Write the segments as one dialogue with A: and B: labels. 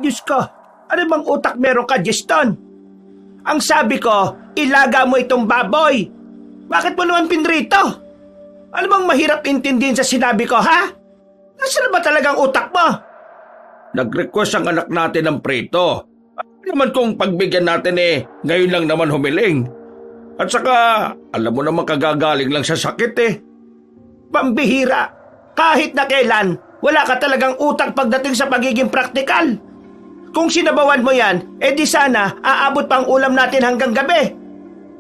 A: Diyos ko, ano bang utak meron ka, Juston? Ang sabi ko, ilaga mo itong baboy. Bakit mo naman pinrito? Ano bang mahirap intindihin sa sinabi ko, ha? Nasaan ba talagang utak mo?
B: Nag-request ang anak natin ng prito. Ano naman kung pagbigyan natin ngayon lang naman humiling. At saka, alam mo naman kagagaling lang sa sakit
A: Pambihira. Kahit na kailan, wala ka talagang utak pagdating sa pagiging praktikal. Kung sinabawan mo yan, di sana aabot pang ulam natin hanggang gabi.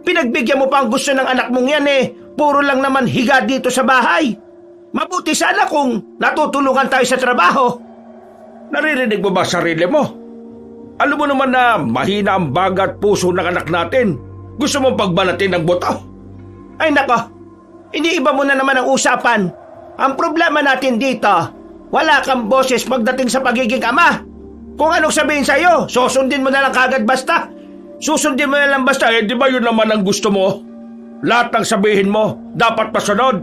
A: Pinagbigyan mo pa ang gusto ng anak mong yan puro lang naman higa dito sa bahay. Mabuti sana kung natutulungan tayo sa trabaho.
B: Naririnig mo ba sarili mo? Alam mo naman na mahina ang baga at puso ng anak natin. Gusto mong pagbanatin ng buto?
A: Ay nako, iniiba mo na naman ang usapan. Ang problema natin dito, wala kang boses pagdating sa pagiging ama. Kung anong sabihin sa'yo, susundin mo na lang kagad basta. Susundin mo na lang basta,
B: di ba yun naman ang gusto mo? Lahat ng sabihin mo, dapat masunod.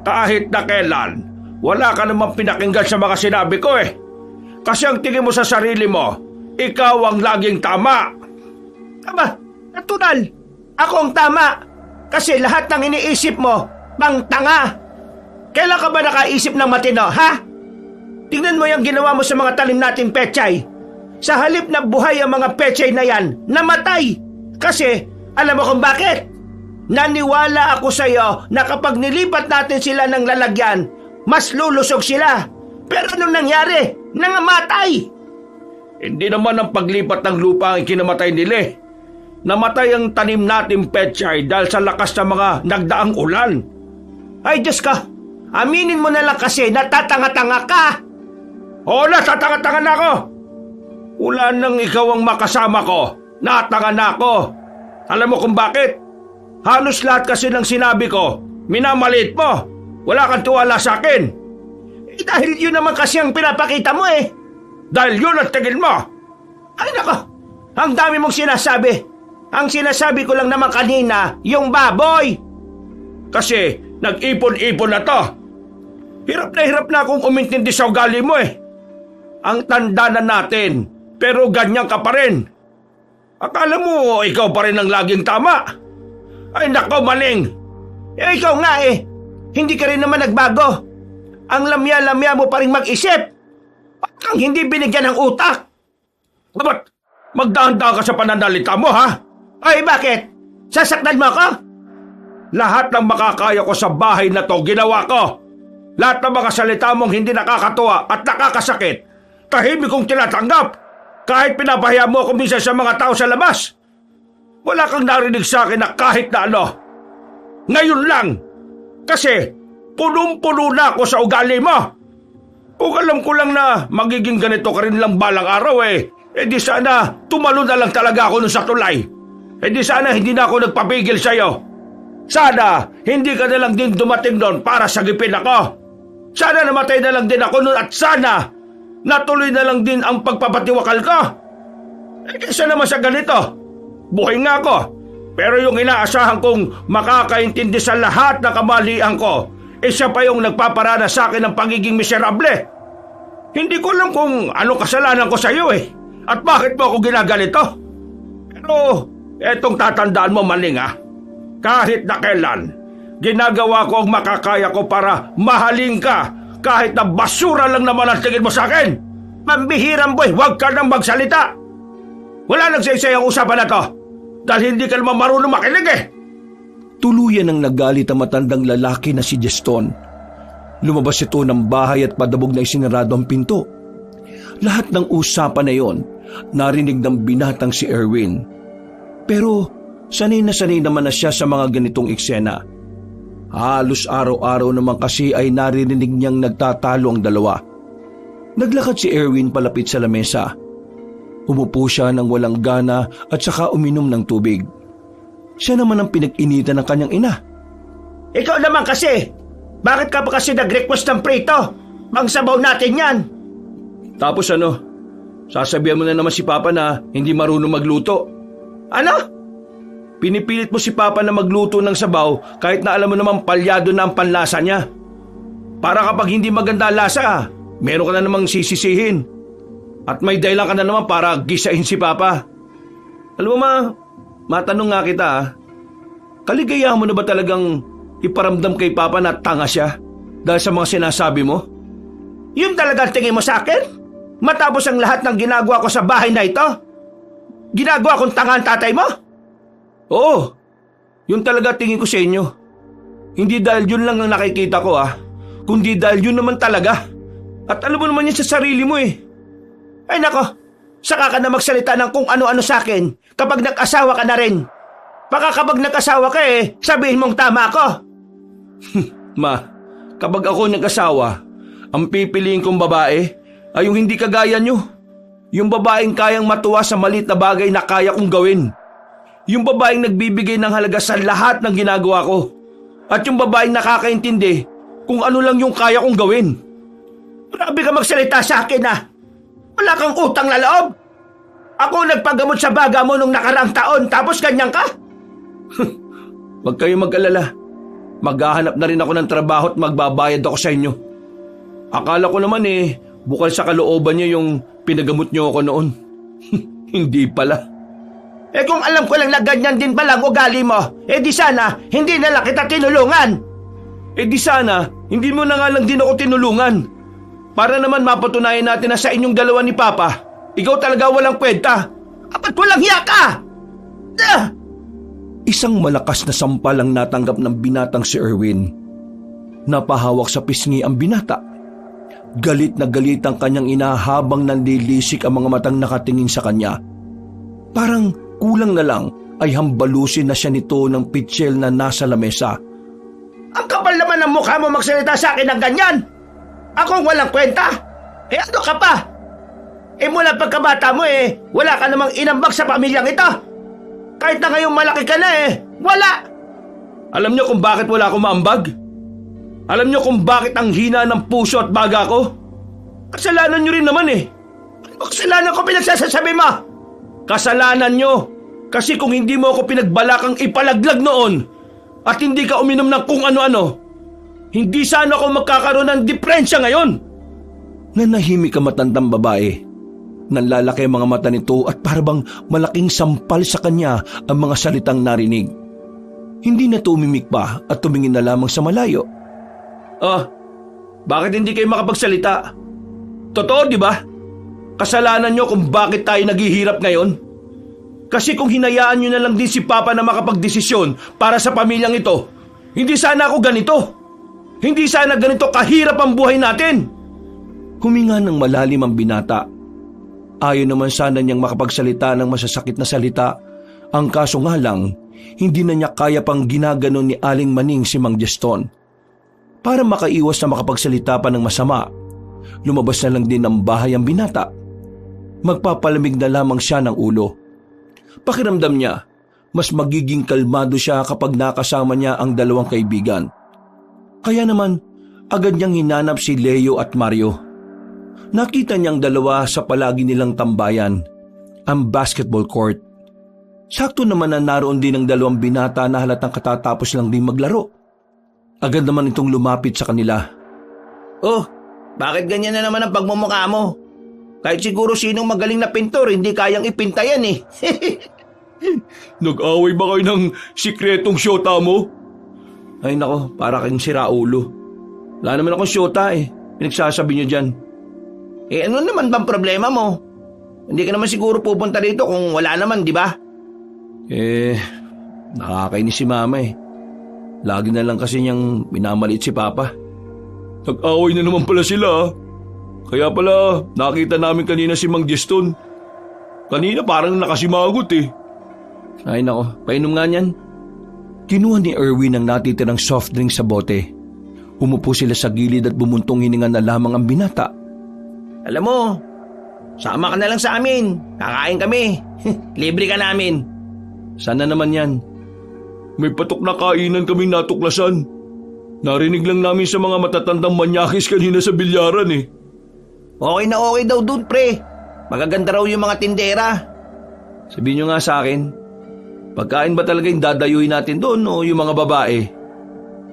B: Kahit na kailan, wala ka namang pinakinggan sa mga sinabi ko Kasi ang tingin mo sa sarili mo, ikaw ang laging tama.
A: Aba, natural. Ako ang tama. Kasi lahat ng iniisip mo, pang tanga. Kailan ka ba nakaisip ng matino, ha? Tingnan mo yung ginawa mo sa mga talim nating pechay. Sa halip na buhay ang mga pechay na yan, namatay. Kasi, alam mo kung bakit? Naniwala ako sa iyo na kapag nilipat natin sila ng lalagyan, mas lulusog sila. Pero anong nangyari? Nangamatay.
B: Hindi naman ang paglipat ng lupa ang kinamatay nila Namatay ang tanim nating pechay dahil sa lakas ng mga nagdaang ulan.
A: Ay Diyos ka, aminin mo na lang kasi natatanga-tanga ka.
B: Oo na, tatanga-tanga na ako. Wala nang ikaw ang makasama ko. Natanga na ako. Alam mo kung bakit? Halos lahat kasi ng sinabi ko, minamaliit mo. Wala kang tuwala sa akin.
A: Dahil yun naman kasi ang pinapakita mo
B: Dahil yun ang tingin mo.
A: Ay nako, ang dami mong sinasabi. Ang sinasabi ko lang naman kanina, yung baboy.
B: Kasi nag-ipon-ipon na to. Hirap na akong umintindi sa ugali mo Ang tanda na natin, pero ganyan ka pa rin. Akala mo ikaw pa rin ang laging tama. Ay nako, maling.
A: Ikaw nga hindi ka rin naman nagbago. Ang lamya-lamya mo pa rin mag-isip. At kang hindi binigyan ng utak.
B: Ba't magdaan-daan ka sa pananalita mo, ha?
A: Ay bakit? Sasaktan mo ako?
B: Lahat ng makakaya ko sa bahay na to, ginawa ko. Lahat ng mga salita mong hindi nakakatuwa at nakakasakit, tahimik kong tinatanggap. Kahit pinapahiya mo ako minsan sa mga tao sa labas. Wala kang narinig sa akin na kahit na ano. Ngayon lang. Kasi punong-puno na ako sa ugali mo. Kung alam ko lang na magiging ganito ka rin lang balang araw di sana tumalo na lang talaga ako nun sa tulay. Di sana hindi na ako nagpapigil sa'yo. Sana hindi ka na lang din dumating doon para sagipin ako. Sana namatay na lang din ako noon at sana natuloy na lang din ang pagpapatiwakal ko. Kaysa naman sa ganito, buhay nga ako. Pero yung inaasahan kong makakaintindi sa lahat ng kamalian ko, siya pa yung nagpaparana sa akin ng pagiging miserable. Hindi ko alam kung ano kasalanan ko sa iyo at bakit mo ako ginaganito. Pero etong tatandaan mo, maling kahit na kailan, ginagawa ko ang makakaya ko para mahalin ka kahit na basura lang naman ang tingin mo sa akin.
A: Pambihirang boy, huwag ka nang magsalita.
B: Wala nagsaysay ang usapan na to dahil hindi ka naman marunong makinig
C: Tuluyan ang nagalit ang matandang lalaki na si Juston. Lumabas ito ng bahay at padabog na isinarado ang pinto. Lahat ng usapan na yon, narinig ng binatang si Erwin. Pero sanay naman na siya sa mga ganitong eksena. Halos araw-araw naman kasi ay narinig niyang nagtatalo ang dalawa. Naglakad si Erwin palapit sa lamesa. Umupo siya ng walang gana at saka uminom ng tubig. Siya naman ang pinag-initan ng kanyang ina.
A: Ikaw naman kasi, bakit ka pa kasi nag-request ng prito? Pangsabaw natin yan.
B: Tapos sasabihan mo na naman si Papa na hindi marunong magluto.
A: Ano?
B: Pinipilit mo si Papa na magluto ng sabaw kahit na alam mo naman palyado na ang panlasa niya. Para kapag hindi maganda ang lasa, meron ka na namang sisisihin. At may dahilan ka na naman para gisain si Papa. Alam mo matanong nga kita kaligayahan mo na ba talagang iparamdam kay Papa na tanga siya dahil sa mga sinasabi mo?
A: Yun talagang tingin mo sa akin? Matapos ang lahat ng ginagawa ko sa bahay na ito? Ginagawa kong tanga ang tatay mo?
B: Oo, yun talaga tingin ko sa inyo. Hindi dahil yun lang ang nakikita ko kundi dahil yun naman talaga. At alam mo naman yan sa sarili mo
A: Ay nako, saka ka na magsalita ng kung ano-ano sa akin kapag nag-asawa ka na rin. Baka kapag nag-asawa ka sabihin mong tama ako.
B: Ma, kapag ako nag-asawa, ang pipiliin kong babae ay yung hindi kagaya nyo. Yung babaeng kayang matuwa sa maliit na bagay na kaya kong gawin. Yung babaeng nagbibigay ng halaga sa lahat ng ginagawa ko. At yung babaeng nakakaintindi kung ano lang yung kaya kong gawin.
A: Grabe ka magsalita sa akin Wala kang utang na loob. Ako nagpagamot sa baga mo nung nakaraang taon tapos ganyan ka?
B: Huwag kayo mag-alala. Maghahanap na rin ako ng trabaho at magbabayad ako sa inyo. Akala ko naman bukal sa kalooban niyo yung pinagamot niyo ako noon. Hindi pala.
A: Kung alam ko lang na ganyan din palang ugali mo, di sana hindi na lang kita tinulungan.
B: Di sana hindi mo na nga lang din ako tinulungan. Para naman mapatunayan natin na sa inyong dalawa ni Papa, ikaw talaga walang kwenta.
A: Ba't walang hiya ka?
C: Isang malakas na sampal ang natanggap ng binatang si Erwin. Napahawak sa pisngi ang binata. Galit na galit ang kanyang ina habang nanlilisik ang mga matang nakatingin sa kanya. Parang kulang na lang ay hambalusin na siya nito ng pitsil na nasa lamesa.
A: Ang kapal naman ng mukha mo magsalita sa akin ng ganyan. Ako walang kwenta. Ano ka pa? Mula pagkabata mo wala ka namang inambag sa pamilyang ito. Kahit na ngayong malaki ka na wala.
B: Alam niyo kung bakit wala akong maambag? Alam niyo kung bakit ang hina ng puso at baga ko? Kasalanan niyo rin naman
A: Kasalanan ko pinagsasasabi mo?
B: Kasalanan niyo. Kasi kung hindi mo ako pinagbalakang ipalaglag noon at hindi ka uminom ng kung ano-ano, hindi sana ako magkakaroon ng diferensya ngayon.
C: Nanahimik ang matandang babae. Nanlalaki ang mga mata nito at parabang malaking sampal sa kanya ang mga salitang narinig. Hindi na tumimik pa at tumingin na lamang sa malayo.
B: Bakit hindi kayo makapagsalita? Totoo, di ba? Kasalanan nyo kung bakit tayo naghihirap ngayon. Kasi kung hinayaan nyo na lang din si Papa na makapagdesisyon para sa pamilyang ito, hindi sana ako ganito. Hindi sana ganito kahirap ang buhay natin.
C: Huminga ng malalim ang binata. Ayaw naman sana niyang makapagsalita ng masasakit na salita. Ang kaso nga lang, hindi na niya kaya pang ginaganon ni Aling Maning si Mang Juston. Para makaiwas na makapagsalita pa ng masama, lumabas na lang din ng bahay ang binata. Magpapalamig na lamang siya ng ulo. Pakiramdam niya, mas magiging kalmado siya kapag nakasama niya ang dalawang kaibigan. Kaya naman, agad niyang hinanap si Leo at Mario. Nakita niyang dalawa sa palagi nilang tambayan, ang basketball court. Sakto naman na naroon din ang dalawang binata na halatang katatapos lang din maglaro. Agad naman itong lumapit sa kanila.
A: Bakit ganyan na naman ang pagmumukha mo? Kahit siguro sinong magaling na pintor, hindi kayang ipinta yan
B: Nag-away ba kayo ng sikretong syota mo?
C: Ay nako, para kang siraulo. Wala naman akong syota Pinagsasabi niyo dyan.
A: Ano naman bang problema mo? Hindi ka naman siguro pupunta dito kung wala naman, di ba?
C: Nakakainis si Mama Lagi na lang kasi niyang minamaliit si Papa.
B: Nag-away na naman pala sila. Kaya pala nakita namin kanina si Mang Juston. Kanina parang nakasimagot
C: Ay nako, painom nga niyan. Kinuha ni Erwin ang natitirang soft drink sa bote. Umupo sila sa gilid at bumuntong hininga na lamang ang binata.
A: Alam mo, sama ka na lang sa amin. Kakain kami. Libre ka namin.
C: Sana naman yan.
B: May patok na kainan kaming natuklasan. Narinig lang namin sa mga matatandang manyakis kanina sa bilyaran
A: Okay na okay daw dun, pre. Magaganda raw yung mga tindera.
C: Sabihin nyo nga sa akin, pagkain ba talaga yung dadayuin natin doon o yung mga babae?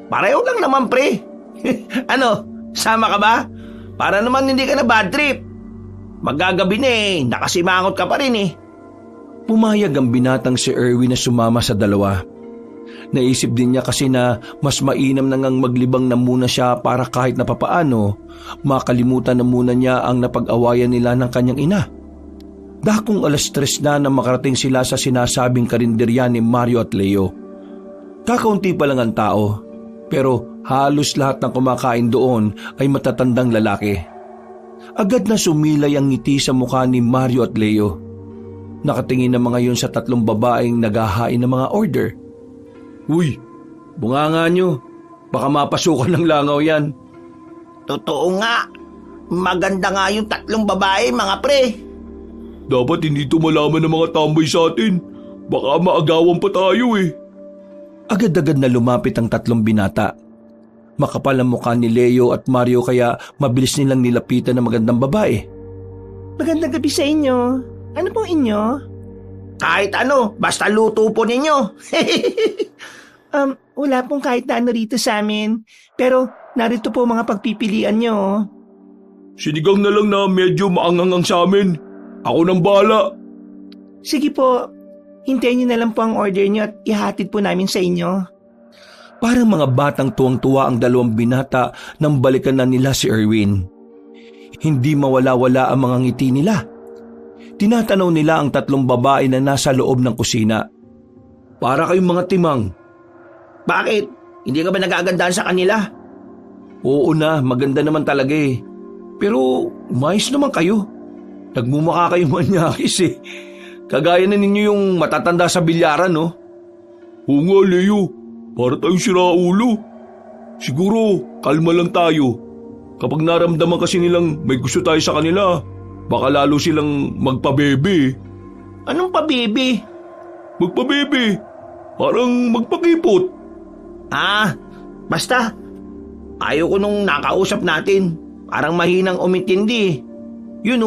A: Pareho lang naman, pre. Ano, sama ka ba? Para naman hindi ka na bad trip. Magagabi na nakasimangot ka pa rin
C: Pumayag ang binatang si Erwin na sumama sa dalawa. Naisip din niya kasi na mas mainam na ngang maglibang na muna siya para kahit na papaano, makalimutan na muna niya ang napag-awayan nila ng kanyang ina. Dakong 3:00 na makarating sila sa sinasabing karinderya ni Mario at Leo. Kakaunti pa lang ang tao, pero halos lahat ng kumakain doon ay matatandang lalaki. Agad na sumilay ang ngiti sa mukha ni Mario at Leo. Nakatingin na mga yun sa 3 babaeng naghahain ng mga order. Uy, bunganga nyo. Baka mapasukan ng langaw yan.
A: Totoo nga. Maganda nga yung 3 babae, mga pre.
B: Dapat hindi ito malaman ng mga tambay sa atin. Baka maagawan pa tayo
C: Agad-agad na lumapit ang 3 binata. Makapal ang mukha ni Leo at Mario kaya mabilis nilang nilapitan ng magandang babae.
A: Magandang gabi sa inyo. Ano pong inyo? Kahit ano, basta luto po ninyo. Wala pong kahit na ano rito sa amin. Pero narito po mga pagpipilian nyo.
B: Sinigang na lang na medyo maangangang sa amin. Ako nang bahala.
A: Sige po, hintayin nyo na lang po ang order nyo at ihatid po namin sa inyo.
C: Parang mga batang tuwang-tuwa ang 2 binata nang balikan na nila si Erwin. Hindi mawala-wala ang mga ngiti nila. Tinatanaw nila ang 3 babae na nasa loob ng kusina. Para kayong mga timang.
A: Bakit? Hindi ka ba nagagandahan sa kanila?
C: Oo na, maganda naman talaga Pero umayos naman kayo. Nagmumukha kayo manyakis Kagaya na ninyo yung matatanda sa bilyaran, no?
B: Oo nga, Leo. Para tayong siraulo. Siguro, kalma lang tayo. Kapag naramdaman kasi nilang may gusto tayo sa kanila, baka lalo silang magpabebe.
A: Anong pabebe?
B: Magpabebe. Parang magpakipot.
A: Basta. Ayaw ko nung nakausap natin. Parang mahinang umintindi. Yun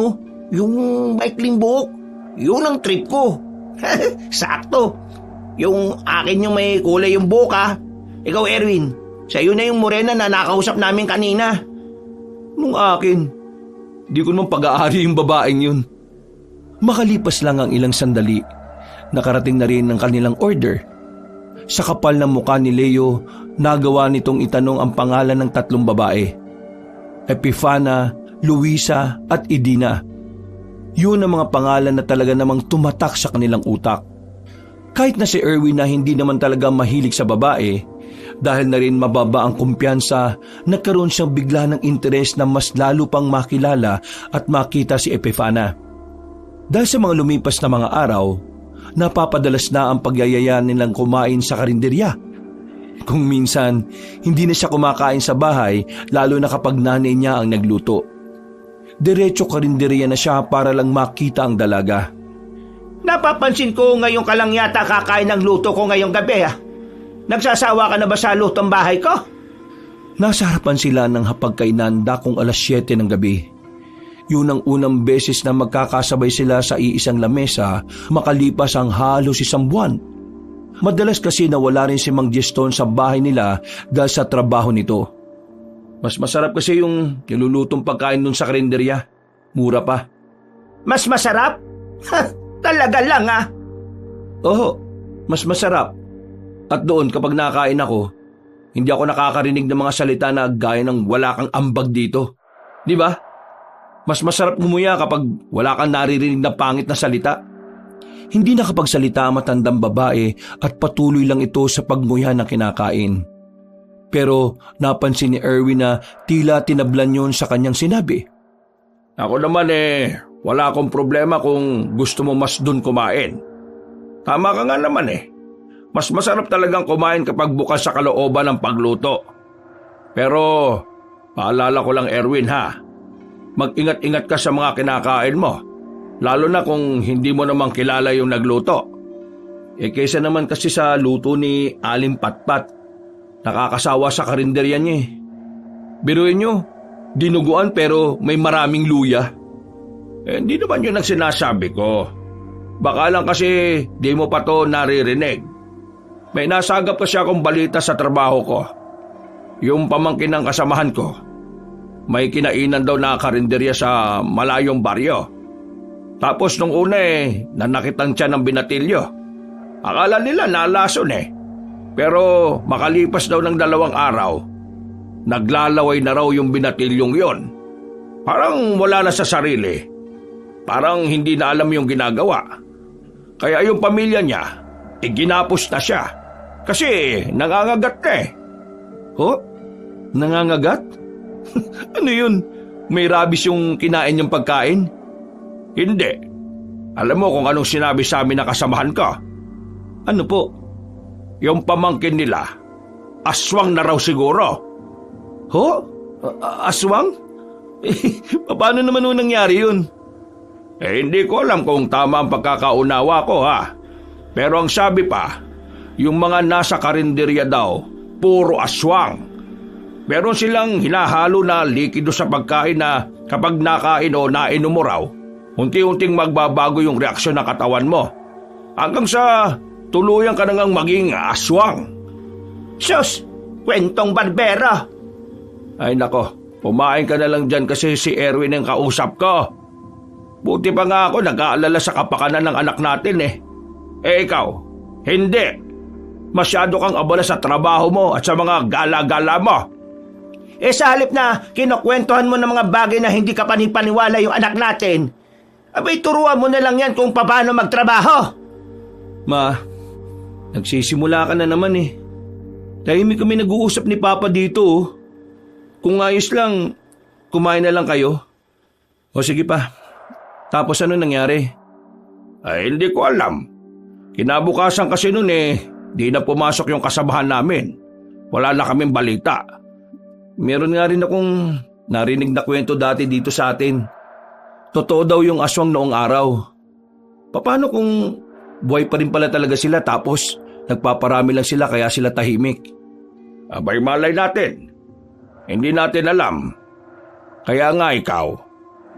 A: yung maikling buhok. Yun ang trip ko. Sakto. Yung akin yung may kulay yung buhok Ikaw, Erwin, sa'yo na yung morena na nakausap namin kanina.
C: Nung akin, di ko naman pag-aari yung babaeng yun. Makalipas lang ang ilang sandali, nakarating na rin ang kanilang order. Sa kapal ng mukha ni Leo, nagawa nitong itanong ang pangalan ng 3 babae. Epifana, Luisa at Idina. Yun ang mga pangalan na talaga namang tumatak sa kanilang utak. Kahit na si Erwin na hindi naman talaga mahilig sa babae, dahil na rin mababa ang kumpiyansa, nagkaroon siyang bigla ng interes na mas lalo pang makilala at makita si Epifana. Dahil sa mga lumipas na mga araw, napapadalas na ang pagyayaya nilang kumain sa karinderya. Kung minsan, hindi na siya kumakain sa bahay lalo na kapag nanay niya ang nagluto. Diretso karinderya na siya para lang makita ang dalaga.
A: Napapansin ko ngayon ka lang yata kakain ng luto ko ngayong gabi Nagsasawa ka na ba sa lutong bahay ko?
C: Nasa harapan sila ng hapagkainan dakong 7:00 ng gabi. Yun ang unang beses na magkakasabay sila sa iisang lamesa makalipas ang halos 1 buwan. Madalas kasi nawala rin si Mang Geston sa bahay nila dahil sa trabaho nito. Mas masarap kasi yung nilulutong pagkain dun sa karinderya. Mura pa.
A: Mas masarap? Talaga lang
C: Oo, mas masarap. At doon kapag nakain ako, hindi ako nakakarinig ng mga salita na gaya ng wala kang ambag dito. Di ba? Mas masarap ngumuya kapag wala kang naririnig na pangit na salita. Hindi nakapagsalita ang matandang babae at patuloy lang ito sa pagmuya ng kinakain. Pero napansin ni Erwin na tila tinablan yun sa kanyang sinabi.
B: Ako naman wala akong problema kung gusto mo mas dun kumain. Tama ka nga naman Mas masarap talagang kumain kapag bukas sa kalooban ng pagluto. Pero, paalala ko lang Erwin mag-ingat-ingat ka sa mga kinakain mo. Lalo na kung hindi mo namang kilala yung nagluto. Kaysa naman kasi sa luto ni Aling Patpat, nakakasawa sa karinderya niya Biruin nyo, dinuguan pero may maraming luya. Hindi naman yun ang sinasabi ko. Baka lang kasi di mo pa to naririnig. May nasagap kasi akong balita sa trabaho ko. Yung pamangkin ng kasamahan ko. may kinainan daw na karinderya sa malayong baryo. Tapos nung una nanakitan siya ng binatilyo. Akala nila nalason Pero makalipas daw ng 2 araw, naglalaway na raw yung binatilyong yon. Parang wala na sa sarili. Parang hindi na alam yung ginagawa. Kaya yung pamilya niya, ginapos na siya. Kasi nangangagat na
C: Oh? Nangangagat? Ano yun? May rabies yung kinain yung pagkain?
B: Hindi. Alam mo kung anong sinabi sa amin na kasamahan ko?
C: Ano po?
B: Yung pamangkin nila, aswang na raw siguro.
C: Ho? Aswang? Paano naman nangyari yun?
B: Hindi ko alam kung tama ang pagkakaunawa ko Pero ang sabi pa, yung mga nasa karinderya daw, puro aswang. Meron silang hinahalo na likido sa pagkain na kapag nakain o nainom mo raw, unti-unting magbabago yung reaksyon ng katawan mo. Hanggang sa tuluyan ka na ngang maging aswang.
A: Sus! Kwentong barbero!
B: Ay nako, pumain ka na lang dyan kasi si Erwin ang kausap ko. Buti pa nga ako nag-aalala sa kapakanan ng anak natin ikaw, hindi. Masyado kang abala sa trabaho mo at sa mga gala-gala mo.
A: Sa halip na kinukwentuhan mo ng mga bagay na hindi ka panipaniwala yung anak natin, abay turuan mo na lang yan kung paano magtrabaho.
C: Ma, nagsisimula ka na naman Tahimik kami nag-uusap ni Papa dito Kung ayos lang, kumain na lang kayo. O sige pa. Tapos ano nangyari?
B: Ay, hindi ko alam. Kinabukasan kasi nun di na pumasok yung kasabahan namin. Wala na kaming balita.
C: Meron nga rin akong narinig na kwento dati dito sa atin. Totoo daw yung aswang noong araw. Paano kung buhay pa rin pala talaga sila tapos nagpaparami lang sila kaya sila tahimik?
B: Abay malay natin. Hindi natin alam. Kaya nga ikaw,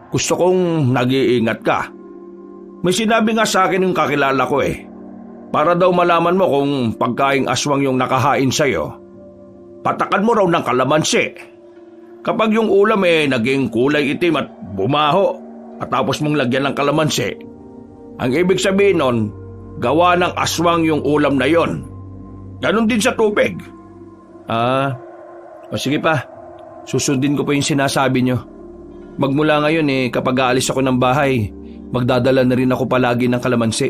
B: gusto kong nag-iingat ka. May sinabi nga sa akin yung kakilala ko Para daw malaman mo kung pagkaing aswang yung nakahain sa'yo, patakan mo raw ng kalamansi. Kapag yung ulam naging kulay itim at bumaho at tapos mong lagyan ng kalamansi, ang ibig sabihin nun, gawa ng aswang yung ulam na yon. Ganon din sa tubig.
C: O sige pa, susundin ko po yung sinasabi nyo. Magmula ngayon kapag aalis ako ng bahay, magdadala na rin ako palagi ng kalamansi.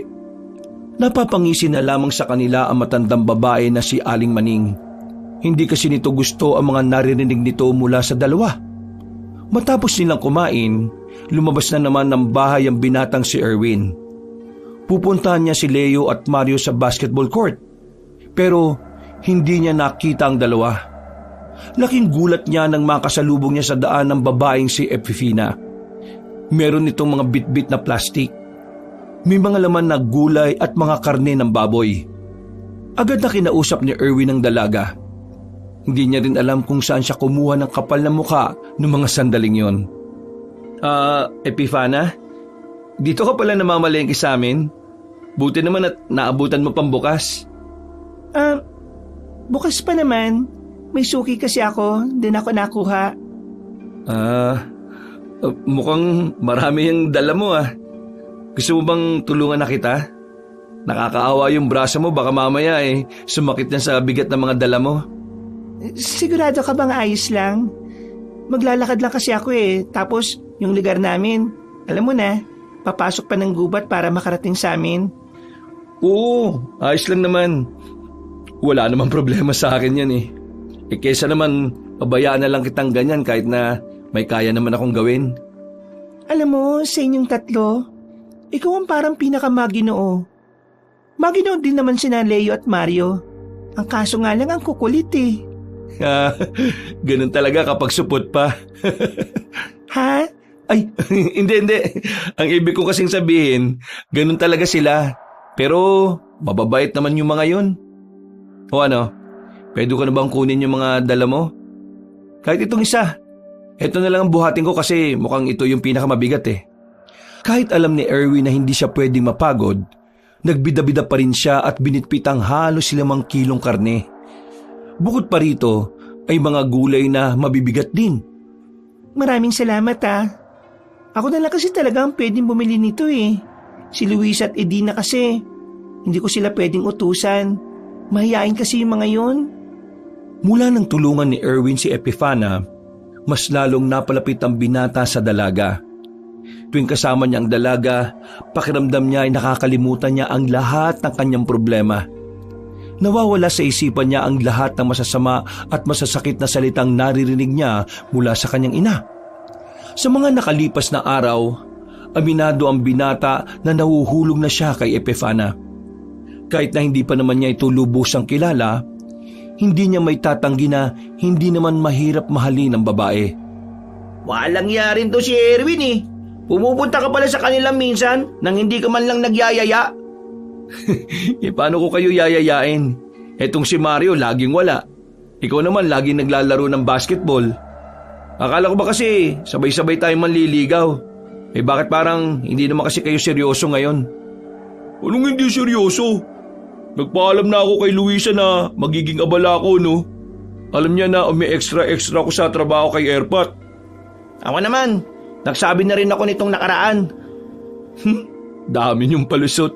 C: Napapangisi na lamang sa kanila ang matandang babae na si Aling Maning. Hindi kasi nito gusto ang mga naririnig nito mula sa dalawa. Matapos nilang kumain, lumabas na naman ng bahay ang binatang si Erwin. Pupuntahan niya si Leo at Mario sa basketball court. Pero hindi niya nakita ang dalawa. Laking gulat niya nang makasalubong niya sa daan ng babaeng si Epifina. Meron itong mga bitbit na plastik. May mga laman na gulay at mga karne ng baboy. Agad na kinausap ni Erwin ang dalaga. Hindi niya rin alam kung saan siya kumuha ng kapal na mukha ng mga sandaling yon. Epifana? Dito ka pala namamalengke sa amin? Buti naman at naabutan mo pang bukas.
A: Bukas pa naman. May suki kasi ako, din ako nakuha.
C: Mukhang marami yung dala mo Gusto mo bang tulungan na kita? Nakakaawa yung braso mo, baka mamaya sumakit na sa bigat ng mga dala mo.
A: Sigurado ka bang ayos lang? Maglalakad lang kasi ako tapos yung lugar namin, alam mo na, papasok pa ng gubat para makarating sa amin.
C: Oo, ayos lang naman. Wala namang problema sa akin yan kesa naman, pabayaan na lang kitang ganyan kahit na may kaya naman akong gawin.
A: Alam mo, sa inyong tatlo, ikaw ang parang pinaka-Maginoo. Maginoo din naman sina Leo at Mario. Ang kaso nga lang ang kukulit
C: Ganun talaga kapag supot pa.
A: Ha?
C: Ay, hindi. Ang ibig ko kasing sabihin, ganun talaga sila. Pero mababait naman yung mga yun. O ano, pwede ko na bang kunin yung mga dala mo? Kahit itong isa. Ito na lang ang buhatin ko kasi mukhang ito yung pinakamabigat Kahit alam ni Erwin na hindi siya pwedeng mapagod, nagbida-bida pa rin siya at binitpit ang halos 5 kilong karne. Bukod pa rito ay mga gulay na mabibigat din.
A: Maraming salamat Ako na lang kasi talaga ang pwedeng bumili nito Si Luisa at Edina kasi, hindi ko sila pwedeng utusan. Mahiyain kasi yung mga yun.
C: Mula nang tulungan ni Erwin si Epifana, mas lalong napalapit ang binata sa dalaga. Tuwing kasama niya ang dalaga, pakiramdam niya ay nakakalimutan niya ang lahat ng kanyang problema. Nawawala sa isipan niya ang lahat ng masasama at masasakit na salitang naririnig niya mula sa kanyang ina. Sa mga nakalipas na araw, aminado ang binata na nahuhulog na siya kay Epifana. Kahit na hindi pa naman niya ito lubusang kilala, hindi niya may tatanggi na hindi naman mahirap mahalin ang babae.
A: Walang yarin to si Erwin Pumupunta ka pala sa kanila minsan nang hindi ka man lang nagyayaya.
C: Paano ko kayo yayayain? Etong si Mario laging wala. Ikaw naman laging naglalaro ng basketball. Akala ko ba kasi sabay-sabay tayong manliligaw? Bakit parang hindi naman kasi kayo seryoso ngayon? Anong hindi seryoso? Nagpaalam na ako kay Luisa na magiging abala ako, no? Alam niya na may extra ko sa trabaho kay Airpat.
A: Ako naman, nagsabi na rin ako nitong nakaraan.
C: Dami niyong palusot.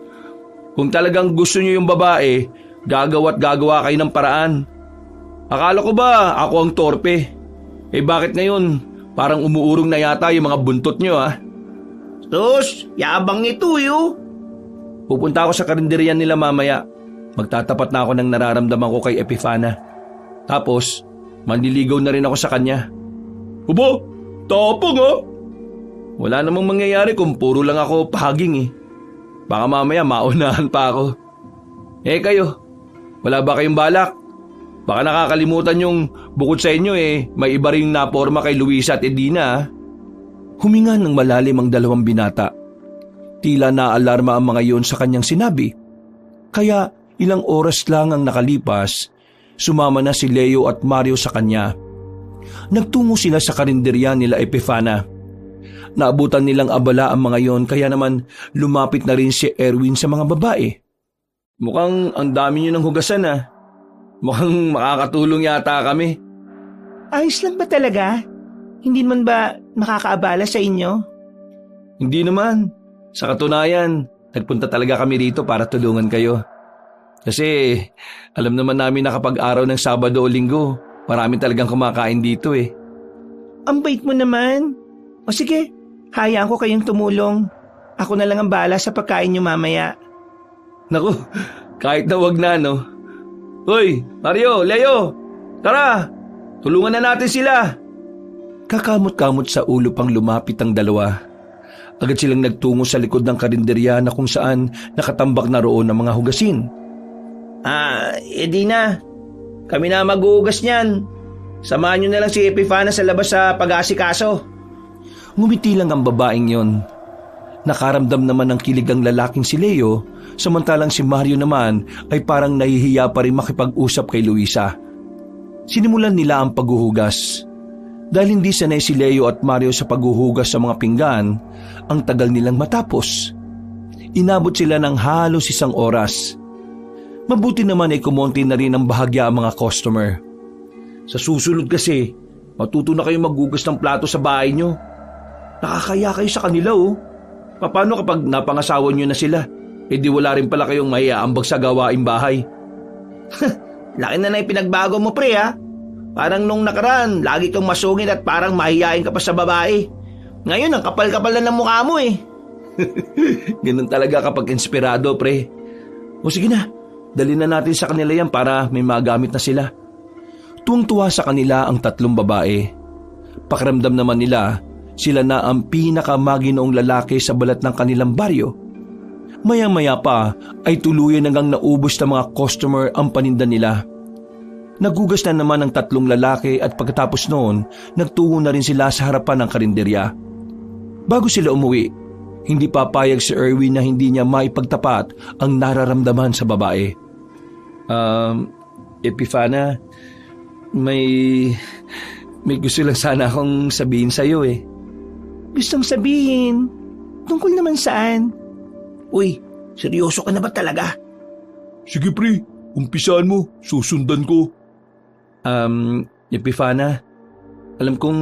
C: Kung talagang gusto niyo yung babae, gagawa kayo ng paraan. Akala ko ba ako ang torpe? Bakit ngayon parang umuurong na yata yung mga buntot niyo
A: Sus, yabang ito
C: Pupunta ako sa karinderyan nila mamaya. Magtatapat na ako ng nararamdaman ko kay Epifana. Tapos, manliligaw na rin ako sa kanya. Aba, tapang Wala namang mangyayari kung puro lang ako pahaging Baka mamaya maunahan pa ako. Kayo, wala ba kayong balak? Baka nakakalimutan yung bukod sa inyo may iba rin naporma kay Luisa at Edina. Huminga ng malalim ang dalawang binata. Tila naalarma ang mga yon sa kanyang sinabi. Kaya ilang oras lang ang nakalipas, sumama na si Leo at Mario sa kanya. Nagtungo sila sa karinderya nila Epifana. Naabutan nilang abala ang mga yon kaya naman lumapit na rin si Erwin sa mga babae. Mukhang ang dami nyo ng hugasan Mukhang makakatulong yata kami.
A: Ayos lang ba talaga? Hindi man ba makakaabala sa inyo?
C: Hindi naman. Sa katunayan, nagpunta talaga kami rito para tulungan kayo. Kasi alam naman namin na kapag araw ng Sabado o Linggo, marami talagang kumakain dito
A: Ang bait mo naman. O sige, hayaan ko kayong tumulong. Ako na lang ang bahala sa pagkain nyo mamaya.
C: Naku, kahit na wag na Hoy, Mario, Leo, tara, tulungan na natin sila. Kakamot-kamot sa ulo pang lumapit ang dalawa. Agad silang nagtungo sa likod ng karinderya na kung saan nakatambak na roon ang mga hugasin.
A: Edina, kami na maghuhugas niyan. Samahan nyo na lang si Epifana sa labas sa pag-aasikaso.
C: Ngumiti lang ang babaeng yon. Nakaramdam naman ng kilig ang lalaking si Leo, samantalang si Mario naman ay parang nahihiya pa rin makipag-usap kay Luisa. Sinimulan nila ang paghuhugas. Dahil hindi sanay si Leo at Mario sa paghuhugas sa mga pinggan, ang tagal nilang matapos. Inabot sila ng halos 1 oras. Mabuti naman ay kumonti na rin ang bahagya ang mga customer. Sa susunod kasi, matuto na kayong maghugas ng plato sa bahay nyo. Nakakaya kayo sa kanila Paano kapag napangasawa nyo na sila? Di wala rin pala kayong maiaambag sa gawaing bahay.
A: Laki na pinagbago mo pre Parang nung nakaraan, lagi kang masungit at parang mahihain ka pa sa babae. Ngayon, ang kapal-kapal na ng mukha mo
C: Ganun talaga kapag inspirado, pre. O sige na, dali na natin sa kanila yan para may magamit na sila. Tuwang-tuwa sa kanila ang 3 babae. Pakiramdam naman nila, sila na ang pinakamaginoong lalaki sa balat ng kanilang baryo. Maya-maya pa ay tuluyan hanggang naubos ng mga customer ang paninda nila. Naghugas na naman ang 3 lalaki at pagkatapos noon, nagtungo na rin sila sa harapan ng karinderya. Bago sila umuwi, hindi papayag si Erwin na hindi niya maipagtapat ang nararamdaman sa babae. Epifana, may gusto lang sana akong sabihin sa'yo
A: Gustong sabihin? Tungkol naman saan? Uy, seryoso ka na ba talaga?
C: Sige pre, umpisaan mo, susundan ko. Epifana, alam kong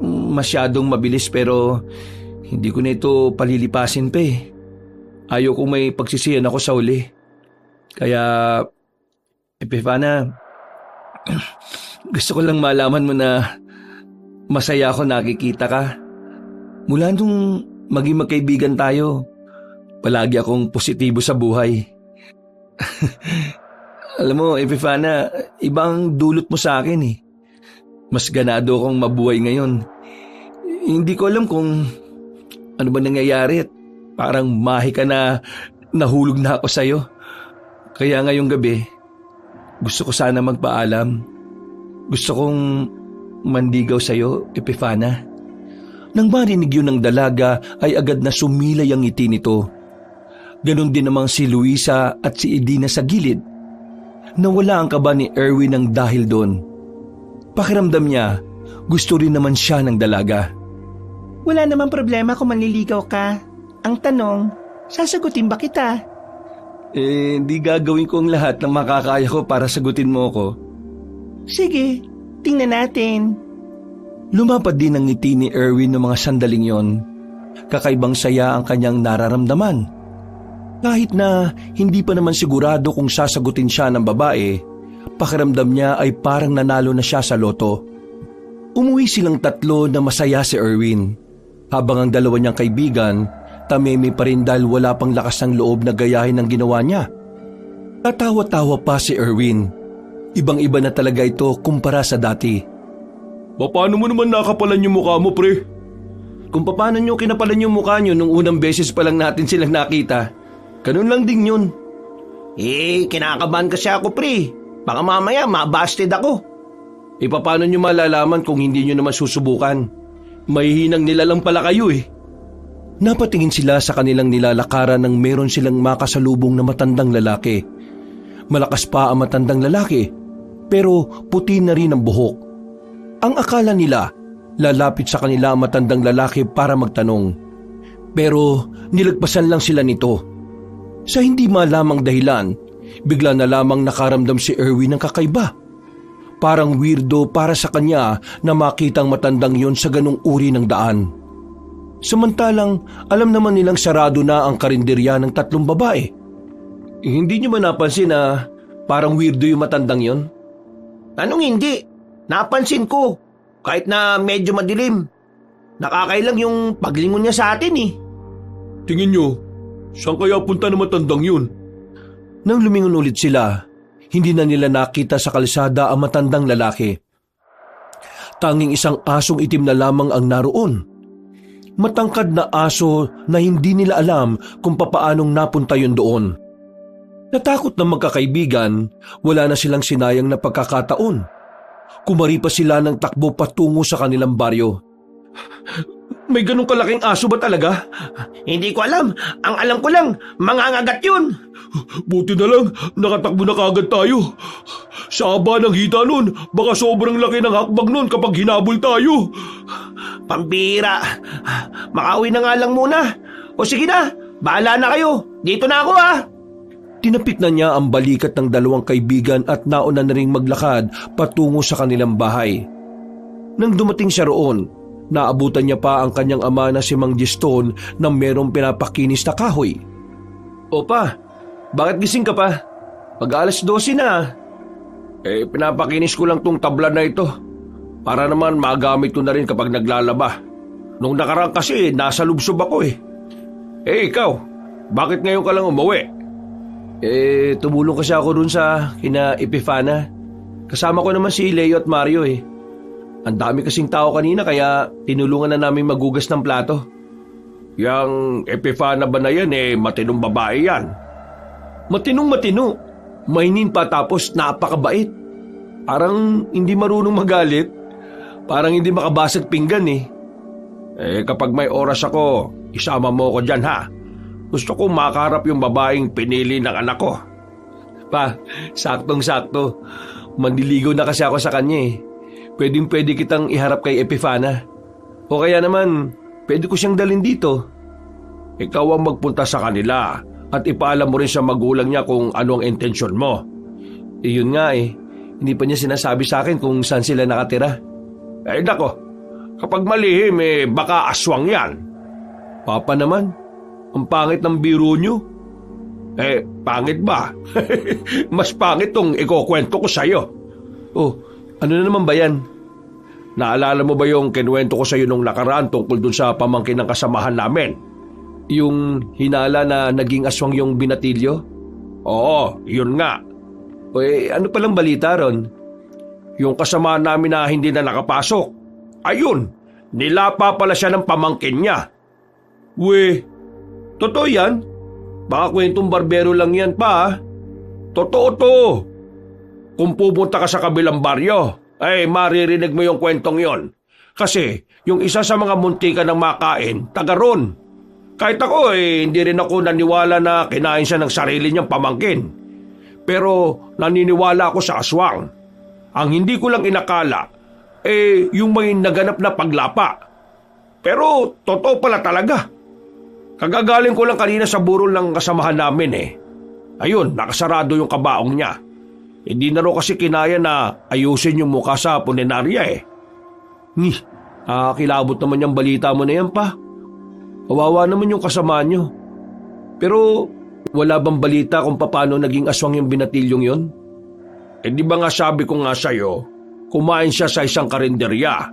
C: masyadong mabilis pero hindi ko na ito palilipasin pa eh. Ayaw kong may pagsisiyan ako sa uli. Kaya, Epifana, gusto ko lang malaman mo na masaya ako nakikita ka. Mula nung maging magkaibigan tayo, palagi akong positibo sa buhay. Alam mo, Epifana, ibang dulot mo sa akin eh. Mas ganado akong mabuhay ngayon. Hindi ko alam kung ano ba nangyayari at parang mahika na nahulog na ako sa'yo. Kaya ngayong gabi, gusto ko sana magpaalam. Gusto kong mandigaw sa'yo, Epifana. Nang marinig yun ng dalaga ay agad na sumilay ang ngiti nito. Ganon din namang si Luisa at si Edina sa gilid. Nawala ang kaba ni Erwin ng dahil doon. Pakiramdam niya, gusto rin naman siya ng dalaga.
A: Wala namang problema kung manliligaw ka. Ang tanong, sasagutin ba kita?
C: Hindi gagawin ko ang lahat ng makakaya ko para sagutin mo ko.
A: Sige, tingnan natin.
C: Lumapad din ang ngiti ni Erwin ng mga sandaling yon. Kakaibang saya ang kanyang nararamdaman. Kahit na hindi pa naman sigurado kung sasagutin siya ng babae, pakiramdam niya ay parang nanalo na siya sa loto. Umuwi silang tatlo na masaya si Erwin. Habang ang dalawa niyang kaibigan, tameme pa rin dahil wala pang lakas ng loob na gayahin ang ginawa niya. Tatawa-tawa pa si Erwin. Ibang-iba na talaga ito kumpara sa dati.
B: Paano mo naman nakapalan yung mukha mo, pre?
C: Kung paano niyo kinapalan yung mukha niyo nung unang beses pa lang natin silang nakita, ganun lang din yun.
A: Kinakabahan kasi ako, pre. Baka mamaya mabasted ako.
C: Paano niyo malalaman kung hindi niyo naman susubukan? Mahihinang nilalang pala kayo eh. Napatingin sila sa kanilang nilalakaran nang meron silang makasalubong na matandang lalaki. Malakas pa ang matandang lalaki, pero puti na rin ang buhok. Ang akala nila, lalapit sa kanila ang matandang lalaki para magtanong. Pero nilagpasan lang sila nito. Sa hindi malamang dahilan, bigla na lamang nakaramdam si Erwin ng kakaiba. Parang weirdo para sa kanya na makitang matandang yon sa ganung uri ng daan. Samantalang alam naman nilang sarado na ang karinderya ng tatlong babae. Hindi niyo ba napansin na parang weirdo yung matandang yon?
A: Anong hindi? Napansin ko. Kahit na medyo madilim. Nakakailang yung paglingon niya sa atin eh.
B: Tingin nyo, saan kaya punta na matandang yun?
C: Nang lumingon ulit sila, hindi na nila nakita sa kalsada ang matandang lalaki. Tanging isang asong itim na lamang ang naroon. Matangkad na aso na hindi nila alam kung papaanong napunta yun doon. Natakot na magkakaibigan, wala na silang sinayang na pagkakataon. Kumari pa sila ng takbo patungo sa kanilang baryo.
B: May ganong kalaking aso ba talaga?
A: Hindi ko alam. Ang alam ko lang, mangangagat yun.
B: Buti na lang, nakatakbo na kaagad tayo. Sa haba ng hita nun, baka sobrang laki ng hakbang nun kapag hinabol tayo.
A: Pambira. Makauwi na nga lang muna. O sige na, bahala na kayo. Dito na ako ha.
C: Tinapik na niya ang balikat ng dalawang kaibigan at nauna na ring maglakad patungo sa kanilang bahay. Nang dumating siya roon, naabutan niya pa ang kanyang ama na si Mang Giston na merong pinapakinis na kahoy. Opa, bakit gising ka pa? Pag-alas 12 na.
B: Pinapakinis ko lang tong tabla na ito. Para naman magamit ko na rin kapag naglalaba. Nung nakaraan kasi, nasa lubsob ako eh. Ikaw, bakit ngayon ka lang umuwi?
C: Tumulong kasi ako dun sa kina Epifana. Kasama ko naman si Leo at Mario eh. Ang dami kasing tao kanina kaya tinulungan na namin magugas ng plato.
B: Yang Epifana ba na yan matinong babae yan?
C: Matinong-matino. Mainin pa tapos napakabait. Parang hindi marunong magalit. Parang hindi makabasag pinggan eh.
B: Kapag may oras ako, isama mo ko dyan ha. Gusto ko makaharap yung babaeng pinili ng anak ko.
C: Pa, saktong-sakto. Manliligaw na kasi ako sa kanya eh. Pwedeng-pwede kitang iharap kay Epifana. O kaya naman, pwede ko siyang dalhin dito.
B: Ikaw ang magpunta sa kanila at ipaalam mo rin sa magulang niya kung ano ang intensyon mo.
C: Yun nga eh. Hindi pa niya sinasabi sa akin kung saan sila nakatira.
B: Nako, Kapag malihim baka aswang yan.
C: Papa naman, ang pangit ng biro nyo.
B: Pangit ba? Mas pangit tong ikukwento ko sa'yo.
C: Oh, ano na naman ba yan?
B: Naalala mo ba yung kinuwento ko sa'yo nung nakaraan tungkol dun sa pamangkin ng kasamahan namin?
C: Yung hinala na naging aswang yung binatilyo?
B: Oo, yun nga.
C: Ano palang balita ron?
B: Yung kasamahan namin na hindi na nakapasok. Ayun, nilapa pala siya ng pamangkin niya.
C: Totoo yan? Baka kwentong barbero lang yan pa.
B: Totoo to. Kung pupunta ka sa kabilang baryo, maririnig mo yung kwentong yon. Kasi yung isa sa mga muntika ng makain, taga ron. Kahit ako hindi rin ako naniwala na kinain siya ng sarili niyang pamangkin. Pero naniniwala ako sa aswang. Ang hindi ko lang inakala, yung may naganap na paglapa. Pero totoo pala talaga. Kagagaling ko lang kanina sa burol ng kasamahan namin Ayun, nakasarado yung kabaong niya. Hindi na raw kasi kinaya na ayusin yung mukha sa punerarya
C: Kilabot naman yung balita mo na yan pa. Kawawa naman yung kasama nyo. Pero wala bang balita kung paano naging aswang yung binatilyong yon?
B: Di ba nga sabi ko nga sa'yo, kumain siya sa isang karinderya.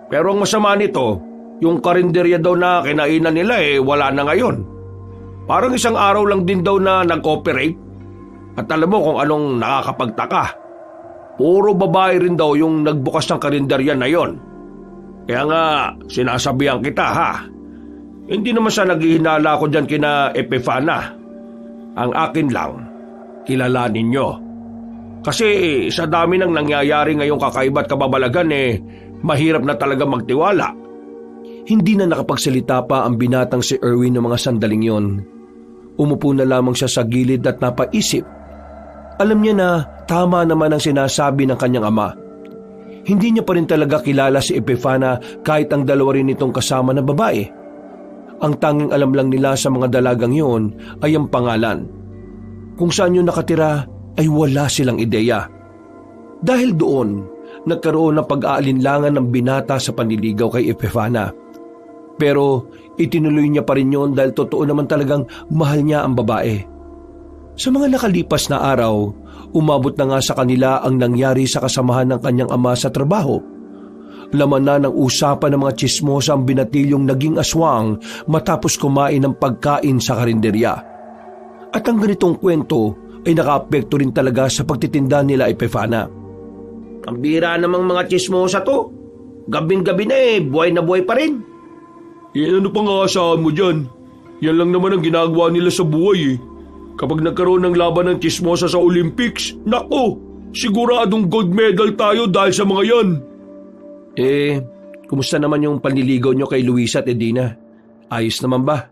B: Pero ang masama nito, yung karinderya daw na kinainan nila wala na ngayon. Parang isang araw lang din daw na nag-operate. At alam mo kung anong nakakapagtaka. Puro babae rin daw yung nagbukas ng karinderya na yon. Kaya nga, sinasabihan kita Hindi naman sa naghihinala ko dyan kina Epifana. Ang akin lang, kilalanin nyo. Kasi sa dami ng nangyayari ngayong kakaiba't kababalagan mahirap na talaga magtiwala.
C: Hindi na nakapagsalita pa ang binatang si Erwin ng mga sandaling yon. Umupo na lamang siya sa gilid at napaisip. Alam niya na tama naman ang sinasabi ng kanyang ama. Hindi niya pa rin talaga kilala si Epifana kahit ang dalawa rin itong kasama na babae. Ang tanging alam lang nila sa mga dalagang yon ay ang pangalan. Kung saan yun nakatira ay wala silang ideya. Dahil doon, nagkaroon ng pag-aalinlangan ng binata sa panliligaw kay Epifana. Pero itinuloy niya pa rin yun dahil totoo naman talagang mahal niya ang babae. Sa mga nakalipas na araw, umabot na nga sa kanila ang nangyari sa kasamahan ng kanyang ama sa trabaho. Laman na ng usapan ng mga tsismosa ang binatilyong naging aswang matapos kumain ng pagkain sa karinderya. At ang ganitong kwento ay nakaapekto rin talaga sa pagtitinda nila Epifana.
A: Ang bira namang mga tsismosa to. Gabing-gabi na buhay na buhay pa rin.
B: Ano pang aasahan mo dyan? Yan lang naman ang ginagawa nila sa buhay Kapag nagkaroon ng laban ng tsismosa sa Olympics, nako, siguradong gold medal tayo dahil sa mga yan.
C: Kumusta naman yung panliligaw nyo kay Luisa at Edina? Ayos naman ba?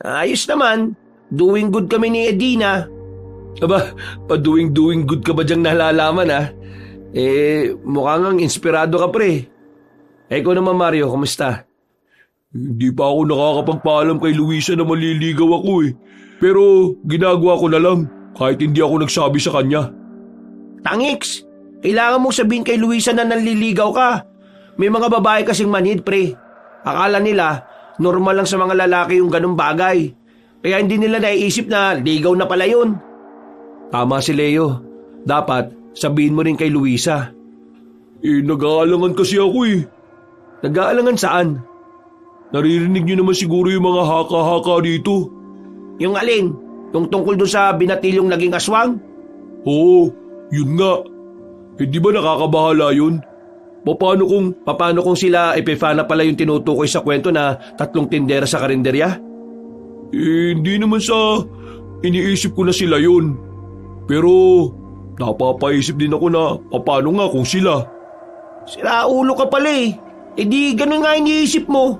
A: Ayos naman. Doing good kami ni Edina.
C: Aba, pa-doing good ka ba dyang nalalaman mukha ngang inspirado ka pre. Ikaw naman Mario, kumusta?
B: Hindi pa ako nakakapagpaalam kay Luisa na maliligaw ako Pero ginagawa ko na lang kahit hindi ako nagsabi sa kanya.
A: Tangix, kailangan mong sabihin kay Luisa na nanliligaw ka. May mga babae kasing manhid pre. Akala nila normal lang sa mga lalaki yung ganung bagay. Kaya hindi nila naiisip na ligaw na pala yun.
C: Tama si Leo. Dapat sabihin mo rin kay Luisa.
B: Nag-aalangan kasi ako
C: Nag-aalangan saan?
B: Naririnig niyo naman siguro yung mga haka-haka dito.
A: Yung alin? Yung tungkol doon sa binatilyong naging aswang?
B: Oo, yun nga. Di ba nakakabahala yun?
C: Paano kung sila Epifana pala yung tinutukoy sa kwento na 3 tindera sa karinderya?
B: Hindi naman sa iniisip ko na sila yun. Pero napapaisip din ako na paano nga kung sila.
A: Sira ulo ka pala di ganun nga iniisip mo.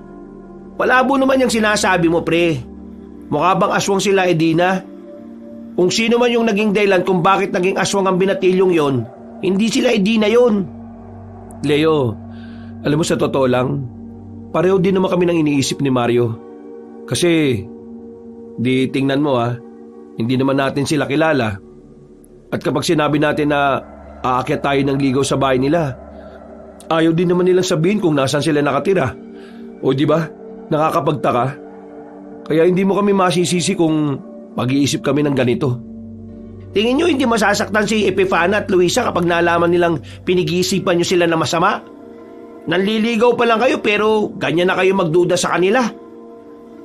A: Palabo naman yung sinasabi mo pre. Mukha bang aswang sila Edina? Kung sino man yung naging dahilan kung bakit naging aswang ang binatilyong yon, hindi sila Edina yon.
C: Leo, alam mo sa totoo lang, pareho din naman kami ng iniisip ni Mario. Kasi, di tingnan mo hindi naman natin sila kilala. At kapag sinabi natin na aakyat tayo ng ligaw sa bahay nila, Ayaw din naman nilang sabihin kung nasan sila nakatira. O di ba? Nakakapagtaka. Kaya hindi mo kami masisisi kung mag-iisip kami ng ganito.
A: Tingin nyo hindi masasaktan si Epifana at Luisa kapag nalaman nilang pinag-iisipan nyo sila na masama? Nanliligaw pa lang kayo pero ganyan na kayo magduda sa kanila.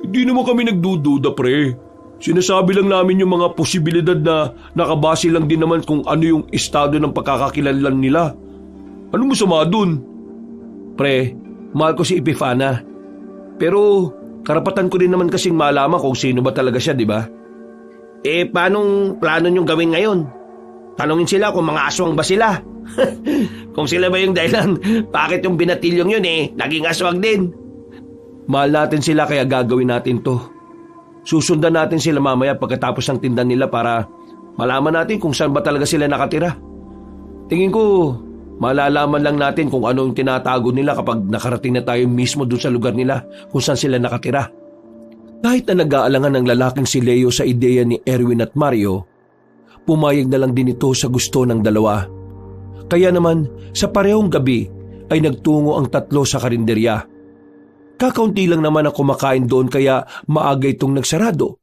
C: Hindi naman kami nagdududa, pre. Sinasabi lang namin yung mga posibilidad na nakabase lang din naman kung ano yung estado ng pagkakakilanlan nila. Ano mo sama dun? Pre, mahal ko si Epifana. Pero karapatan ko din naman kasing malaman kung sino ba talaga siya, di ba?
A: Paanong plano nyong gawin ngayon? Tanungin sila kung mga aswang ba sila. Kung sila ba yung dahilan, bakit yung binatilyong yun naging aswang din?
C: Mahal natin sila kaya gagawin natin to. Susundan natin sila mamaya pagkatapos ng tindan nila para malaman natin kung saan ba talaga sila nakatira. Tingin ko, malalaman lang natin kung ano yung tinatago nila kapag nakarating na tayo mismo doon sa lugar nila kung saan sila nakatira. Kahit na nag-aalangan ng lalaking si Leo sa ideya ni Erwin at Mario, pumayag na lang din ito sa gusto ng dalawa. Kaya naman, sa parehong gabi ay nagtungo ang tatlo sa karinderya. Kakaunti lang naman ang kumakain doon kaya maaga itong nagsarado.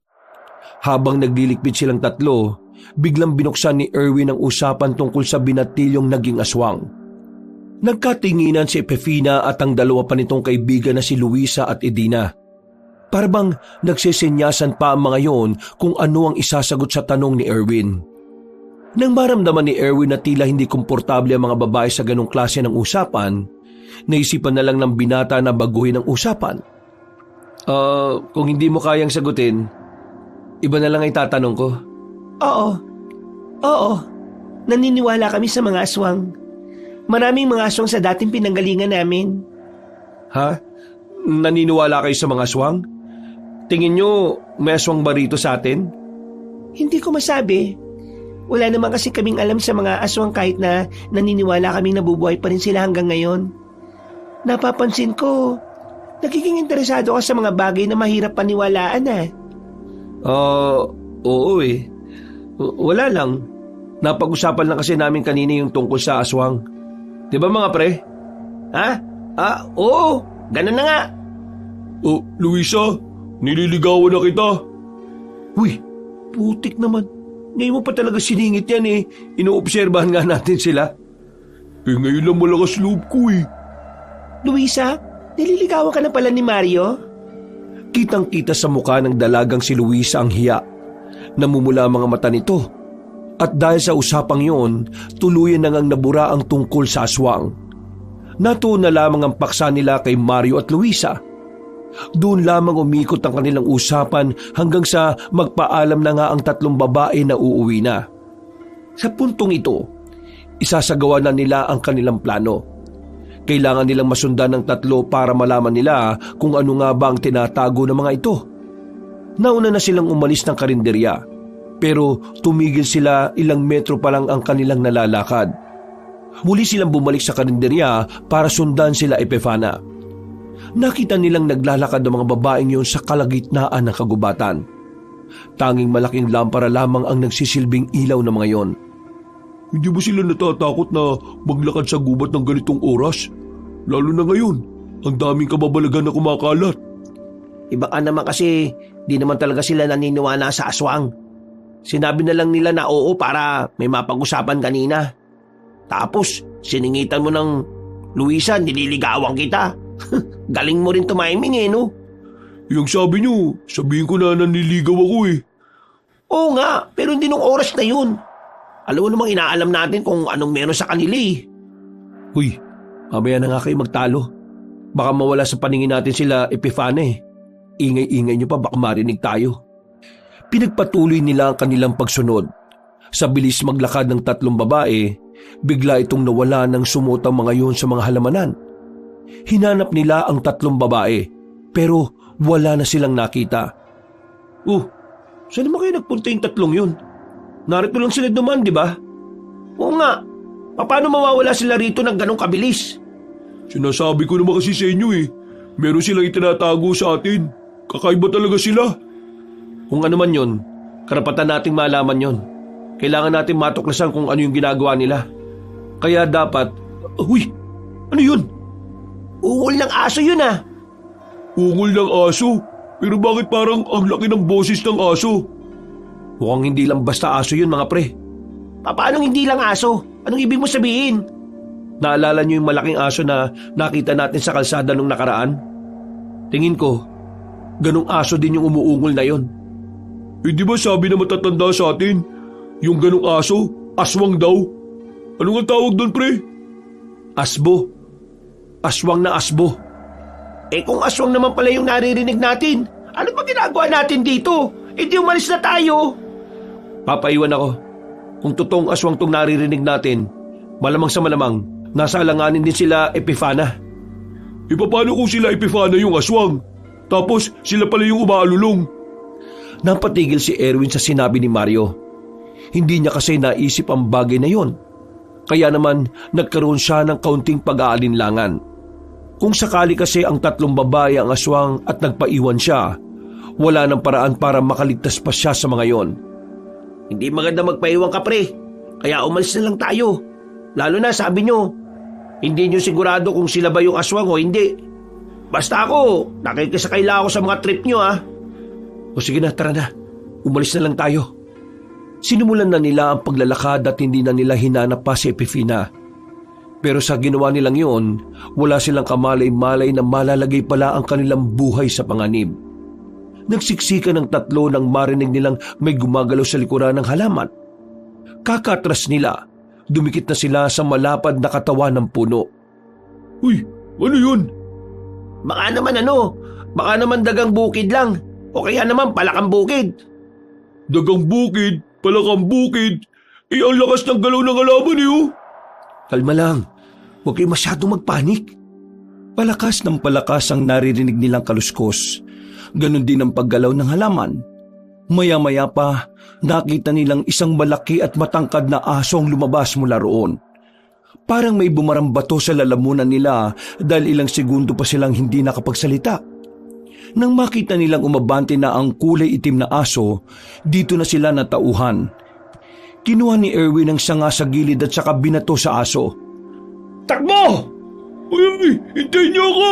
C: Habang naglilikpit silang tatlo, biglang binuksan ni Erwin ang usapan tungkol sa binatilyong naging aswang. Nagkatinginan si Epifina at ang dalawa pa nitong kaibigan na si Luisa at Edina. Parang nagsisenyasan pa ang mga yon kung ano ang isasagot sa tanong ni Erwin. Nang maramdaman ni Erwin na tila hindi komportable ang mga babae sa ganong klase ng usapan, naisipan na lang ng binata na baguhin ang usapan. Kung hindi mo kayang sagutin, iba na lang ay tatanong ko.
A: Oo. Naniniwala kami sa mga aswang. Maraming mga aswang sa dating pinanggalingan namin.
C: Ha? Naniniwala kayo sa mga aswang? Tingin nyo may aswang ba rito sa atin?
A: Hindi ko masabi. Wala naman kasi kaming alam sa mga aswang kahit na naniniwala kaming nabubuhay pa rin sila hanggang ngayon. Napapansin ko, nagiging interesado ka sa mga bagay na mahirap paniwalaan
C: Oo Wala lang. Napag-usapan lang kasi namin kanina yung tungkol sa aswang. Di ba mga pre?
A: Ha? Oo. Ganun na nga.
C: Luisa, nililigawan na kita.
A: Uy, putik naman. Ngayon mo pa talaga siningit yan
C: Inoobserbahan nga natin sila. Ngayon lang malakas loob ko
A: Luisa, nililigawan ka na pala ni Mario?
C: Kitang-kita sa mukha ng dalagang si Luisa ang hiya. Namumula ang mga mata nito. At dahil sa usapang yon, tuluyan na ngang nabura ang tungkol sa aswang. Natuon na lamang ang paksa nila kay Mario at Luisa. Doon lamang umikot ang kanilang usapan hanggang sa magpaalam na nga ang tatlong babae na uuwi na. Sa puntong ito, isasagawa na nila ang kanilang plano. Kailangan nilang masundan ng tatlo para malaman nila kung ano nga ba ang tinatago ng mga ito. Nauna na silang umalis ng karinderya, pero tumigil sila ilang metro pa lang ang kanilang nalalakad. Muli silang bumalik sa karinderya para sundan sila Epifana. Nakita nilang naglalakad ang mga babaeng yon sa kalagitnaan ng kagubatan. Tanging malaking lampara lamang ang nagsisilbing ilaw ng mga yon. Hindi ba sila natatakot na maglakad sa gubat ng ganitong oras? Lalo na ngayon, ang daming kababalagan na kumakalat.
A: Iba ka naman kasi di naman talaga sila naniniwala sa aswang. Sinabi na lang nila na oo para may mapag-usapan kanina. Tapos, siningitan mo ng Luisa, nililigawan kita. Galing mo rin tumiming no?
C: Yung sabi nyo, sabihin ko na naniligaw ako
A: Oo nga, pero hindi nung oras na yun. Alam mo namang inaalam natin kung anong meron sa kanila
C: Uy, mamaya na nga kayo magtalo. Baka mawala sa paningin natin sila Epifana Ingay-ingay nyo pa baka marinig tayo. Pinagpatuloy nila ang kanilang pagsunod. Sa bilis maglakad ng tatlong babae, bigla itong nawala ng sumutang mga yun sa mga halamanan. Hinanap nila ang tatlong babae, pero wala na silang nakita. Saan naman kayo nagpunta yung tatlong yun? Narito lang sila duman, di ba? Oo nga. Paano mawawala sila rito ng ganong kabilis? Sinasabi ko naman kasi sa inyo Meron silang itinatago sa atin. Kakaiba talaga sila. Kung ano man yun, karapatan nating malaman yun. Kailangan natin matuklasan kung ano yung ginagawa nila. Kaya dapat... Ano yun?
A: Ungol ng aso yun ah.
B: Ungol ng aso? Pero bakit parang ang laki ng boses ng aso?
C: Mukhang hindi lang basta aso yun mga pre.
A: Paano hindi lang aso? Anong ibig mo sabihin?
C: Naalala niyo yung malaking aso na nakita natin sa kalsada nung nakaraan? Tingin ko, ganong aso din yung umuungol na yon.
B: Eh di ba sabi na matatanda sa atin, yung ganong aso, aswang daw? Ano nga tawag doon, pre?
C: Asbo. Aswang na asbo.
A: Eh kung aswang naman pala yung naririnig natin, ano ba ginagawa natin dito? Eh di umalis na tayo.
C: Papaiwan ako. Kung totoong aswang tong naririnig natin, malamang sa malamang, nasa alanganin din sila Epifana.
B: E paano kung sila Epifana yung aswang? Tapos sila pala yung umaalulong.
C: Napatigil si Erwin sa sinabi ni Mario. Hindi niya kasi naisip ang bagay na yon. Kaya naman nagkaroon siya ng kaunting pag-aalinlangan. Kung sakali kasi ang tatlong babae ang aswang at nagpaiwan siya, wala nang paraan para makaligtas pa siya sa mga yon.
A: Hindi maganda magpaiwan ka pre, kaya umalis na lang tayo. Lalo na sabi nyo, hindi nyo sigurado kung sila ba yung aswang o hindi. Basta ako, nakikisakay lang ako sa mga trip nyo ah.
C: O sige na, tara na. Umalis na lang tayo. Sinimulan na nila ang paglalakad at hindi na nila hinanap pa si Epifina. Pero sa ginawa nilang yun, wala silang kamalay-malay na malalagay pala ang kanilang buhay sa panganib. Nagsiksika ng tatlo nang marinig nilang may gumagalaw sa likuran ng halaman. Kakatras nila, dumikit na sila sa malapad na katawan ng puno.
B: Uy, ano yun?
A: Baka naman dagang bukid lang. O kaya naman palakang bukid.
B: Dagang bukid, palakang bukid. Eh ang lakas ng galaw ng halaman eh oh.
C: Kalma lang, huwag kayo masyadong magpanik. Palakas ng palakas ang naririnig nilang kaluskos. Ganon din ang paggalaw ng halaman. Maya-maya pa, nakita nilang isang malaki at matangkad na asong lumabas mula roon. Parang may bumarang bato sa lalamunan nila dahil ilang segundo pa silang hindi nakapagsalita. Nang makita nilang umabante na ang kulay itim na aso, dito na sila natauhan. Kinuha ni Erwin ang sanga sa gilid at saka binato sa aso.
A: Takbo!
B: Uy, hintayin niyo ako!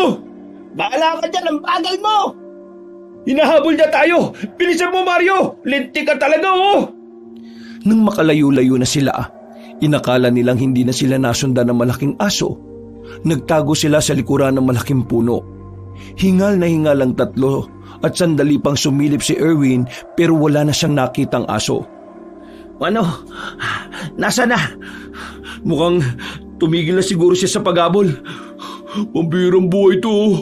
A: Bahala ka dyan, ang bagal mo!
B: Hinahabol na tayo! Bilisan mo, Mario! Lintik ka talaga oh!
C: Nang makalayo-layo na sila, inakala nilang hindi na sila nasundan ng malaking aso. Nagtago sila sa likuran ng malaking puno. Hingal na hingal ang tatlo at sandali pang sumilip si Erwin pero wala na siyang nakitang aso.
A: Ano? Nasaan na?
C: Mukhang tumigil na siguro siya sa paghabol.
B: Pambirang buhay to oh.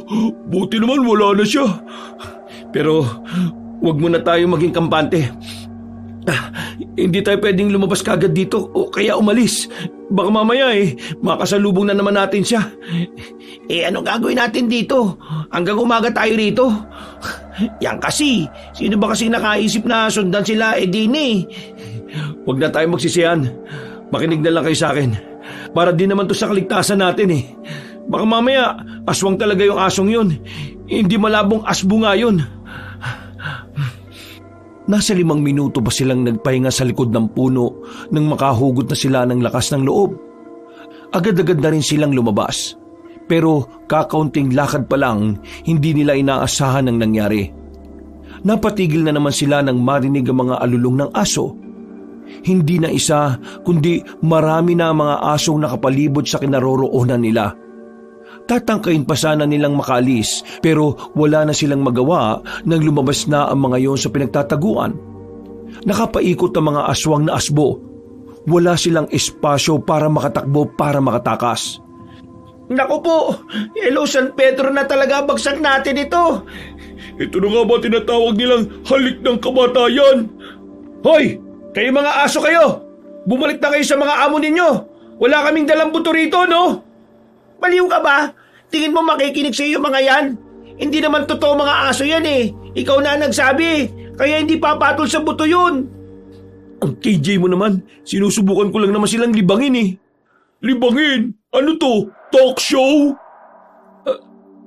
B: Buti naman wala na siya.
C: Pero wag muna tayo maging kampante. Hindi tayo pwedeng lumabas kagad dito o kaya umalis. Baka mamaya makasalubong na naman natin siya.
A: Ano gagawin natin dito? Hanggang umaga tayo rito? Yan kasi, sino ba kasi nakaisip na sundan sila Dini?
C: Huwag na tayo magsisiyan. Makinig na lang kayo sa akin. Para din naman to sa kaligtasan natin Baka mamaya aswang talaga yung asong yun. Hindi malabong asbo nga yun. Nasa 5 minuto pa silang nagpahinga sa likod ng puno nang makahugot na sila ng lakas ng loob. Agad-agad na rin silang lumabas. Pero kakaunting lakad pa lang, hindi nila inaasahan ang nangyari. Napatigil na naman sila nang marinig ang mga alulong ng aso. Hindi na isa, kundi marami na ang mga asong nakapalibot sa kinaroroonan nila. Tatangkain pa sana nilang makaalis pero wala na silang magawa nang lumabas na ang mga yon sa pinagtataguan. Nakapaikot ang mga aswang na asbo. Wala silang espasyo para makatakbo para makatakas.
A: Naku po, Hello San Pedro na talaga bagsak natin ito.
B: Ito na nga ba tinatawag nilang halik ng kamatayan?
A: Hoy, kayo mga aso kayo! Bumalik na kayo sa mga amo ninyo! Wala kaming dalang buto rito, no? Baliw ka ba? Tingin mo makikinig sa iyo mga yan? Hindi naman totoo mga aso yan Ikaw na nagsabi, kaya hindi papatol sa buto yun.
C: Ang KJ mo naman, sinusubukan ko lang naman silang libangin
B: Libangin? Ano to? Talk show?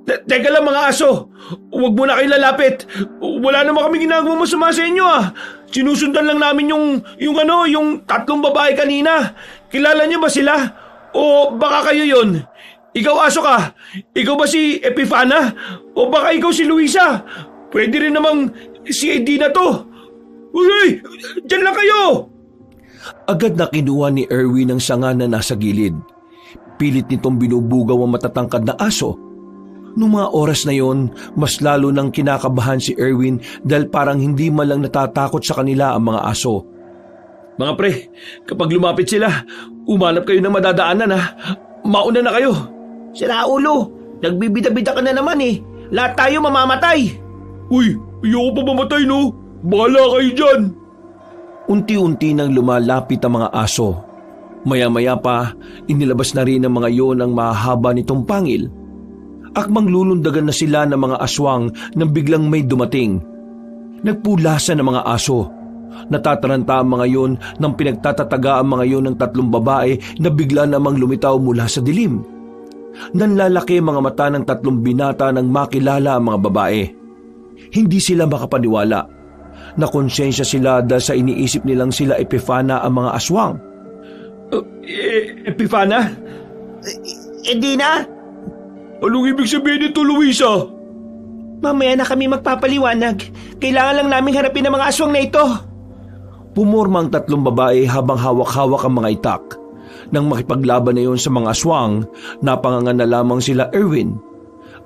A: Teka lang mga aso, huwag mo na kayo lalapit. Wala naman kami ginagawa masama sa inyo Sinusundan lang namin yung 3 babae kanina. Kilala niyo ba sila? O baka kayo yun?
B: Ikaw aso ka? Ikaw ba si Epifana? O baka ikaw si Luisa? Pwede rin namang si Edina to. Uy! Diyan lang kayo!
C: Agad na kinuha ni Erwin ang sanga na nasa gilid. Pilit nitong binubugaw ang matatangkad na aso. Noong mga oras na yon, mas lalo nang kinakabahan si Erwin dahil parang hindi man lang natatakot sa kanila ang mga aso.
B: Mga pre, kapag lumapit sila, umanap kayo ng madadaanan ha. Mauna na kayo.
A: Sira ulo, nagbibida-bida ka na naman eh. Lahat tayo mamamatay.
B: Uy, ayoko pa mamatay no. Bahala kayo dyan.
C: Unti-unti nang lumalapit ang mga aso. Maya-maya pa, inilabas na rin ng mga yon ang mahahaba nitong pangil. Akmang lulundagan na sila ng mga aswang nang biglang may dumating. Nagpulasan ng mga aso. Natataranta ang mga yon nang pinagtatataga ang mga yon ng tatlong babae na bigla namang lumitaw mula sa dilim. Nanlalaki mga mata ng tatlong binata nang makilala ang mga babae. Hindi sila makapaniwala. Nakonsensya sila dahil sa iniisip nilang sila Epifana ang mga aswang.
B: Epifana?
A: Edina,
B: Anong ibig sabihin nito, Luisa?
A: mamaya na kami magpapaliwanag. Kailangan lang namin harapin ang mga aswang na ito.
C: Pumorma ang tatlong babae habang hawak-hawak ang mga itak. Nang makipaglaban na yon sa mga aswang, napangangan na lamang sila Erwin.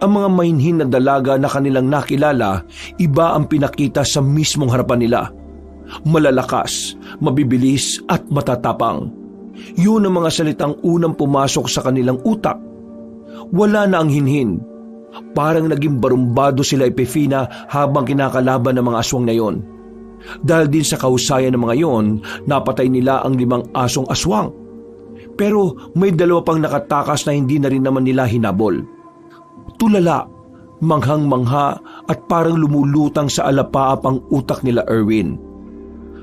C: Ang mga mainhin na dalaga na kanilang nakilala, iba ang pinakita sa mismong harapan nila. Malalakas, mabibilis at matatapang. Yun ang mga salitang unang pumasok sa kanilang utak. Wala na ang hinhin. Parang naging barumbado sila Epifina habang kinakalaban ng mga aswang na yon. Dahil din sa kahusayan ng mga yon, napatay nila ang 5 asong aswang. Pero may 2 pang nakatakas na hindi na rin naman nila hinabol. Tulala, manghang-mangha at parang lumulutang sa alapaap ang utak nila Erwin.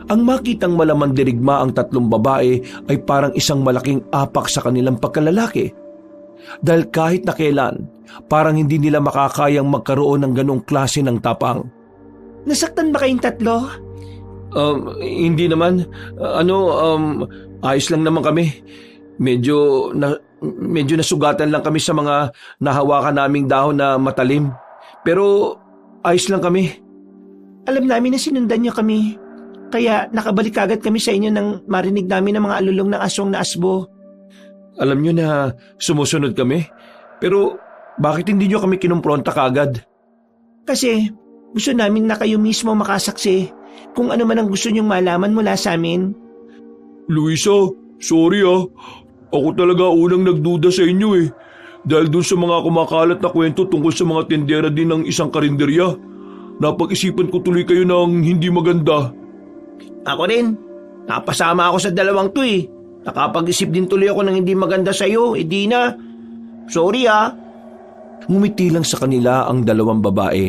C: Ang makitang malamandirigma ang 3 babae ay parang isang malaking apak sa kanilang pagkalalaki. Dahil kahit na kailan, parang hindi nila makakayang magkaroon ng ganong klase ng tapang.
A: Nasaktan ba kayong 3?
C: Hindi naman. Ayos lang naman kami. Medyo nasugatan lang kami sa mga nahawakan naming dahon na matalim. Pero ayos lang kami.
A: Alam namin na sinundan niyo kami. Kaya nakabalik agad kami sa inyo nang marinig namin ang mga alulong ng aswang na asbo.
C: Alam nyo na sumusunod kami. Pero bakit hindi nyo kami kinumpronta kaagad?
A: Kasi gusto namin na kayo mismo makasaksi kung ano man ang gusto niyong malaman mula sa amin.
B: Luisa, sorry ah. Ako talaga unang nagduda sa inyo eh. Dahil dun sa mga kumakalat na kwento tungkol sa mga tendera din ng isang karinderya. Napag-isipan ko tuloy kayo ng hindi maganda.
A: Ako rin. Napasama ako sa 2 to eh. Nakapag-isip din tuloy ako ng hindi maganda sa iyo, Edina. Sorry ah.
C: Ngumiti lang sa kanila ang 2 babae.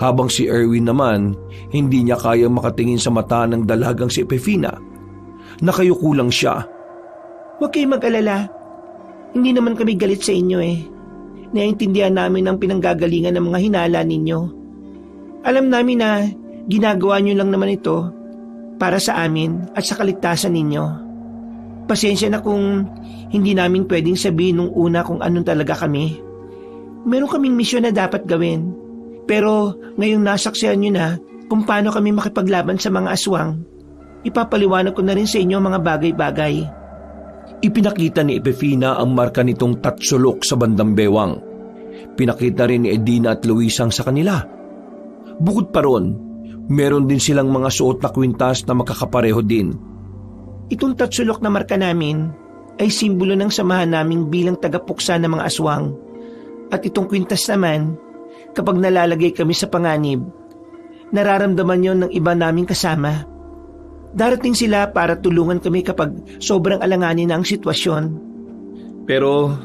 C: Habang si Erwin naman, hindi niya kayang makatingin sa mata ng dalagang si Epifina. Nakayuko lang siya.
A: Huwag kayong mag-alala. Hindi naman kami galit sa inyo eh. Naiintindihan namin ang pinanggagalingan ng mga hinala ninyo. Alam namin na ginagawa nyo lang naman ito para sa amin at sa kaligtasan ninyo. Pasensya na kung hindi namin pwedeng sabihin nung una kung anong talaga kami. Meron kaming misyon na dapat gawin. Pero ngayong nasaksihan nyo na kung paano kami makipaglaban sa mga aswang, ipapaliwanag ko na rin sa inyo mga bagay-bagay.
C: Ipinakita ni Epifina ang marka nitong tatsulok sa bandang bewang. Pinakita rin ni Edina at Luisang sa kanila. Bukod pa ron, meron din silang mga suot na kwintas na makakapareho din.
A: Itong tatsulok na marka namin ay simbolo ng samahan naming bilang tagapuksa ng mga aswang. At itong kwintas naman, kapag nalalagay kami sa panganib, nararamdaman yon ng iba naming kasama. Darating sila para tulungan kami kapag sobrang alanganin na ang sitwasyon.
C: Pero,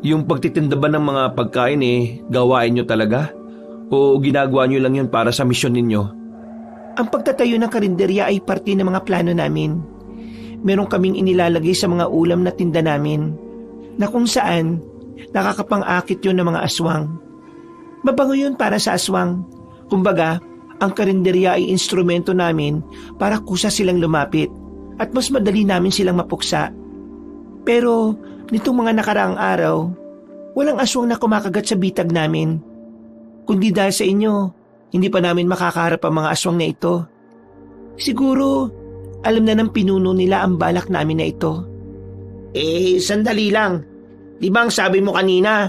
C: yung pagtitinda ba ng mga pagkain gawain nyo talaga? O ginagawa nyo lang yun para sa misyon ninyo?
A: Ang pagtatayo ng karinderya ay parte ng mga plano namin. Meron kaming inilalagay sa mga ulam na tinda namin, na kung saan nakakapang-akit yun ng mga aswang. Mabango yun para sa aswang. Kumbaga, ang karinderya ay instrumento namin para kusa silang lumapit at mas madali namin silang mapuksa. Pero Nitong mga nakaraang araw, walang aswang na kumakagat sa bitag namin. Kundi dahil sa inyo, hindi pa namin makakaharap ang mga aswang na ito. Siguro, alam na ng pinuno nila ang balak namin na ito. Sandali lang. Di ba ang sabi mo kanina,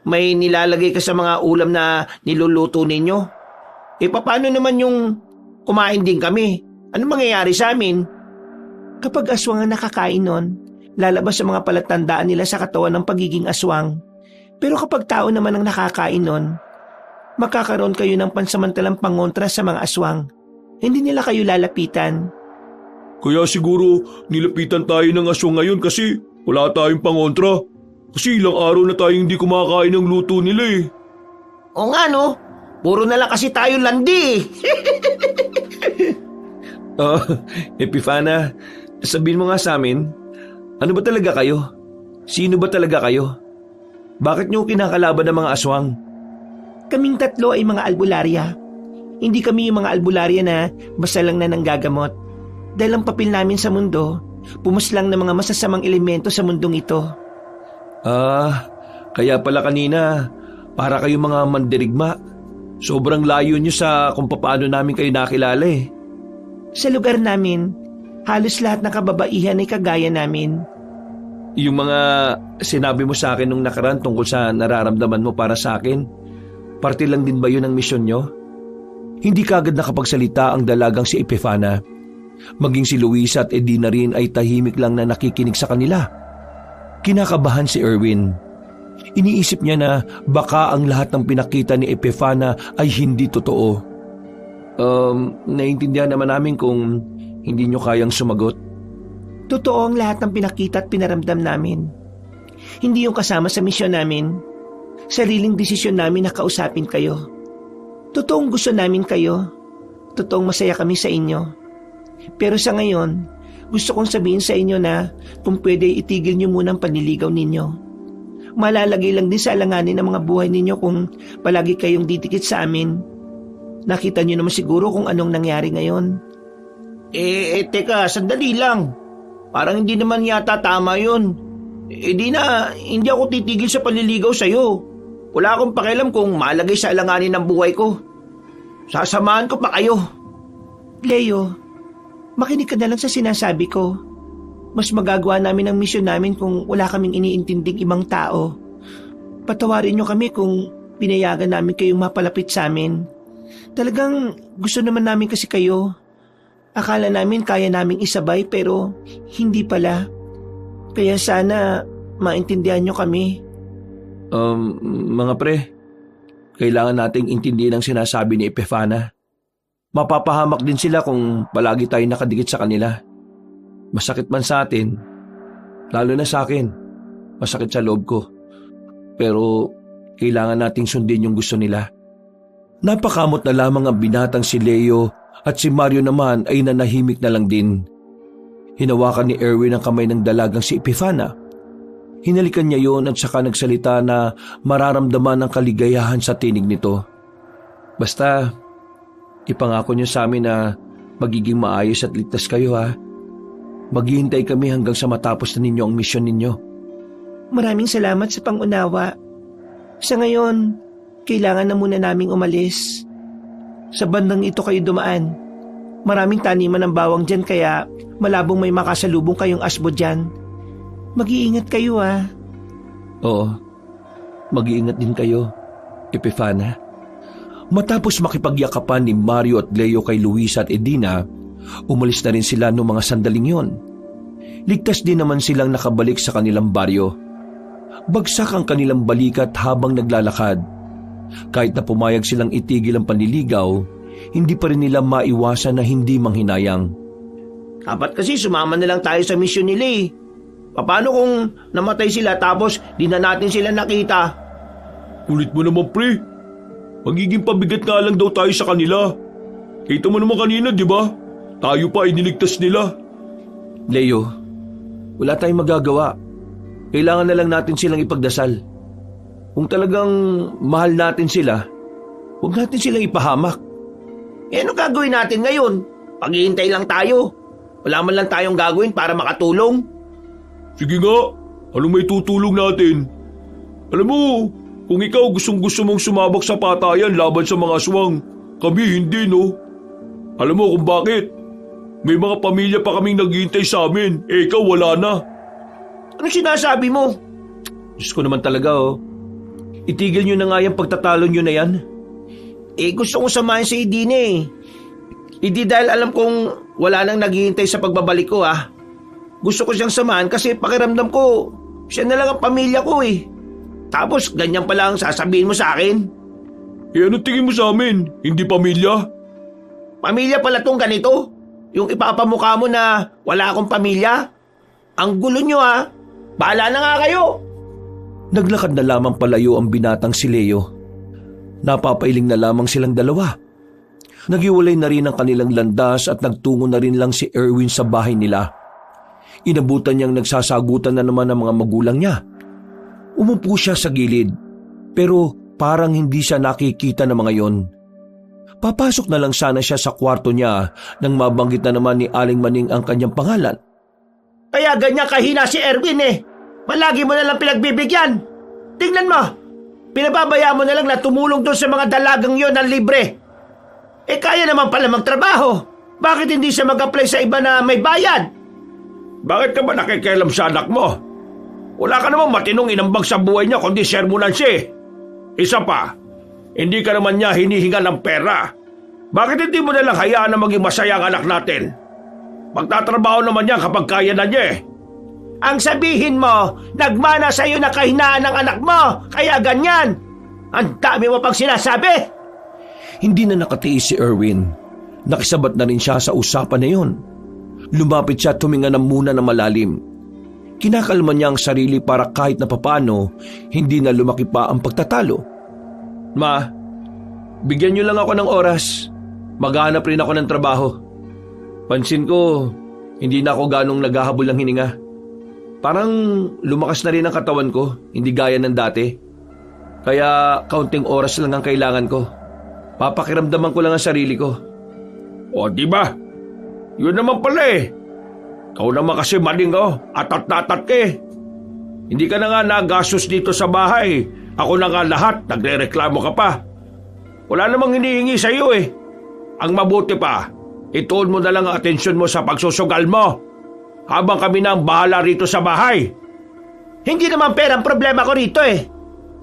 A: may nilalagay ka sa mga ulam na niluluto ninyo? Paano naman yung kumain din kami? Ano mangyayari sa amin? Kapag aswang ang nakakain nun, lalabas ang mga palatandaan nila sa katawan ng pagiging aswang. Pero kapag tao naman ang nakakain nun, makakaroon kayo ng pansamantalang pangontra sa mga aswang. Hindi nila kayo lalapitan.
B: Kaya siguro nilapitan tayo ng aswang ngayon kasi wala tayong pangontra. Kasi ilang araw na tayong hindi kumakain ng luto nila eh.
A: O nga no, puro na lang kasi tayo landi
C: Epifana, sabihin mo nga sa amin, ano ba talaga kayo? Sino ba talaga kayo? Bakit niyo kinakalaban ng mga aswang?
A: Kaming tatlo ay mga albularya. Hindi kami yung mga albularya na basta lang na nanggagamot. Dahil ang papel namin sa mundo, pumaslang ng mga masasamang elemento sa mundong ito.
C: Kaya pala kanina, para kayong mga mandirigma. Sobrang layo niyo sa kung paano namin kayo nakilala eh.
A: Sa lugar namin, halos lahat ng kababaihan ay kagaya namin.
C: Yung mga sinabi mo sa akin nung nakaraan tungkol sa nararamdaman mo para sa akin, parte lang din ba yun ang misyon nyo? Hindi kagad nakapagsalita ang dalagang si Epifana. Maging si Luisa at Edina rin ay tahimik lang na nakikinig sa kanila. Kinakabahan si Erwin. Iniisip niya na baka ang lahat ng pinakita ni Epifana ay hindi totoo. Naiintindihan naman namin kung hindi nyo kayang sumagot.
A: Totoo ang lahat ng pinakita at pinaramdam namin. Hindi yung kasama sa misyon namin. Sariling desisyon namin na kausapin kayo. Totoong gusto namin kayo. Totoong masaya kami sa inyo. Pero sa ngayon, gusto kong sabihin sa inyo na kung pwede itigil nyo muna ang panliligaw ninyo. Malalagay lang din sa alanganin ng mga buhay ninyo kung palagi kayong didikit sa amin. Nakita nyo naman siguro kung anong nangyari ngayon. Teka, sandali lang. Parang hindi naman yata tama yun. Hindi ako titigil sa panliligaw sa'yo. Wala akong pakialam kung malagay sa alanganin ng buhay ko. Sasamahan ko pa kayo. Leo, makinig ka na lang sa sinasabi ko. Mas magagawa namin ang misyon namin kung wala kaming iniintinding ibang tao. Patawarin nyo kami kung pinayagan namin kayong mapalapit sa amin. Talagang gusto naman namin kasi kayo. Akala namin kaya naming isabay pero hindi pala. Kaya sana maintindihan nyo kami.
C: Mga pre, kailangan nating intindihin ang sinasabi ni Epifana. Mapapahamak din sila kung palagi tayo nakadikit sa kanila. Masakit man sa atin, lalo na sa akin, masakit sa loob ko. Pero kailangan nating sundin yung gusto nila. Napakamot na lamang ang binatang si Leo at si Mario naman ay nanahimik na lang din. Hinawakan ni Erwin ang kamay ng dalagang si Epifana. Hinalikan niya yon at saka nagsalita na mararamdaman ang kaligayahan sa tinig nito. Basta, ipangako niyo sa amin na magiging maayos at ligtas kayo ha. Maghihintay kami hanggang sa matapos na ninyo ang misyon ninyo.
A: Maraming salamat sa pangunawa. Sa ngayon, kailangan na muna naming umalis. Sa bandang ito kayo dumaan. Maraming taniman ng bawang dyan kaya malabong may makasalubong kayong asbo dyan. Mag-iingat kayo ha.
C: Oo, mag-iingat din kayo, Epifana. Matapos makipagyakapan ni Mario at Leo kay Luisa at Edina, umalis na rin sila noong mga sandaling yon. Ligtas din naman silang nakabalik sa kanilang baryo. Bagsak ang kanilang balikat habang naglalakad. Kahit na pumayag silang itigil ang panliligaw, hindi pa rin nila maiwasan na hindi manghinayang.
A: Dapat kasi sumama na lang tayo sa misyon nila eh. Paano kung namatay sila tapos di na natin sila nakita?
B: Kulit mo naman pre. Magiging pabigat nga lang daw tayo sa kanila. Kita mo naman kanina, di ba? Tayo pa iniligtas nila.
C: Leo, wala tayong magagawa. Kailangan na lang natin silang ipagdasal. Kung talagang mahal natin sila, huwag natin silang ipahamak.
A: Ano gagawin natin ngayon? Paghihintay lang tayo. Wala man lang tayong gagawin para makatulong.
B: Sige nga, Anong may tutulong natin? Alam mo, kung ikaw gustong-gusto mong sumabak sa patayan laban sa mga aswang, kami hindi, no? Alam mo kung bakit? May mga pamilya pa kaming naghihintay sa amin, ikaw wala na.
A: Ano sinasabi mo?
C: Diyos ko naman talaga, oh. Itigil nyo na nga yung pagtatalo nyo na yan.
A: Gusto kong samahan si Edina eh. Hindi dahil alam kong wala nang naghihintay sa pagbabalik ko ah. Gusto ko siyang samahan kasi pakiramdam ko, siya na lang ang pamilya ko eh. Tapos ganyan pala ang sasabihin mo sa akin.
B: Ano tingin mo sa amin? Hindi pamilya?
A: Pamilya pala tong ganito? Yung ipapamukha mo na wala akong pamilya? Ang gulo nyo ah. Bahala na nga kayo.
C: Naglakad na lamang palayo ang binatang si Leo. Napapailing na lamang silang dalawa. Naghiwalay na rin ang kanilang landas at nagtungo na rin lang si Erwin sa bahay nila. Inabutan niyang nagsasagutan na naman ang mga magulang niya. Umupo siya sa gilid, pero parang hindi siya nakikita ng mga yon. Papasok na lang sana siya sa kwarto niya nang mabanggit na naman ni Aling Maning ang kanyang pangalan.
A: Kaya ganyan kahina si Erwin eh. Malagi mo na lang pinagbibigyan. Tingnan mo, pinababaya mo na lang na tumulong doon sa mga dalagang yon ng libre. Kaya naman pala magtrabaho. Bakit hindi siya mag-apply sa iba na may bayad?
B: Bakit ka ba nakikialam sa anak mo? Wala ka namang matinong inambag sa buhay niya kundi sermonan siya. Isa pa, hindi ka naman niya hinihinga ng pera. Bakit hindi mo nalang hayaan na maging masaya ang anak natin? Magtatrabaho naman niya kapag kaya na niya eh.
A: Ang sabihin mo, nagmana sa iyo na kahinaan ng anak mo, kaya ganyan. Ang dami mo pang sinasabi.
C: Hindi na nakatiis si Erwin. Nakisabat na rin siya sa usapan na yon. Lumapit siya at huminga na muna na malalim. Kinakalma niya ang sarili para kahit na papano, hindi na lumaki pa ang pagtatalo. Ma, bigyan niyo lang ako ng oras. Maghanap rin ako ng trabaho. Pansin ko, hindi na ako ganong naghahabol ng hininga. Parang lumakas na rin ang katawan ko, hindi gaya ng dati. Kaya kaunting oras lang ang kailangan ko. Papakiramdaman ko lang ang sarili ko.
B: O di ba? Yun naman pala eh. Ikaw naman kasi maling atat-natat ka eh. Hindi ka na nga nagastos dito sa bahay. Ako na nga lahat, nagre-reklamo ka pa. Wala namang hinihingi sa iyo eh. Ang mabuti pa, ituon mo na lang ang atensyon mo sa pagsusugal mo. Habang kami na ang bahala rito sa bahay.
A: Hindi naman pera ang problema ko rito eh.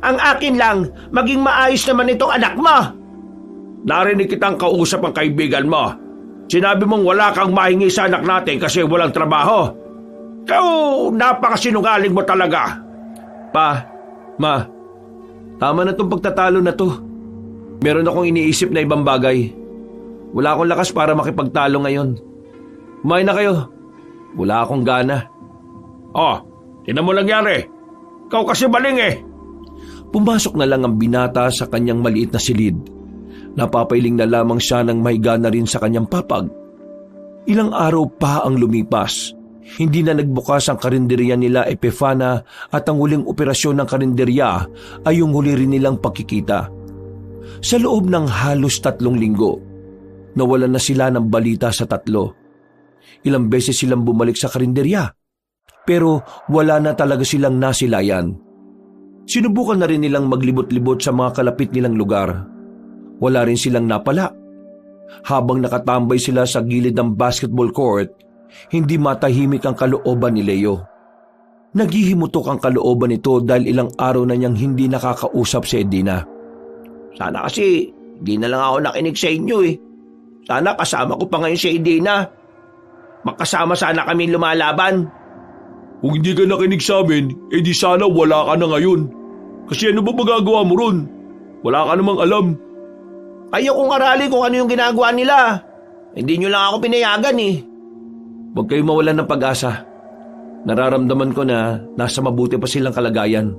A: Ang akin lang, maging maayos naman itong anak mo.
B: Narinig kitang kausap ang kaibigan mo. Sinabi mong wala kang mahingi sa anak natin kasi walang trabaho. Ikaw, napakasinungaling mo talaga.
C: Pa, ma, tama na tong pagtatalo na to. Meron akong iniisip na ibang bagay. Wala akong lakas para makipagtalo ngayon. Kumain na kayo. Wala akong gana.
B: Oh, tinan mo lang yari. Ikaw kasi maling eh.
C: Pumasok na lang ang binata sa kanyang maliit na silid. Napapailing na lamang siya nang mahiga na rin sa kanyang papag. Ilang araw pa ang lumipas. Hindi na nagbukas ang karinderya nila Epifana at ang huling operasyon ng karinderya ay yung huli rin nilang pagkikita. Sa loob ng halos 3 linggo, nawalan na sila ng balita sa 3. Ilang beses silang bumalik sa karinderya, pero wala na talaga silang nasilayan. Sinubukan na rin nilang maglibot-libot sa mga kalapit nilang lugar. Wala rin silang napala. Habang nakatambay sila sa gilid ng basketball court, hindi matahimik ang kalooban ni Leo. Naghihimutok ang kalooban nito dahil ilang araw na niyang hindi nakakausap si Edina.
A: Sana kasi di na lang ako nakinig sa inyo eh. Sana kasama ko pa ngayon si Edina. Magkasama sana kami lumalaban.
B: Kung hindi ka nakinig sa amin, di sana wala ka na ngayon. Kasi ano ba magagawa mo ron? Wala ka namang alam.
A: Ayaw kong aralin kung ano yung ginagawa nila. Hindi nyo lang ako pinayagan eh.
C: Huwag kayong mawalan ng pag-asa. Nararamdaman ko na nasa mabuti pa silang kalagayan.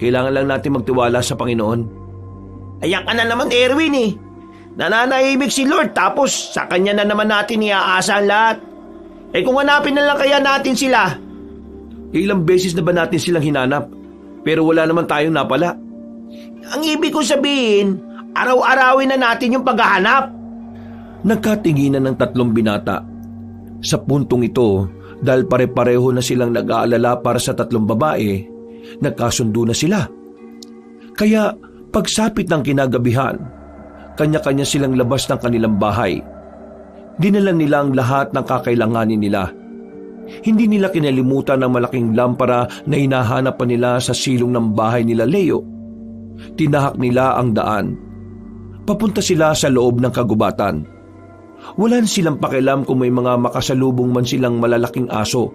C: Kailangan lang natin magtiwala sa Panginoon.
A: Ayan ka na naman, Erwin eh. Nananahimik si Lord tapos sa kanya na naman natin iaasa ang lahat. Kung hanapin na lang kaya natin sila.
C: Ilang beses na ba natin silang hinanap? Pero wala naman tayong napala.
A: Ang ibig kong sabihin, araw-arawin na natin yung paghahanap.
C: Nagkatinginan ng 3 binata. Sa puntong ito, Dahil pare-pareho na silang nag-aalala para sa 3 babae, nagkasundo na sila. Kaya pagsapit ng kinagabihan, kanya-kanya silang labas ng kanilang bahay. Dinala nila ang lahat ng kakailanganin nila. Hindi nila kinalimutan ang malaking lampara na hinahanap pa nila sa silong ng bahay nila Leo. Tinahak nila ang daan. Papunta sila sa loob ng kagubatan. Wala silang pakialam kung may mga makasalubong man silang malalaking aso.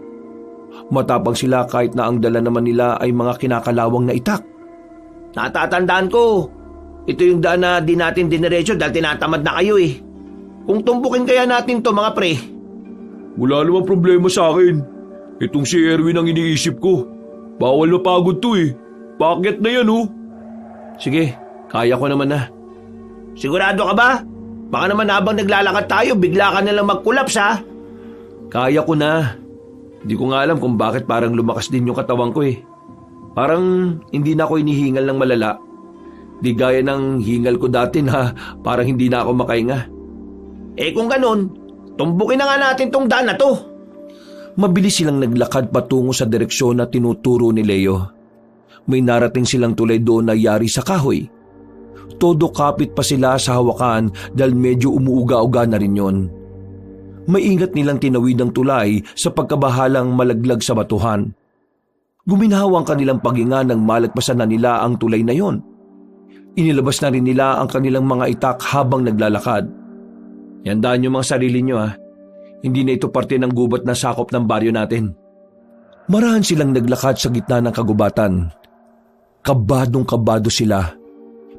C: Matapang sila kahit na ang dala naman nila ay mga kinakalawang na itak.
A: Natatandaan ko, ito yung daan na di natin diniretso dahil tinatamad na kayo eh. Kung tumpukin kaya natin to mga pre.
B: Wala namang problema sa akin. Itong si Erwin ang iniisip ko. Bawal mapagod to eh. Paakyat na yan oh.
C: Sige, kaya ko naman na.
A: Sigurado ka ba? Baka naman habang naglalakad tayo, bigla ka nalang mag-collapse ha?
C: Kaya ko na. Di ko nga alam kung bakit parang lumakas din yung katawan ko eh. Parang hindi na ako inihingal ng malala. Di gaya ng hingal ko dati na parang hindi na ako makahinga.
A: Eh kung ganun, tumbukin na nga natin tong daan na to.
C: Mabilis silang naglakad patungo sa direksyon na tinuturo ni Leo. May narating silang tulay doon na yari sa kahoy. Todo kapit pa sila sa hawakan dahil medyo umuuga-uga na rin yon. Maingat nilang tinawid ang tulay sa pagkabahalang malaglag sa batuhan. Guminhawa ang kanilang paghinga nang malagpasan na nila ang tulay na yon. Inilabas na rin nila ang kanilang mga itak habang naglalakad. Yandaan niyo mga sarili niyo ha. Hindi na ito parte ng gubat na sakop ng baryo natin. Marahan silang naglakad sa gitna ng kagubatan. Kabadong-kabado sila.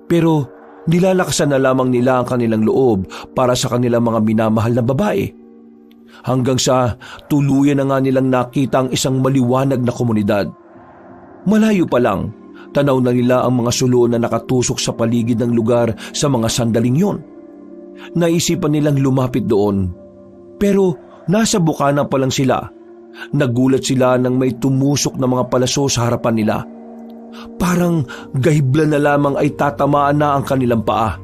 C: Pero nilalakasan na lamang nila ang kanilang loob para sa kanilang mga minamahal na babae. Hanggang sa tuluyan na nga nilang nakita ang isang maliwanag na komunidad. Malayo pa lang, tanaw na nila ang mga sulo na nakatusok sa paligid ng lugar sa mga sandaling yon. Naisipan nilang lumapit doon. Pero nasa bukana pa lang sila. Nagulat sila nang may tumusok na mga palaso sa harapan nila. Parang gahibla na lamang ay tatamaan na ang kanilang paa.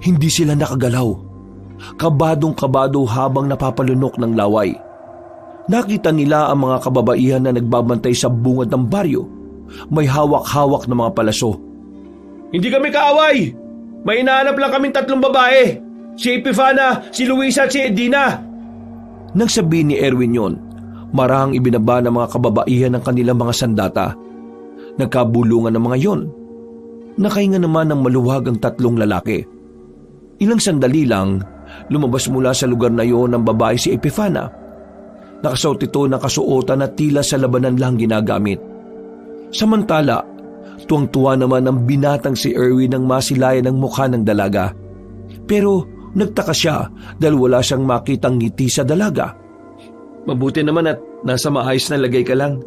C: Hindi sila nakagalaw. Kabadong-kabado habang napapalunok ng laway. Nakita nila ang mga kababaihan na nagbabantay sa bungad ng baryo. May hawak-hawak na mga palaso.
B: Hindi kami kaaway. May hinahanap lang kaming 3 babae. Si Epifana, si Luisa at si Edina.
C: Nang sabihin ni Erwin yon, marahang ibinaba ng mga kababaihan ng kanilang mga sandata. Nagkabulungan ng mga yon. Nakahinga naman ng maluwag ang 3 lalaki. Ilang sandali lang, lumabas mula sa lugar na yon ang babae si Epifana. Nakasuot ito ng kasuotan na tila sa labanan lang ginagamit. Samantala, tuwang-tuwa naman ang binatang si Erwin nang masilayan ang mukha ng dalaga. Pero nagtaka siya dahil wala siyang makitang ngiti sa dalaga.
B: Mabuti naman at nasa maayos na lagay ka lang.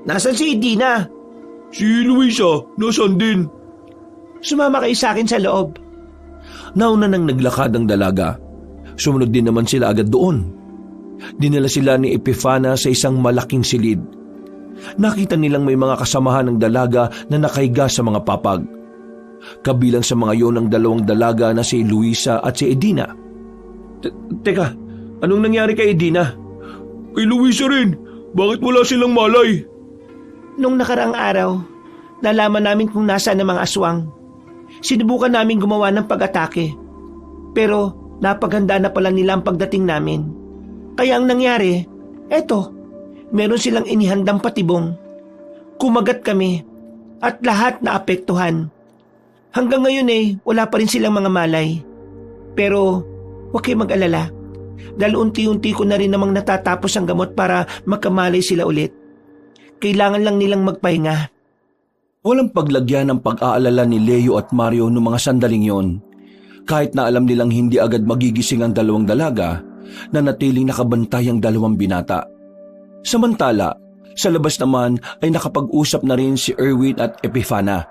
A: Nasaan si Edina?
B: Si Luisa, nasan din?
A: Sumama kayo sa akin sa loob.
C: Nauna nang naglakad ang dalaga. Sumunod din naman sila agad doon. Dinala sila ni Epifana sa isang malaking silid. Nakita nilang may mga kasamahan ng dalaga na nakahiga sa mga papag. Kabilang sa mga yon ang 2 dalaga na si Luisa at si Edina.
B: Teka, anong nangyari kay Edina? Kay Luisa rin. Bakit wala silang malay?
A: Nung nakaraang araw, nalaman namin kung nasaan ang mga aswang. Sinubukan namin gumawa ng pag-atake. Pero napaghanda na pala nila ang pagdating namin. Kaya ang nangyari, eto, meron silang inihandang patibong. Kumagat kami at lahat naapektuhan. Hanggang ngayon wala pa rin silang mga malay. Pero huwag kayong mag-alala. Dahil unti-unti ko na rin namang natatapos ang gamot para magkamalay sila ulit. Kailangan lang nilang magpahinga.
C: Walang paglagyan ng pag-aalala ni Leo at Mario noong mga sandaling yon. Kahit na alam nilang hindi agad magigising ang 2 dalaga, na natiling nakabantay ang 2 binata. Samantala, sa labas naman ay nakapag-usap na rin si Erwin at Epifana.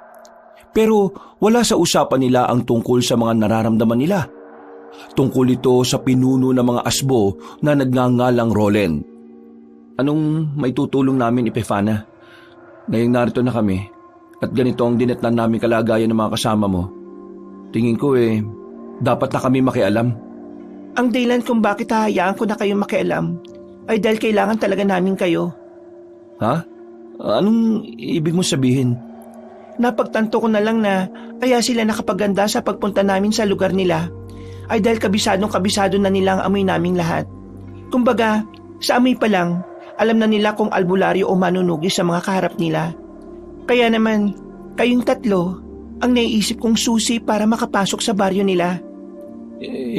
C: Pero wala sa usapan nila ang tungkol sa mga nararamdaman nila. Tungkol ito sa pinuno ng mga asbo na nagngangalang Rolen. Anong may tutulong namin, Epifana? Ngayong narito na kami at ganito ang dinatnan namin kalagayan ng mga kasama mo. Tingin ko dapat na kami makialam.
A: Ang dahilan kung bakit hahayaan ko na kayong makialam ay dahil kailangan talaga namin kayo.
C: Ha? Anong ibig mo sabihin?
A: Napagtanto ko na lang na kaya sila nakapaganda sa pagpunta namin sa lugar nila ay dahil kabisado na nila ang amoy naming lahat. Kumbaga, sa amoy pa lang, alam na nila kung albularyo o manunugi sa mga kaharap nila. Kaya naman, kayong tatlo ang naiisip kong susi para makapasok sa baryo nila.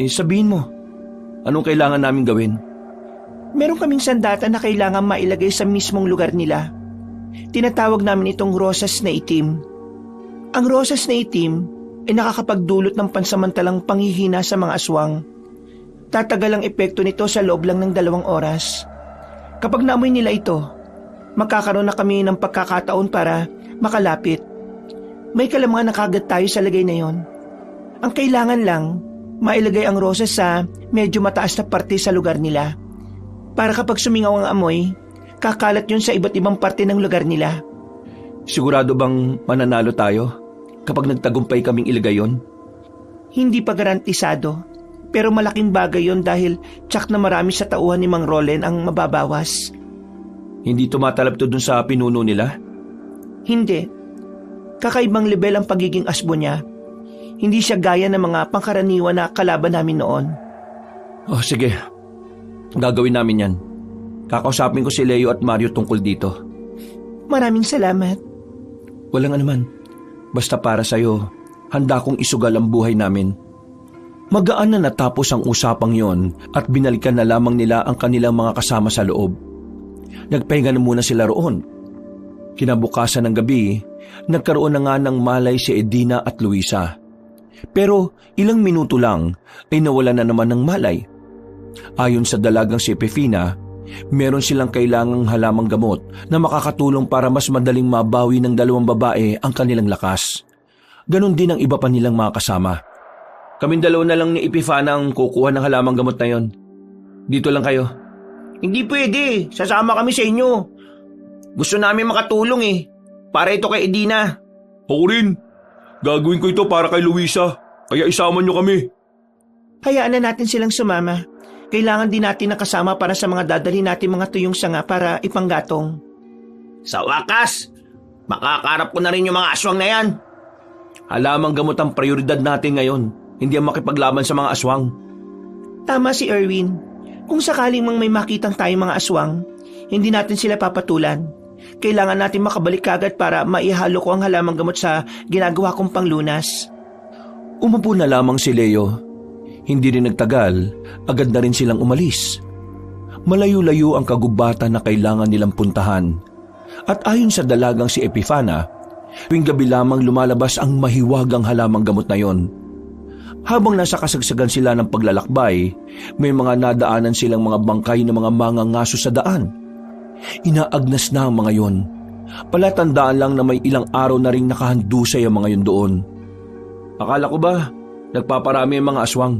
C: Sabihin mo, anong kailangan namin gawin?
A: Meron kaming sandata na kailangan mailagay sa mismong lugar nila. Tinatawag namin itong rosas na itim. Ang rosas na itim ay nakakapagdulot ng pansamantalang panghihina sa mga aswang. Tatagal ang epekto nito sa loob lang ng 2 oras. Kapag naamoy nila ito, magkakaroon na kami ng pagkakataon para makalapit. May kalamangan na kagad tayo sa lagay na yon. Ang kailangan lang, mailagay ang rosas sa medyo mataas na parte sa lugar nila. Para kapag sumingaw ang amoy, kakalat yun sa iba't ibang parte ng lugar nila.
C: Sigurado bang mananalo tayo kapag nagtagumpay kaming ilagay yon?
A: Hindi pa garantisado, pero malaking bagay yon dahil tsak na marami sa tauhan ni Mang Rolen ang mababawas.
C: Hindi tumatalab to dun sa pinuno nila?
A: Hindi. Kakaibang level ang pagiging asbo niya. Hindi siya gaya ng mga pangkaraniwan na kalaban namin noon.
C: Oh, sige. Gagawin namin yan. Kakausapin ko si Leo at Mario tungkol dito.
A: Maraming salamat.
C: Walang anuman. Basta para sa'yo, handa kong isugal ang buhay namin. Magaan na natapos ang usapang yon at binalikan na lamang nila ang kanilang mga kasama sa loob. Nagpahinga na muna sila roon. Kinabukasan ng gabi, nagkaroon na nga ng malay si Edina at Luisa. Pero ilang minuto lang ay nawala na naman ng malay. Ayon sa dalagang si Epifina, meron silang kailangang halamang gamot na makakatulong para mas madaling mabawi ng 2 babae ang kanilang lakas. Ganon din ang iba pa nilang mga kasama. Kaming 2 na lang ni Epifana ang kukuha ng halamang gamot na yon. Dito lang kayo.
A: Hindi pwede. Sasama kami sa inyo. Gusto namin makatulong eh. Para ito kay Edina.
B: Ako rin. Gagawin ko ito para kay Luisa. Kaya isama niyo kami.
A: Hayaan na natin silang sumama. Kailangan din natin nakasama para sa mga dadalhin natin mga tuyong sanga para ipanggatong. Sa wakas, makakarap ko na rin yung mga aswang na yan.
C: Halamang gamot ang prioridad natin ngayon, hindi ang makipaglaban sa mga aswang.
A: Tama si Erwin. Kung sakaling mang may makitang tayong mga aswang, hindi natin sila papatulan. Kailangan natin makabalik kagad para maihalo ko ang halamang gamot sa ginagawa kong panglunas.
C: Umupo na lamang si Leo. Hindi rin nagtagal, agad na rin silang umalis. Malayo-layo ang kagubatan na kailangan nilang puntahan. At ayon sa dalagang si Epifana, tuwing gabi lamang lumalabas ang mahiwagang halamang gamot na yon. Habang nasa kasagsagan sila ng paglalakbay, may mga nadaanan silang mga bangkay ng mga mangangaso sa daan. Inaagnas na ang mga yon. Palatandaan lang na may ilang araw na ring nakahandusay ang mga yon doon. Akala ko ba, nagpaparami ang mga aswang?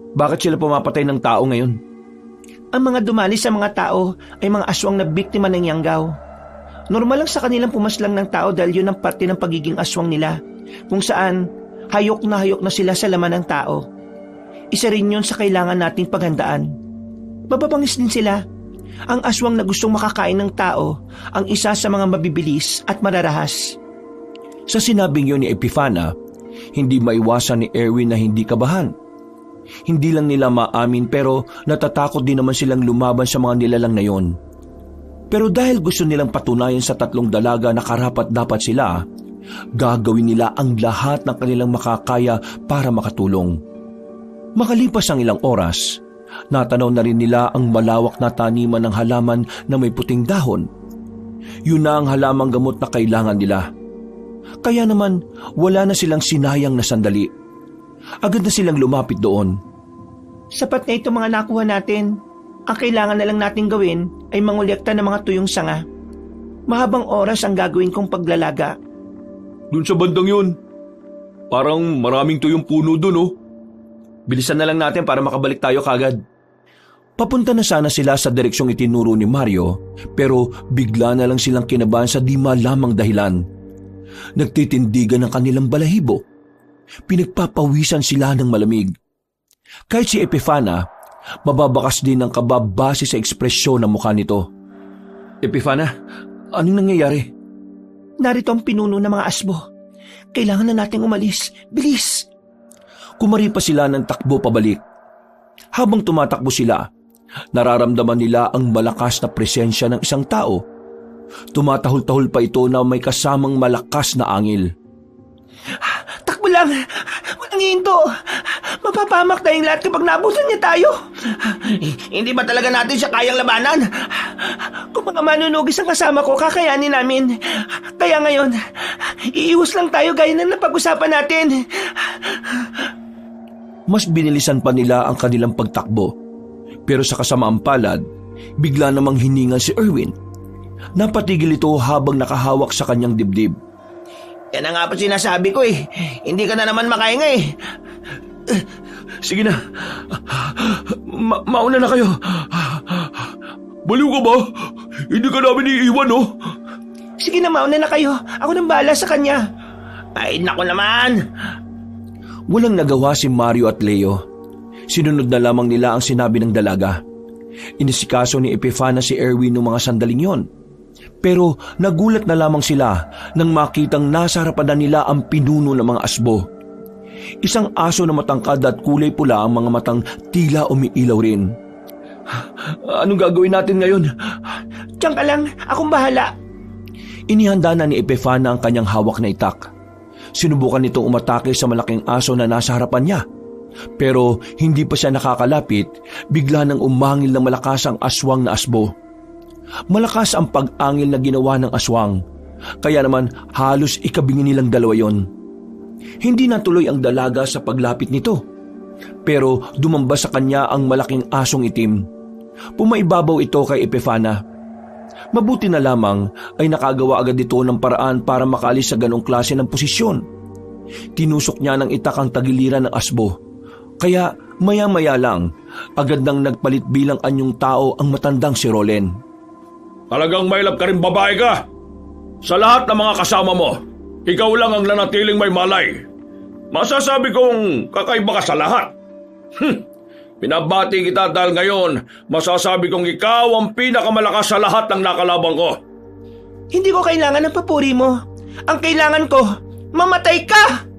C: Bakit sila pumapatay ng tao ngayon?
A: Ang mga dumali sa mga tao ay mga aswang na biktima ng yanggaw. Normal lang sa kanilang pumaslang ng tao dahil yun ang parte ng pagiging aswang nila, kung saan hayok na sila sa laman ng tao. Isa rin yun sa kailangan nating paghandaan. Mababangis din sila. Ang aswang na gustong makakain ng tao ang isa sa mga mabibilis at mararahas.
C: Sa sinabing yun ni Epifana, hindi maiwasan ni Erwin na hindi kabahan. Hindi lang nila maamin pero natatakot din naman silang lumaban sa mga nilalang na yon. Pero dahil gusto nilang patunayan sa 3 dalaga na karapat-dapat sila, gagawin nila ang lahat ng kanilang makakaya para makatulong. Makalipas ang ilang oras, natanaw na rin nila ang malawak na taniman ng halaman na may puting dahon. Yun na ang halamang gamot na kailangan nila. Kaya naman, wala na silang sinayang na sandali. Agad na silang lumapit doon.
A: Sapat na ito mga nakuha natin. Ang kailangan na lang natin gawin ay mangolekta ng mga tuyong sanga. Mahabang oras ang gagawin kong paglalaga.
B: Dun sa bandang yun. Parang maraming tuyong puno dun, oh.
C: Bilisan na lang natin para makabalik tayo kagad. Papunta na sana sila sa direksyong itinuro ni Mario, pero bigla na lang silang kinabahan sa di malamang dahilan. Nagtitindigan ang kanilang balahibo. Pinagpapawisan sila ng malamig. Kahit si Epifana, Mababakas din ang kaba base sa ekspresyon ng mukha nito. Epifana, anong nangyayari?
A: Narito ang pinuno ng mga asbo. Kailangan na nating umalis. Bilis!
C: Kumari pa sila ng takbo pabalik. Habang tumatakbo sila, nararamdaman nila ang malakas na presensya ng isang tao. Tumatahol-tahol pa ito na may kasamang malakas na angil.
A: Takbo lang! Walang hinto! Mapapamak tayong lahat kapag naabutan niya tayo. Hindi ba talaga natin siya kayang labanan? Kung mga manunugis ang kasama ko, kakayanin namin. Kaya ngayon, iiwas lang tayo gaya na napag-usapan natin.
C: Mas binilisan pa nila ang kanilang pagtakbo. Pero sa kasamaang palad, bigla namang hiningal si Erwin. Napatigil ito habang nakahawak sa kanyang dibdib.
A: Yan ang nga po sinasabi ko eh. Hindi ka na naman makahinga eh.
C: Sige na, mauna na kayo. Baliw ka ba? Hindi ka namin iiwan, no?
A: Sige na, mauna na kayo. Ako nang bahala sa kanya. Ay, naku naman.
C: Walang nagawa si Mario at Leo. Sinunod na lamang nila ang sinabi ng dalaga. Inisikaso ni Epifana si Erwin noong mga sandaling yon. Pero nagulat na lamang sila nang makitang nasa harapan na nila ang pinuno ng mga asbo. Isang aso na matangkad at kulay pula ang mga matang tila umiilaw rin. Anong gagawin natin ngayon?
A: Diyan ka lang, akong bahala.
C: Inihanda na ni Epifana ang kanyang hawak na itak. Sinubukan nitong umatake sa malaking aso na nasa harapan niya. Pero hindi pa siya nakakalapit, bigla nang umangil ng malakas ang aswang na asbo. Malakas ang pag-angil na ginawa ng aswang, kaya naman halos ikabingi nilang dalawa yon. Hindi natuloy ang dalaga sa paglapit nito, pero dumamba sa kanya ang malaking asong itim. Pumaibabaw ito kay Epifana. Mabuti na lamang ay nakagawa agad ito ng paraan para makalis sa ganong klase ng posisyon. Tinusok niya ng itak ang tagiliran ng asbo, kaya maya-maya lang agad nang nagpalit bilang anyong tao ang matandang si Rolen.
B: Talagang may love ka rin babae ka. Sa lahat ng mga kasama mo, ikaw lang ang nanatiling may malay. Masasabi kong kakaiba ka sa lahat. Pinabati kita dahil ngayon, masasabi kong ikaw ang pinakamalakas sa lahat ng nakalabang ko.
A: Hindi ko kailangan ng papuri mo. Ang kailangan ko, mamatay ka!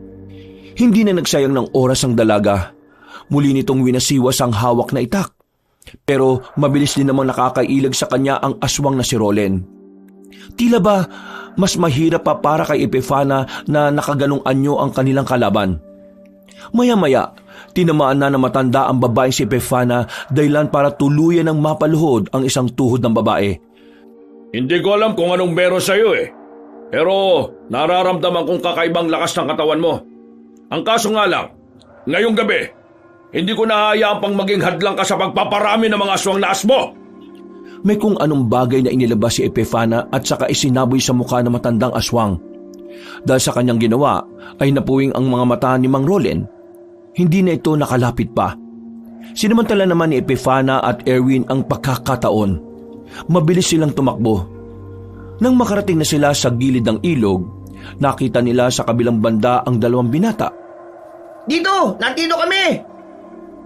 C: Hindi na nagsayang ng oras ang dalaga. Muli nitong winasiwas ang hawak na itak. Pero mabilis din namang nakakailag sa kanya ang aswang na si Rolen. Tila ba mas mahirap pa para kay Epifana na nakaganong anyo ang kanilang kalaban. Maya-maya, tinamaan na ng matanda ang babaeng si Epifana dahilan para tuluyan ng mapaluhod ang isang tuhod ng babae.
B: Hindi ko alam kung anong meron sa'yo eh. Pero nararamdaman kong kakaibang lakas ng katawan mo. Ang kaso nga lang, ngayong gabi, hindi ko nahahayaan pang maging hadlang ka sa pagpaparami ng mga aswang na asbo.
C: May kung anong bagay na inilabas si Epifana at saka isinaboy sa mukha ng matandang aswang. Dahil sa kanyang ginawa ay napuwing ang mga mata ni Mang Rolen. Hindi na ito nakalapit pa. Sinamantala naman ni Epifana at Erwin ang pagkakataon. Mabilis silang tumakbo. Nang makarating na sila sa gilid ng ilog, nakita nila sa kabilang banda ang dalawang binata.
A: Dito! Nandito kami!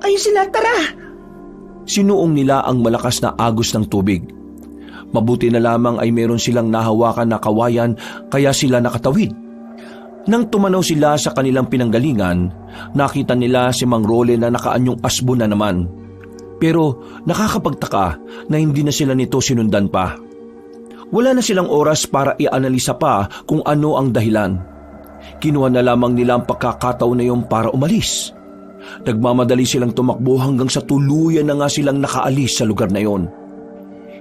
A: Ayun sila, tara!
C: Sinuong nila ang malakas na agos ng tubig. Mabuti na lamang ay meron silang nahawakan na kawayan kaya sila nakatawid. Nang tumanaw sila sa kanilang pinanggalingan, nakita nila si Mang Rolen na nakaanyong asbo na naman. Pero nakakapagtaka na hindi na sila nito sinundan pa. Wala na silang oras para i-analisa pa kung ano ang dahilan. Kinuha na lamang nila ang pagkakataon na iyon para umalis. Nagmamadali silang tumakbo hanggang sa tuluyan na nga silang nakaalis sa lugar na iyon.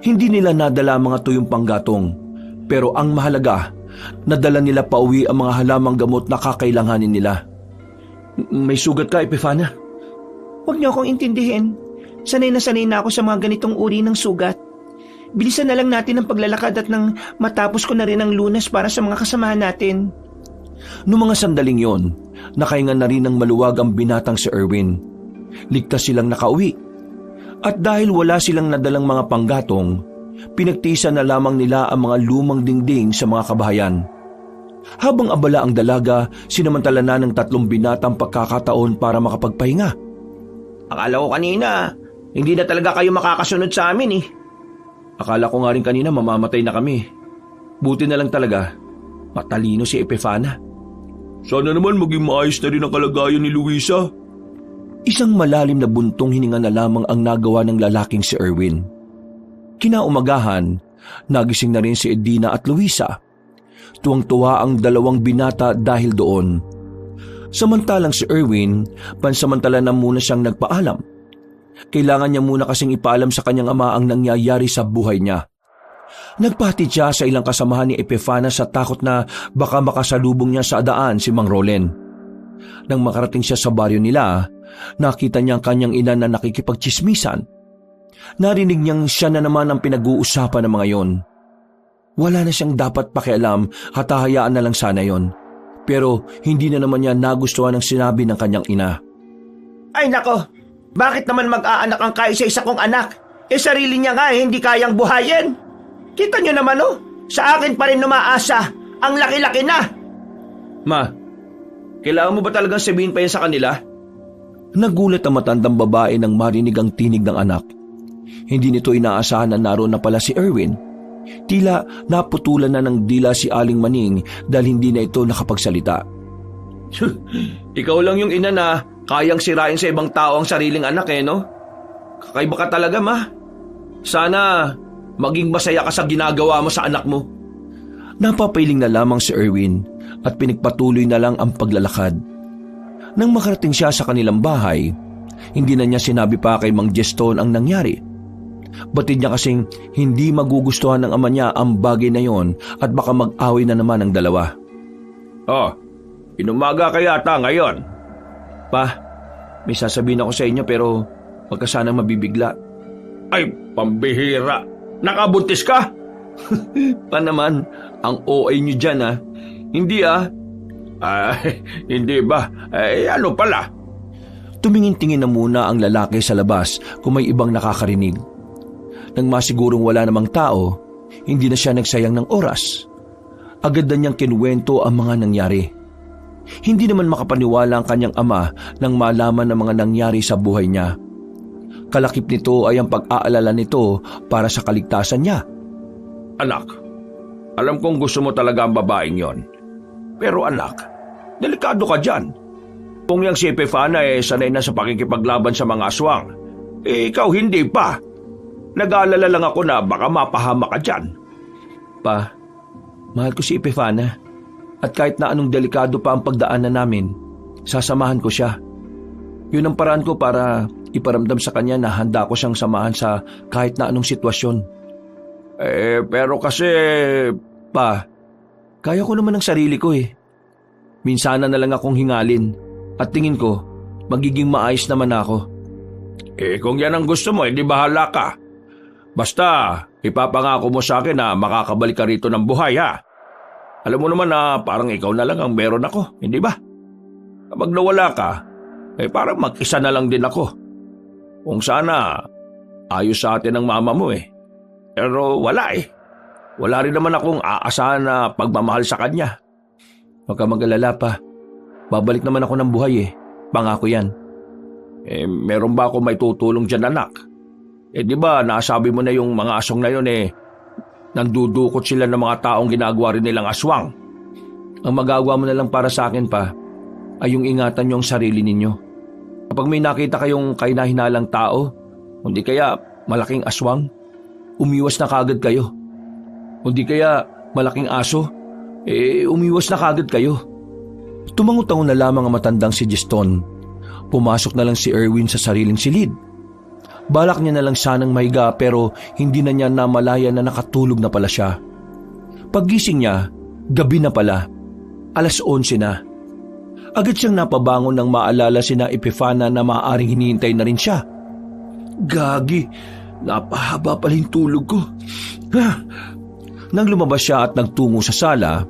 C: Hindi nila nadala mga tuyong panggatong, pero ang mahalaga, nadala nila pauwi ang mga halamang gamot na kakailanganin nila. May sugat ka, Epifana?
A: Huwag niyo akong intindihin. Sanay na ako sa mga ganitong uri ng sugat. Bilisan na lang natin ang paglalakad at nang matapos ko na rin ang lunas para sa mga kasamahan natin.
C: Noong mga sandaling yon, nakahinga na rin ng maluwag ang binatang si Erwin. Ligtas silang nakauwi. At dahil wala silang nadalang mga panggatong, pinagtiisan na lamang nila ang mga lumang dingding sa mga kabahayan. Habang abala ang dalaga, sinamantala na ng 3 binatang pagkakataon para makapagpahinga.
A: Akala ko kanina, Hindi na talaga kayo makakasunod sa amin eh.
C: Akala ko nga rin kanina mamamatay na kami. Buti na lang talaga, matalino si Epifana. Sana naman maging maayos na rin ang kalagayan ni Luisa. Isang malalim na buntong hininga na lamang ang nagawa ng lalaking si Erwin. Kinaumagahan, nagising na rin si Edina at Luisa. Tuwang-tuwa ang dalawang binata dahil doon. Samantalang si Erwin, pansamantala na muna siyang nagpaalam. Kailangan niya muna kasing ipaalam sa kanyang ama ang nangyayari sa buhay niya. Nagpatid siya sa ilang kasamahan ni Epifana sa takot na baka makasalubong niya sa daan si Mang Rolen. Nang makarating siya sa baryo nila, nakita niya ang kanyang ina na nakikipagtsismisan. Narinig niyang siya na naman ang pinag-uusapan ng mga yon. Wala na siyang dapat pakialam at hahayaan na lang sana yon. Pero hindi na naman niya nagustuhan ang sinabi ng kanyang ina.
A: Ay nako, bakit naman mag-aanak ang kaisa-isa kong anak? Sarili niya nga hindi kayang buhayin. Kita niyo naman sa akin pa rin numaasa. Ang laki-laki na.
C: Ma, kailangan mo ba talagang sabihin pa yan sa kanila? Nagulat ang matandang babae nang marinig ang tinig ng anak. Hindi nito inaasahan na naroon na pala si Erwin. Tila naputulan na ng dila si Aling Maning dahil hindi na ito nakapagsalita. Ikaw lang yung ina na kayang sirain sa ibang tao ang sariling anak no? Kakaiba ka talaga, ma. Sana maging masaya ka sa ginagawa mo sa anak mo. Napapiling na lamang si Erwin at pinagpatuloy na lang ang paglalakad. Nang makarating siya sa kanilang bahay, hindi na niya sinabi pa kay Mang Jeston ang nangyari. Batid niya kasing hindi magugustuhan ng ama niya ang bagay na yon at baka mag-away na naman ang dalawa. Oh, inumaga ka yata ngayon. Pa, may sasabihin ako sa inyo pero wag ka sanang mabibigla. Ay, pambihira. Nakabuntis ka? Pa naman, ang OA niyo dyan Hindi Ay, hindi ba? Ay, ano pala? Tumingin-tingin na muna ang lalaki sa labas kung may ibang nakakarinig. Nang masigurong wala namang tao, hindi na siya nagsayang ng oras. Agad na niyang kinuwento ang mga nangyari. Hindi naman makapaniwala ang kanyang ama nang malaman ang mga nangyari sa buhay niya. Kalakip nito ay ang pag-aalala nito para sa kaligtasan niya. Anak, alam kong gusto mo talaga ang babaeng yon. Pero anak, delikado ka dyan. Kung yang si Epifana sanay na sa pakikipaglaban sa mga aswang, ikaw hindi pa. Nag-aalala lang ako na baka mapahama ka dyan. Pa, mahal ko si Epifana. At kahit na anong delikado pa ang pagdaanan namin, sasamahan ko siya. Yun ang paraan ko para iparamdam sa kanya na handa ko siyang samahan sa kahit na anong sitwasyon. Pero kasi, pa, kaya ko naman ang sarili ko Minsanan na lang akong hingalin at tingin ko, magiging maayos naman ako. Kung yan ang gusto mo, di bahala ka. Basta, ipapangako mo sa akin na makakabalik ka rito ng buhay, ha? Alam mo naman na parang ikaw na lang ang meron ako, hindi ba? Kapag nawala ka, parang mag-isa na lang din ako. Kung sana, ayos sa atin ang mama mo Pero wala Wala rin naman akong aasahan na pagmamahal sa kanya. Huwag ka mag-alala pa. Babalik naman ako ng buhay Pangako yan. Meron ba ako may tutulong dyan, anak? Di ba nasabi mo na yung mga aswang na yun nandudukot sila ng mga taong ginagawa rin nilang aswang. Ang magagawa mo na lang para sa akin pa ay yung ingatan niyo ang sarili ninyo. Kapag may nakita kayong kahina-hinalang tao, hindi kaya malaking aswang, umiwas na kagad kayo. Hindi kaya malaking aso, umiwas na kagad kayo. Tumangot-tango na lamang ang matandang si Jeston. Pumasok na lang si Erwin sa sariling silid. Balak niya na lang sanang mahiga pero hindi na niya namalaya na nakatulog na pala siya. Paggising niya, gabi na pala. 11:00 na. Agad siyang napabangon nang maalala sina Epifana na maaaring hinihintay na rin siya. Gagi, napahaba pala yung tulog ko. Nang lumabas siya at nagtungo sa sala,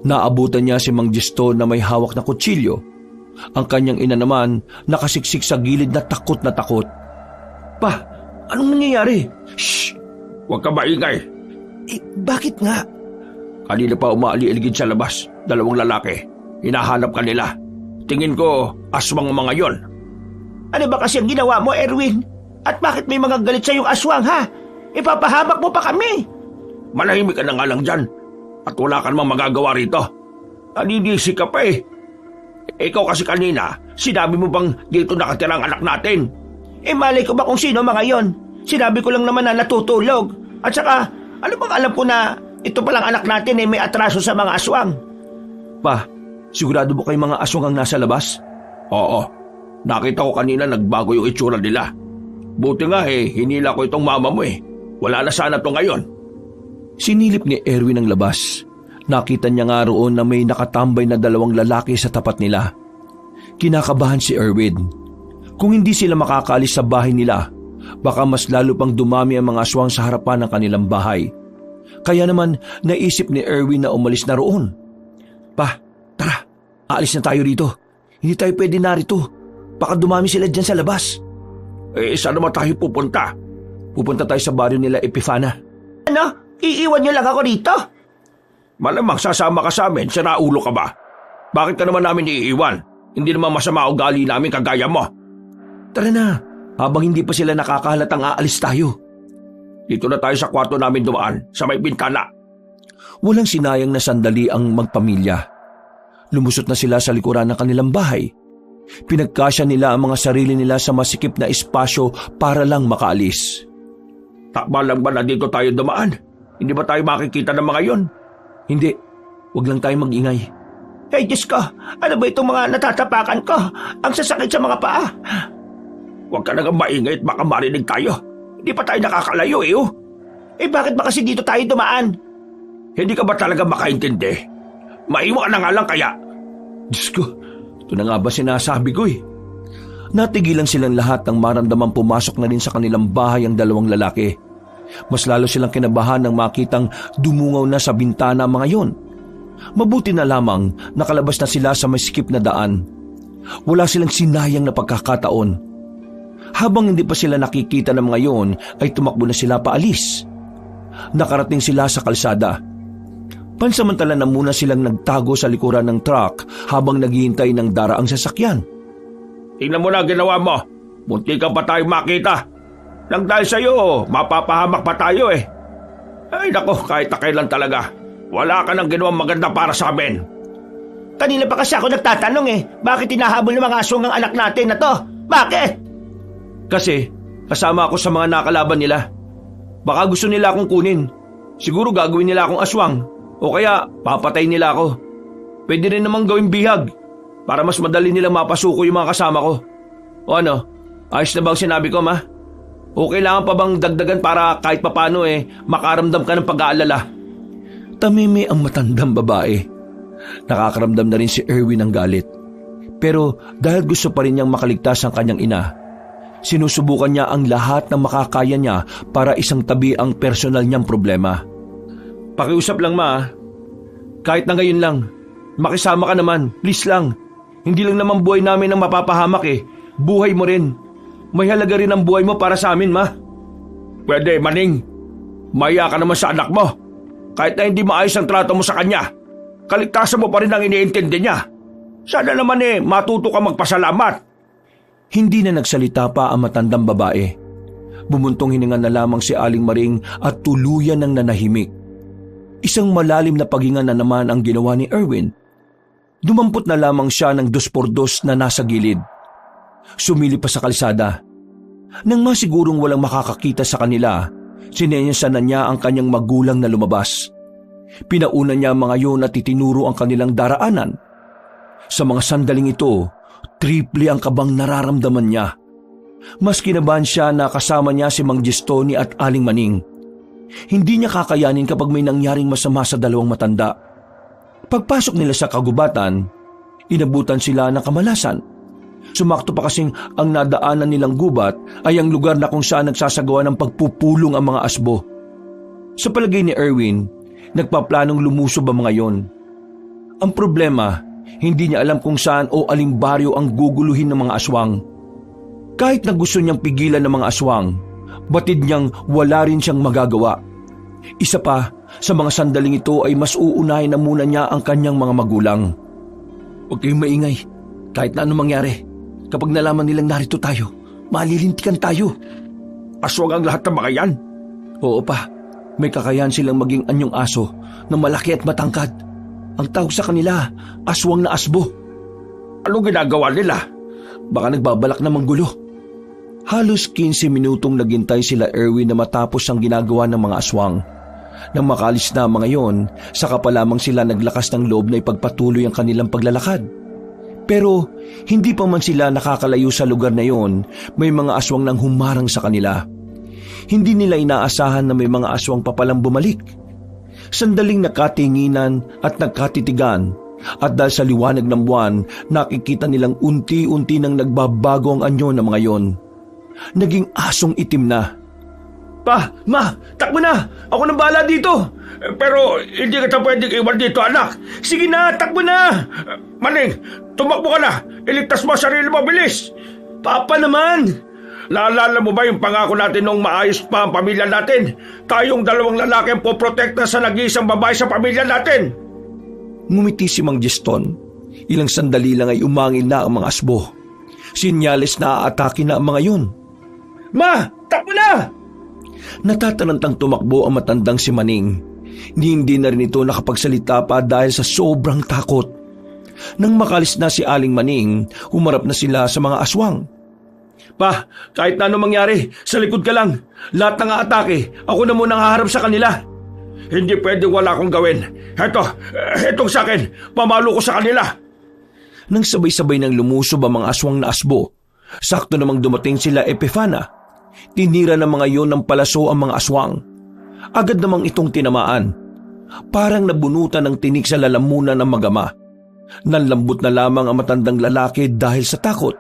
C: naabutan niya si Mang Jeston na may hawak na kutsilyo. Ang kanyang ina naman nakasiksik sa gilid na takot na takot. Pa, anong nangyayari? Shh! Huwag ka maingay. Bakit nga? Kanina pa umaali-aligid sa labas. 2 lalaki. Hinahanap ka nila. Tingin ko, aswang mga yon.
A: Ano ba kasi ang ginawa mo, Erwin? At bakit may mga galit sa yung aswang, ha? Ipapahamak mo pa kami.
B: Manahimik ka na nga lang dyan. At wala ka namang magagawa rito. Naninisi ka pa eh. Ikaw kasi kanina, sinabi mo bang dito nakatira ang anak natin?
A: Malay ko ba kung sino mga yon? Sinabi ko lang naman na natutulog. At saka, ano bang alam ko na ito palang anak natin may atraso sa mga aswang?
C: Pa, sigurado ba kayo mga aswang ang nasa labas?
B: Oo. Nakita ko kanina nagbago yung itsura nila. Buti nga hinila ko itong mama mo eh. Wala na sana to ngayon.
C: Sinilip ni Erwin ang labas. Nakita niya nga roon na may nakatambay na 2 lalaki sa tapat nila. Kinakabahan si Erwin. Kung hindi sila makakaalis sa bahay nila, baka mas lalo pang dumami ang mga aswang sa harapan ng kanilang bahay. Kaya naman naisip ni Erwin na umalis na roon. Pa, tara, aalis na tayo rito. Hindi tayo pwede narito. Baka dumami sila dyan sa labas.
B: Saan naman tayo pupunta?
C: Pupunta tayo sa baryo nila Epifana.
A: Ano? Iiwan niyo lang ako dito?
B: Malamang sasama ka sa amin, sinaulo ka ba? Bakit ka naman namin iiwan? Hindi naman masama ugali namin kagaya mo.
C: Tara na, habang hindi pa sila nakakahalatang aalis tayo.
B: Dito na tayo sa kwarto namin dumaan, sa may bintana.
C: Walang sinayang na sandali ang magpamilya. Lumusot na sila sa likuran ng kanilang bahay. Pinagkasya nila ang mga sarili nila sa masikip na espasyo para lang makaalis.
B: Takba lang ba na dito tayo dumaan? Hindi ba tayo makikita ng mga yon?
C: Hindi, wag lang tayo mag-ingay.
A: Hey, Diyos ko, ano ba itong mga natatapakan ko? Ang sasakit sa mga paa.
B: Huwag ka nang maingay at baka marinig tayo. Hindi pa tayo nakakalayo oh.
A: Bakit ba kasi dito tayo dumaan?
B: Hindi ka ba talaga makaintindi? Maiwan ka na nga lang kaya.
C: Diyos ko, ito na nga ba sinasabi ko eh. Natigilan silang lahat nang maramdamang pumasok na rin sa kanilang bahay ang 2 lalaki. Mas lalo silang kinabahan nang makitang dumungaw na sa bintana ang mga yon. Mabuti na lamang nakalabas na sila sa masikip na daan. Wala silang sinayang na pagkakataon. Habang hindi pa sila nakikita ng mga yon, ay tumakbo na sila paalis. Nakarating sila sa kalsada. Pansamantala na muna silang nagtago sa likuran ng truck habang naghihintay ng daraang sasakyan.
B: Tingnan mo na ginawa mo. Munti ka pa tayo makita. Nang dahil sa'yo, mapapahamak pa tayo eh. Ay nako, kahit na kailan talaga. Wala ka nang ginawang maganda para sa amin.
A: Kanina pa kasi ako nagtatanong bakit hinahabol ng mga aswang ang anak natin na to? Bakit?
C: Kasi kasama ako sa mga nakalaban nila. Baka gusto nila akong kunin. Siguro gagawin nila akong aswang. O kaya papatay nila ako. Pwede rin namang gawing bihag para mas madali nilang mapasuko yung mga kasama ko. O ano, ayos na bang sinabi ko, ma? O kailangan pa bang dagdagan para kahit papano makaramdam ka ng pag-aalala? Tamimi ang matandang babae. Nakakaramdam na rin si Erwin ng galit. Pero dahil gusto pa rin niyang makaligtas ang kanyang ina, sinusubukan niya ang lahat ng makakaya niya para isang tabi ang personal niyang problema. Pakiusap lang, ma. Kahit na ngayon lang. Makisama ka naman. Please lang. Hindi lang naman buhay namin ang mapapahamak Buhay mo rin. May halaga rin ang buhay mo para sa amin, ma.
B: Pwede, Maning. Maya ka naman sa anak mo. Kahit na hindi maayos ang trato mo sa kanya, kaligtasan mo pa rin ang iniintindi niya. Sana naman matuto ka magpasalamat.
C: Hindi na nagsalita pa ang matandang babae. Bumuntong hininga na lamang si Aling Maring at tuluyan ng nanahimik. Isang malalim na paghinga na naman ang ginawa ni Erwin. Dumampot na lamang siya ng 2x2 na nasa gilid. Sumilip pa sa kalsada. Nang masigurong walang makakakita sa kanila, sinenyasan na niya ang kanyang magulang na lumabas. Pinauna niya ang mga yon at itinuro ang kanilang daraanan. Sa mga sandaling ito, triple ang kabang nararamdaman niya. Mas kinabahan siya na kasama niya si Mang Gistoni at Aling Maning. Hindi niya kakayanin kapag may nangyaring masama sa 2 matanda. Pagpasok nila sa kagubatan, inabutan sila ng kamalasan. Sumakto pa kasing ang nadaanan nilang gubat ay ang lugar na kung saan nagsasagawa ng pagpupulong ang mga asbo. Sa palagay ni Erwin, nagpaplanong lumusob ang mga yon. Ang problema, hindi niya alam kung saan o aling baryo ang guguluhin ng mga aswang. Kahit na gusto niyang pigilan ng mga aswang, batid niyang wala rin siyang magagawa. Isa pa, sa mga sandaling ito ay mas uunahin na muna niya ang kanyang mga magulang. Huwag kayong maingay, kahit na anong mangyari. Kapag nalaman nilang narito tayo, malilintikan tayo.
B: aswang ang lahat ng mga yan?
C: Oo pa, may kakayahan silang maging anyong aso na malaki at matangkad. Ang tawag sa kanila, aswang na asbo.
B: Anong ginagawa nila?
C: Baka nagbabalak na manggulo. Halos 15 minutong naghintay sila Erwin na matapos ang ginagawa ng mga aswang. Nang makalis na mga yon, saka pa lamang sila naglakas ng loob na ipagpatuloy ang kanilang paglalakad. Pero hindi pa man sila nakakalayo sa lugar na yon, may mga aswang nang humarang sa kanila. Hindi nila inaasahan na may mga aswang pa palang bumalik. Sandaling nakatinginan at nagkatitigan, at dahil sa liwanag ng buwan, nakikita nilang unti-unti nang nagbabago ang anyo ng mga yon. Naging asong itim na.
A: Pa, ma, takbo na! Ako nang bahala dito!
B: Pero hindi kita pwedeng iwan dito, anak.
A: Sige na, takbo na!
B: Maning, tumakbo ka na. Iligtas mo ang sarili mo, bilis.
A: Papa naman!
B: Naalala mo ba yung pangako natin nung maayos pa ang pamilya natin? Tayong dalawang lalaki ang poprotekta sa nag-iisang babae sa pamilya natin.
C: Ngumiti si Mang Jeston. Ilang sandali lang ay umangin na ang mga asbo. Sinyales na aatake na ang mga yun.
A: Ma, takbo na!
C: Natatarantang tumakbo ang matandang si Maning. Hindi na rin ito nakapagsalita pa dahil sa sobrang takot. Nang makalis na si Aling Maning, humarap na sila sa mga aswang.
B: Pa, kahit na anong mangyari, sa likod ka lang. Lahat ng atake, ako na munang haharap sa kanila. Hindi pwedeng wala akong gawin. Hetong sa akin, pamalo ko sa kanila.
C: Nang sabay-sabay nang lumusob ang mga aswang na asbo, sakto namang dumating sila Epifana. Tinira ng mga yon ng palaso ang mga aswang. Agad namang itong tinamaan. Parang nabunutan ng tinik sa lalamunan ng magama. Nanlambot na lamang ang matandang lalaki dahil sa takot.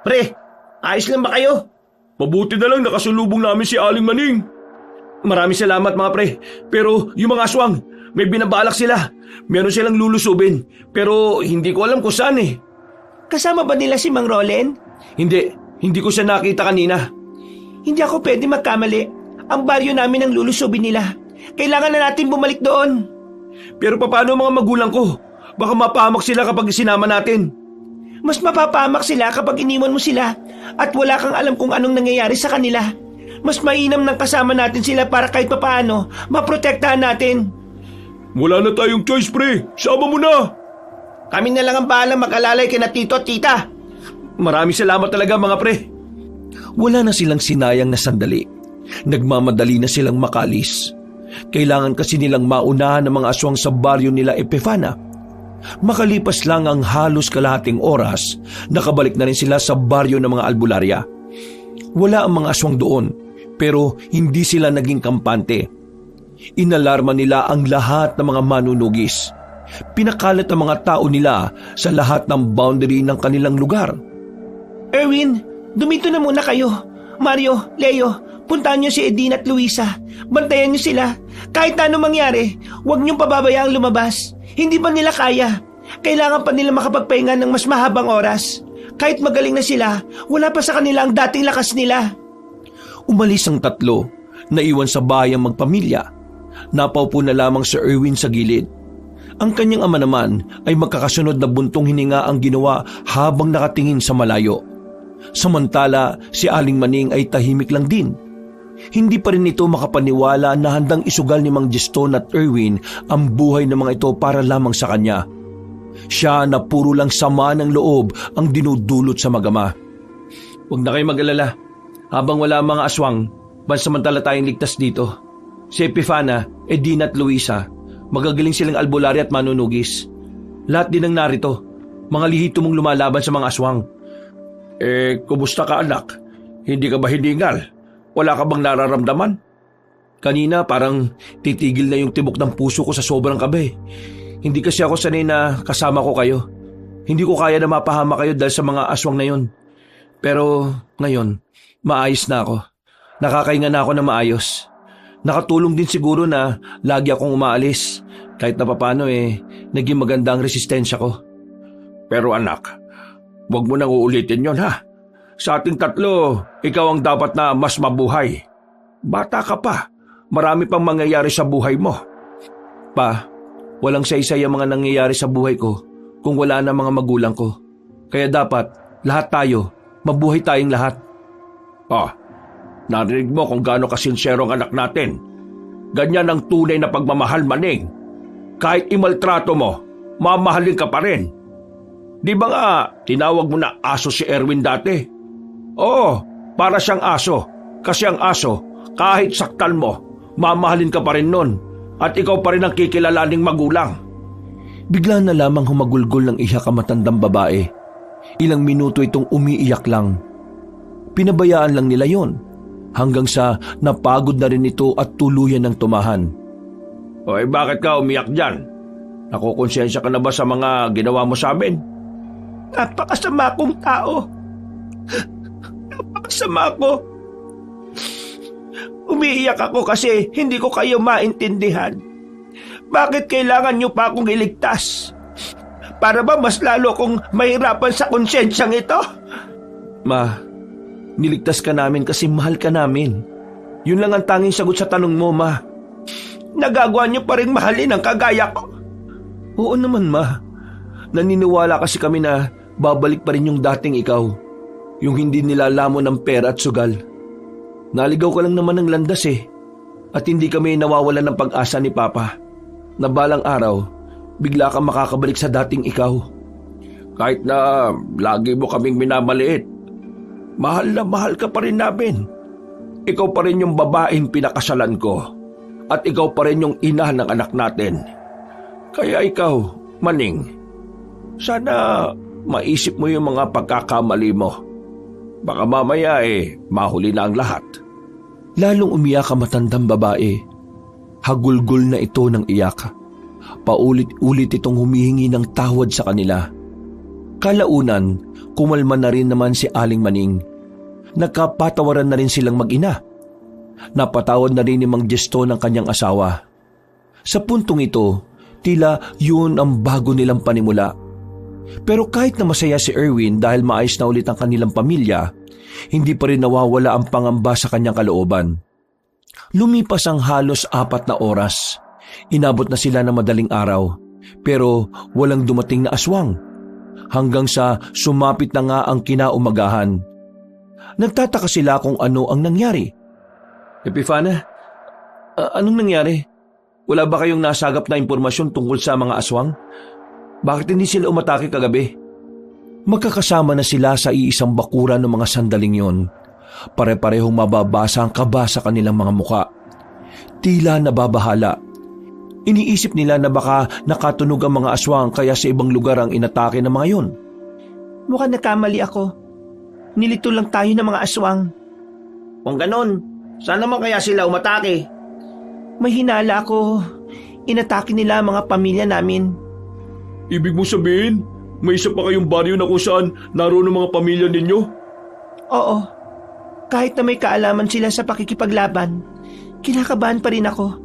A: Pre, ayos lang ba kayo?
B: Mabuti na lang nakasulubong namin si Aling Maning.
A: Maraming salamat mga pre, pero yung mga aswang, may binabalak sila. Meron silang lulusubin, pero hindi ko alam kung saan eh. Kasama ba nila si Mang Rolen? Hindi ko siya nakita kanina. Hindi ako pwede magkamali. Ang baryo namin ang lulusubin nila. Kailangan na natin bumalik doon. Pero paano mga magulang ko? Baka mapahamak sila kapag sinama natin. Mas mapapahamak sila kapag iniwan mo sila at wala kang alam kung anong nangyayari sa kanila. Mas mainam nang kasama natin sila para kahit papaano maprotektahan natin.
B: Wala na tayong choice, pre. Sama mo na.
A: Kami na lang ang bahala mag-alalay kina tito at tita. Maraming salamat talaga mga pre.
C: Wala na silang sinayang na sandali. Nagmamadali na silang makalis. Kailangan kasi nilang maunahan ng mga aswang sa baryo nila Epifana. Makalipas lang ang halos kalahating oras, nakabalik na rin sila sa baryo ng mga albularya. Wala ang mga aswang doon, pero hindi sila naging kampante. Inalarma nila ang lahat ng mga manunugis. Pinakalat ang mga tao nila sa lahat ng boundary ng kanilang lugar.
A: Erwin, dumito na muna kayo. Mario, Leo, puntahan niyo si Edina at Luisa. Bantayan niyo sila. Kahit ano mangyari, huwag niyong pababayaang lumabas. Hindi pa nila kaya. Kailangan pa nila makapagpahinga ng mas mahabang oras. Kahit magaling na sila, wala pa sa kanila ang dating lakas nila.
C: Umalis ang tatlo, naiwan sa bahay ang magpamilya. Napaupo na lamang si Erwin sa gilid. Ang kanyang ama naman ay magkakasunod na buntong hininga ang ginawa habang nakatingin sa malayo. Samantala, si Aling Maning ay tahimik lang din. Hindi pa rin ito makapaniwala na handang isugal ni Mang Jeston at Erwin ang buhay ng mga ito para lamang sa kanya. Siya na puro lang sama ng loob ang dinudulot sa magama.
A: Huwag na kayo mag-alala. Habang wala ang mga aswang, pansamantala tayong ligtas dito. Si Epifana, Edina at Luisa, magagaling silang albularya at manunugis. Lahat din ang narito, mga lihito mong lumalaban sa mga aswang.
B: Kumusta ka anak? Hindi ka ba hiningal? Wala ka bang nararamdaman?
A: Kanina parang titigil na yung tibok ng puso ko sa sobrang kabe. Hindi kasi ako sanay na kasama ko kayo. Hindi ko kaya na mapahama kayo dahil sa mga aswang na yun. Pero ngayon, maayos na ako. Nakakahinga na ako na maayos. Nakatulong din siguro na lagi akong umaalis. Kahit na papano naging maganda ang resistensya ko.
B: Pero anak, huwag mo nang uulitin yon ha. Sa ating tatlo, ikaw ang dapat na mas mabuhay. Bata ka pa, marami pang mangyayari sa buhay mo.
A: Pa, walang saysay ang mga nangyayari sa buhay ko kung wala na mga magulang ko. Kaya dapat, lahat tayo, mabuhay tayong lahat.
B: Narinig mo kung gaano kasinsero ang anak natin. Ganyan ang tunay na pagmamahal, Maning. Kahit imaltrato mo, mamahalin ka pa rin. Di ba nga tinawag mo na aso si Erwin dati? Oo, para siyang aso. Kasi ang aso, kahit saktan mo, mamahalin ka pa rin nun. At ikaw pa rin ang kikilalaning magulang.
C: Bigla na lamang humagulgol ng iyak ang matandang babae. Ilang minuto itong umiiyak lang. Pinabayaan lang nila yon hanggang sa napagod na rin ito at tuluyan ng tumahan.
B: Oy, bakit ka umiyak dyan? Nakukonsensya ka na ba sa mga ginawa mo sa amin?
A: Napakasama kong tao. Napakasama ko. Umiiyak ako kasi hindi ko kayo maintindihan. Bakit kailangan niyo pa akong iligtas? Para ba mas lalo akong mahirapan sa konsensyang ito?
C: Ma, niligtas ka namin kasi mahal ka namin. Yun lang ang tanging sagot sa tanong mo, Ma.
A: Nagagawa niyo pa rin mahalin ang kagaya ko?
C: Oo naman, Ma. Naniniwala kasi kami na babalik pa rin yung dating ikaw. Yung hindi nilalamon ng pera at sugal. Naligaw ka lang naman ng landas eh. At hindi kami nawawalan ng pag-asa ni Papa. Na balang araw, bigla kang makakabalik sa dating ikaw.
B: Kahit na lagi mo kaming minamaliit, mahal na mahal ka pa rin namin. Ikaw pa rin yung babaeng pinakasalan ko. At ikaw pa rin yung ina ng anak natin. Kaya ikaw, Maning, sana maisip mo yung mga pagkakamali mo. Baka mamaya mahuli na ang lahat.
C: Lalong umiyak ang matandang babae. Hagulgol na ito ng iyak. Paulit-ulit itong humihingi ng tawad sa kanila. Kalaunan, kumalma na rin naman si Aling Maning. Nagkapatawaran na rin silang mag-ina. Napatawad na rin ni Mang Jesto ng kanyang asawa. Sa puntong ito, tila yun ang bago nilang panimula. Pero kahit na masaya si Erwin dahil maayos na ulit ang kanilang pamilya, hindi pa rin nawawala ang pangamba sa kanyang kalooban. Lumipas ang halos 4 na oras. Inabot na sila ng madaling araw, pero walang dumating na aswang. Hanggang sa sumapit na nga ang kinaumagahan. Nagtataka sila kung ano ang nangyari. Epifana, anong nangyari? Wala ba kayong nasagap na impormasyon tungkol sa mga aswang? Bakit hindi sila umatake kagabi? Magkakasama na sila sa iisang bakuran ng mga sandaling yon. Pare-parehong mababasa ang kaba sa kanilang mga muka. Tila nababahala. Iniisip nila na baka nakatunog ang mga aswang kaya sa ibang lugar ang inatake ng mga yon.
A: Mukhang nakamali ako. Nilito lang tayo ng mga aswang. Kung ganon, saan naman kaya sila umatake? May hinala ako. Inatake nila ang mga pamilya namin.
B: Ibig mo sabihin, may isa pa kayong baryo na kung saan naroon ang mga pamilya ninyo?
A: Oo. Kahit na may kaalaman sila sa pakikipaglaban, kinakabahan pa rin ako.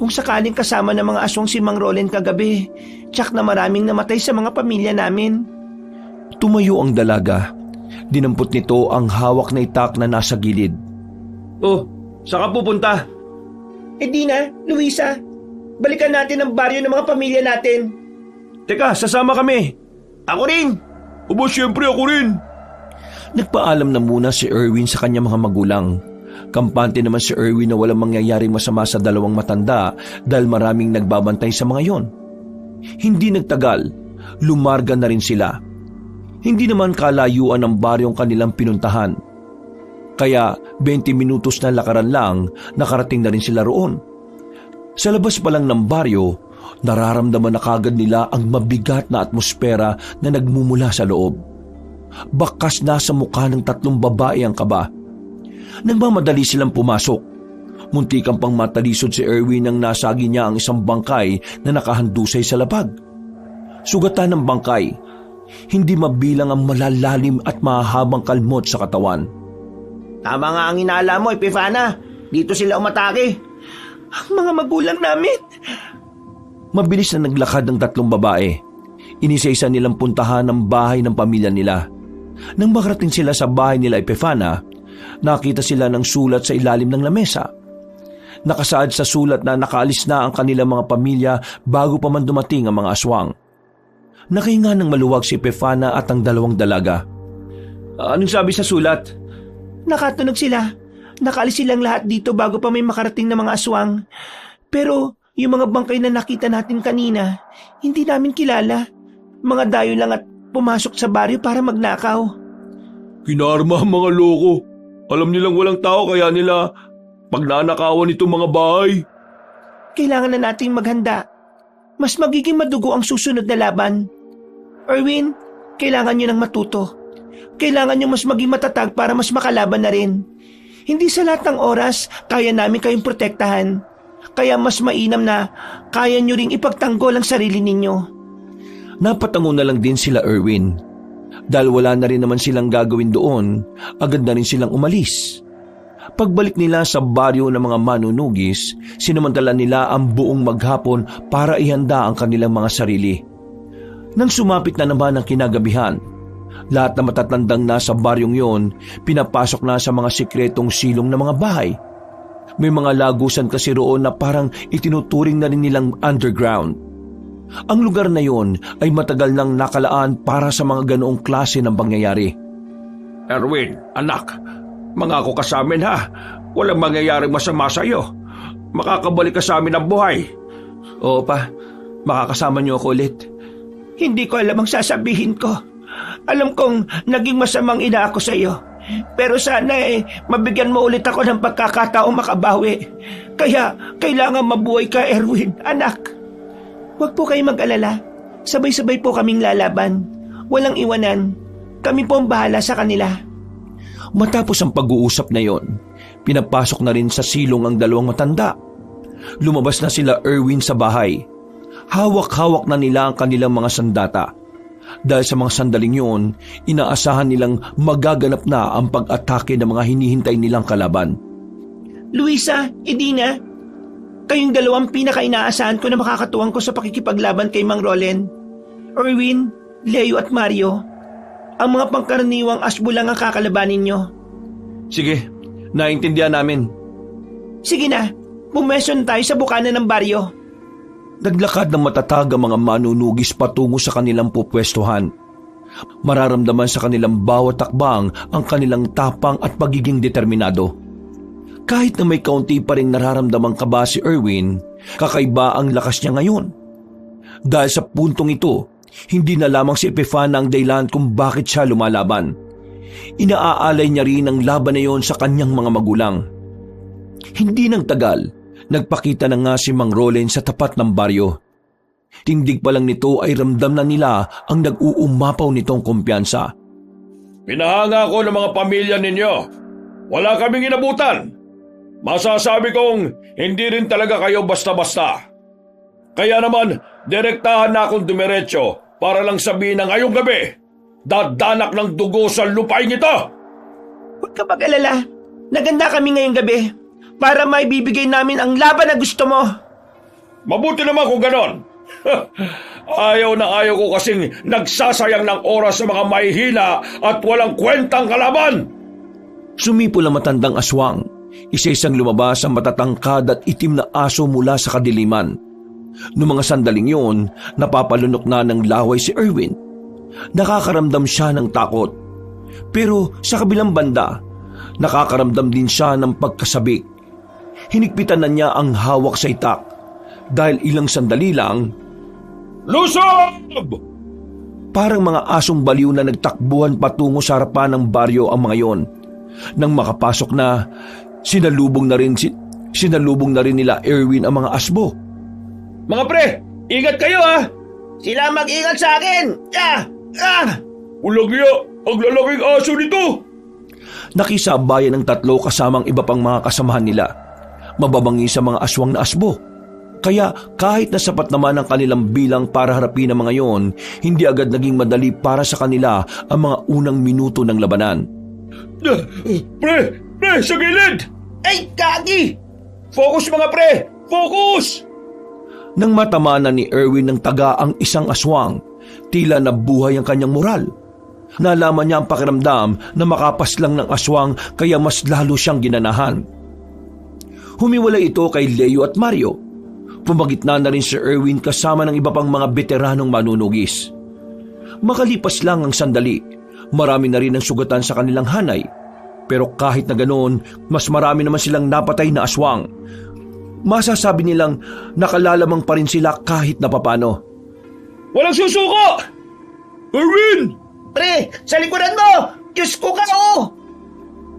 A: Kung sakaling kasama ng mga aswang si Mang Roland kagabi, tsak na maraming namatay sa mga pamilya namin.
C: Tumayo ang dalaga. Dinampot nito ang hawak na itak na nasa gilid.
B: Oh, saan ka pupunta?
A: Dina, Luisa, balikan natin ang baryo ng mga pamilya natin.
C: Teka, sasama kami.
A: Ako rin.
B: Aba, siyempre ako rin.
C: Nagpaalam na muna si Erwin sa kanyang mga magulang. Kampante naman si Erwin na walang mangyayaring masama sa dalawang matanda dahil maraming nagbabantay sa mga yon. Hindi nagtagal, lumarga na rin sila. Hindi naman kalayuan ang baryong kanilang pinuntahan. Kaya 20 minutos na lakaran lang, nakarating na rin sila roon. Sa labas pa lang ng baryo, nararamdaman na kagad nila ang mabigat na atmosfera na nagmumula sa loob. Bakas na sa mukha ng 3 babae ang kaba. Nagmamadali silang pumasok. Muntikang pang matalisod si Erwin nang nasagi niya ang isang bangkay na nakahandusay sa labag. Sugatan ng bangkay, hindi mabilang ang malalalim at mahahabang kalmot sa katawan.
A: Tama nga ang inala mo, Epifana. Dito sila umatake. Ang mga magulang namin.
C: Mabilis na naglakad ang 3 babae. Inisa-isa nilang puntahan ang bahay ng pamilya nila. Nang makarating sila sa bahay nila Epifana, nakita sila ng sulat sa ilalim ng lamesa. Nakasaad sa sulat na nakaalis na ang kanilang mga pamilya bago pa man dumating ang mga aswang. Nakahinga ng maluwag si Epifana at ang 2 dalaga. Anong sabi sa sulat?
A: Nakatunog sila. Nakaalis silang lahat dito bago pa may makarating na mga aswang. Pero yung mga bangkay na nakita natin kanina, hindi namin kilala. Mga dayo lang at pumasok sa baryo para magnakaw.
C: Kinarma ang mga loko. Alam nilang walang tao kaya nila pagnanakawan itong mga bahay.
A: Kailangan na nating maghanda. Mas magiging madugo ang susunod na laban. Erwin, kailangan nyo nang matuto. Kailangan nyo mas maging matatag para mas makalaban na rin. Hindi sa lahat ng oras kaya namin kayong protektahan. Kaya mas mainam na kaya nyo ring ipagtanggol ang sarili ninyo.
C: Napatango na lang din sila Erwin. Dahil wala na rin naman silang gagawin doon, agad na rin silang umalis. Pagbalik nila sa baryo ng mga manunugis, sinamantala nila ang buong maghapon para ihanda ang kanilang mga sarili. Nang sumapit na naman ang kinagabihan, lahat na matatandang nasa baryong yon, pinapasok na sa mga sikretong silong ng mga bahay. May mga lagusan kasi roon na parang itinuturing na rin nilang underground. Ang lugar na yon ay matagal nang nakalaan para sa mga ganoong klase ng pangyayari.
B: Erwin, anak, mangako ka sa amin ha. Walang mangyayaring masama sa iyo. Makakabalik ka sa amin ng buhay.
C: Oo pa, makakasama niyo ako ulit.
A: Hindi ko alam ang sasabihin ko. Alam kong naging masamang ina ako sa iyo. Pero sana mabigyan mo ulit ako ng pagkakataong makabawi. Kaya kailangan mabuhay ka, Erwin, anak. Huwag po kayong mag-alala. Sabay-sabay po kaming lalaban. Walang iwanan. Kami po ang bahala sa kanila.
C: Matapos ang pag-uusap na yon, pinapasok na rin sa silong ang dalawang matanda. Lumabas na sila Erwin sa bahay. Hawak-hawak na nila ang kanilang mga sandata. Dahil sa mga sandaling yon, inaasahan nilang magaganap na ang pag-atake ng mga hinihintay nilang kalaban.
A: Luisa, Edina, kayong dalawang pinaka-inaasahan ko na makakatuwang ko sa pakikipaglaban kay Mang Roland. Erwin, Leo at Mario, ang mga pangkaraniwang asbo lang ang kakalabanin nyo.
C: Sige, naintindihan namin.
A: Sige na, bumesyon tayo sa bukana ng baryo.
C: Naglakad ng matatag ang mga manunugis patungo sa kanilang pupwestuhan. Mararamdaman sa kanilang bawat takbang ang kanilang tapang at pagiging determinado. Kahit na may kaunti pa rin nararamdamang kaba si Erwin, kakaiba ang lakas niya ngayon. Dahil sa puntong ito, hindi na lamang si Epifana ang dahilan kung bakit siya lumalaban. Inaaalay niya rin ang laban na yon sa kanyang mga magulang. Hindi nang tagal, nagpakita na nga si Mang Roland sa tapat ng baryo. Tindig pa lang nito ay ramdam na nila ang nag-uumapaw nitong kumpiyansa.
B: Pinahanga ko ng mga pamilya ninyo. Wala kaming inabutan. Masasabi kong hindi rin talaga kayo basta-basta. Kaya naman, direktahan na akong dumiretso para lang sabihin na ngayong gabi, dadanak ng dugo sa lupain ito.
A: Huwag ka mag-alala. Naganda kami ngayong gabi para maibibigay namin ang laban na gusto mo.
B: Mabuti naman kung ganon. Ayaw na ayaw ko kasing nagsasayang ng oras sa mga mahihina at walang kwentang kalaban.
C: Sumipol ang matandang aswang. Isa-isang lumabas ang matatangkad at itim na aso mula sa kadiliman. Noong mga sandaling yun, napapalunok na ng laway si Erwin. Nakakaramdam siya ng takot. Pero sa kabilang banda, nakakaramdam din siya ng pagkasabik. Hinigpitan na niya ang hawak sa itak. Dahil ilang sandali lang, lusob! Parang mga asong baliw na nagtakbuhan patungo sa harapan ng baryo ang mga yon. Nang makapasok na, sinalubong na rin nila Erwin ang mga asbo.
B: Mga pre, ingat kayo ha!
A: Sila mag-ingat sa akin!
B: Ulagya, ang lalaking aso nito!
C: Nakisabayan ng tatlo kasamang iba pang mga kasamahan nila. Mababangi sa mga aswang na asbo. Kaya kahit na sapat naman ang kanilang bilang para harapin ang mga yon, hindi agad naging madali para sa kanila ang mga unang minuto ng labanan.
B: Pre, sa gilid!
A: Ay, kagi!
B: Focus mga pre! Focus!
C: Nang matamanan ni Erwin ng taga ang isang aswang, tila nabuhay ang kanyang moral. Nalaman niya ang pakiramdam na makapaslang ng aswang kaya mas lalo siyang ginanahan. Humiwalay ito kay Leo at Mario. Pumagitna na rin si Erwin kasama ng iba pang mga veteranong manunugis. Makalipas lang ang sandali, marami na rin ang sugatan sa kanilang hanay. Pero kahit na ganoon, mas marami naman silang napatay na aswang. Masasabi nilang nakalalamang pa rin sila kahit na papano.
B: Walang susuko! Erwin!
A: Pre, sa likuran mo! Diyos ko ka, oh!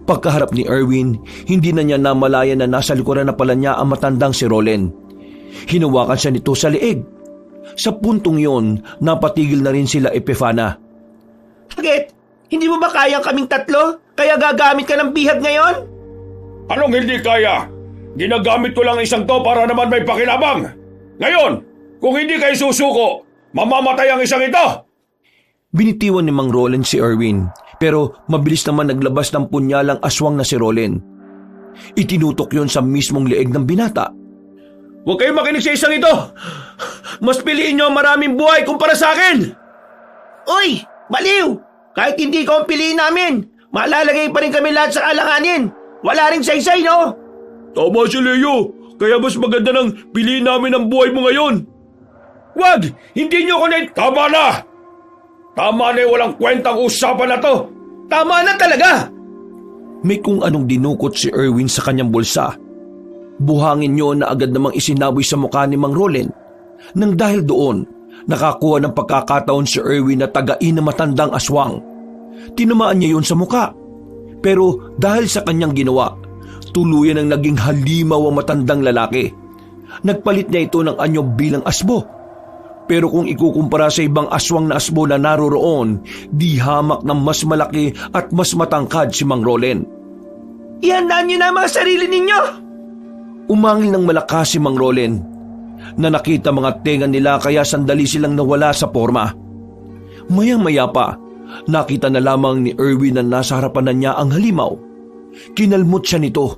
C: Pagkaharap ni Erwin, hindi na niya namalayan na nasa likuran na pala niya ang matandang si Rolen. Hinawakan siya nito sa leeg. Sa puntong yon, napatigil na rin sila Epifana.
A: Bakit? Hindi mo ba kayang kaming tatlo? Kaya gagamit ka ng bihag ngayon?
B: Anong hindi kaya? Ginagamit ko lang isang to para naman may pakinabang. Ngayon, kung hindi kayo susuko, mamamatay ang isang ito.
C: Binitiwan ni Mang Rolen si Erwin, pero mabilis naman naglabas ng punyalang aswang na si Rolen. Itinutok yon sa mismong leeg ng binata.
B: Huwag kayong makinig sa isang ito. Mas piliin nyo ang maraming buhay kumpara sa akin.
A: Uy! Baliw! Kahit hindi ko ang piliin namin, malalagay pa rin kami lahat sa alanganin. Wala ring saysay, no?
B: Tama si Leo. Kaya mas maganda nang piliin namin ang buhay mo ngayon. Wag! Hindi nyo ko na... Tama na! Tama na yung walang kwentang usapan na to.
A: Tama na talaga!
C: May kung anong dinukot si Erwin sa kanyang bulsa. Buhangin niyo na agad namang isinaboy sa mukha ni Mang Rolen. Nang dahil doon, nakakuha ng pagkakataon si Erwin na tagain na matandang aswang. Tinamaan niya yun sa mukha. Pero dahil sa kanyang ginawa, tuluyan ang naging halimaw ang matandang lalaki. Nagpalit niya ito ng anyo bilang asbo. Pero kung ikukumpara sa ibang aswang na asbo na naroroon, di hamak ng mas malaki at mas matangkad si Mang Rolen.
A: Ihandaan niyo na ang mga sarili ninyo!
C: Umangil ng malakas si Mang Rolen. Na nakita mga tenga nila kaya sandali silang nawala sa forma. Mayang-maya pa, nakita na lamang ni Erwin na nasa harapan na niya ang halimaw. Kinalmot siya nito.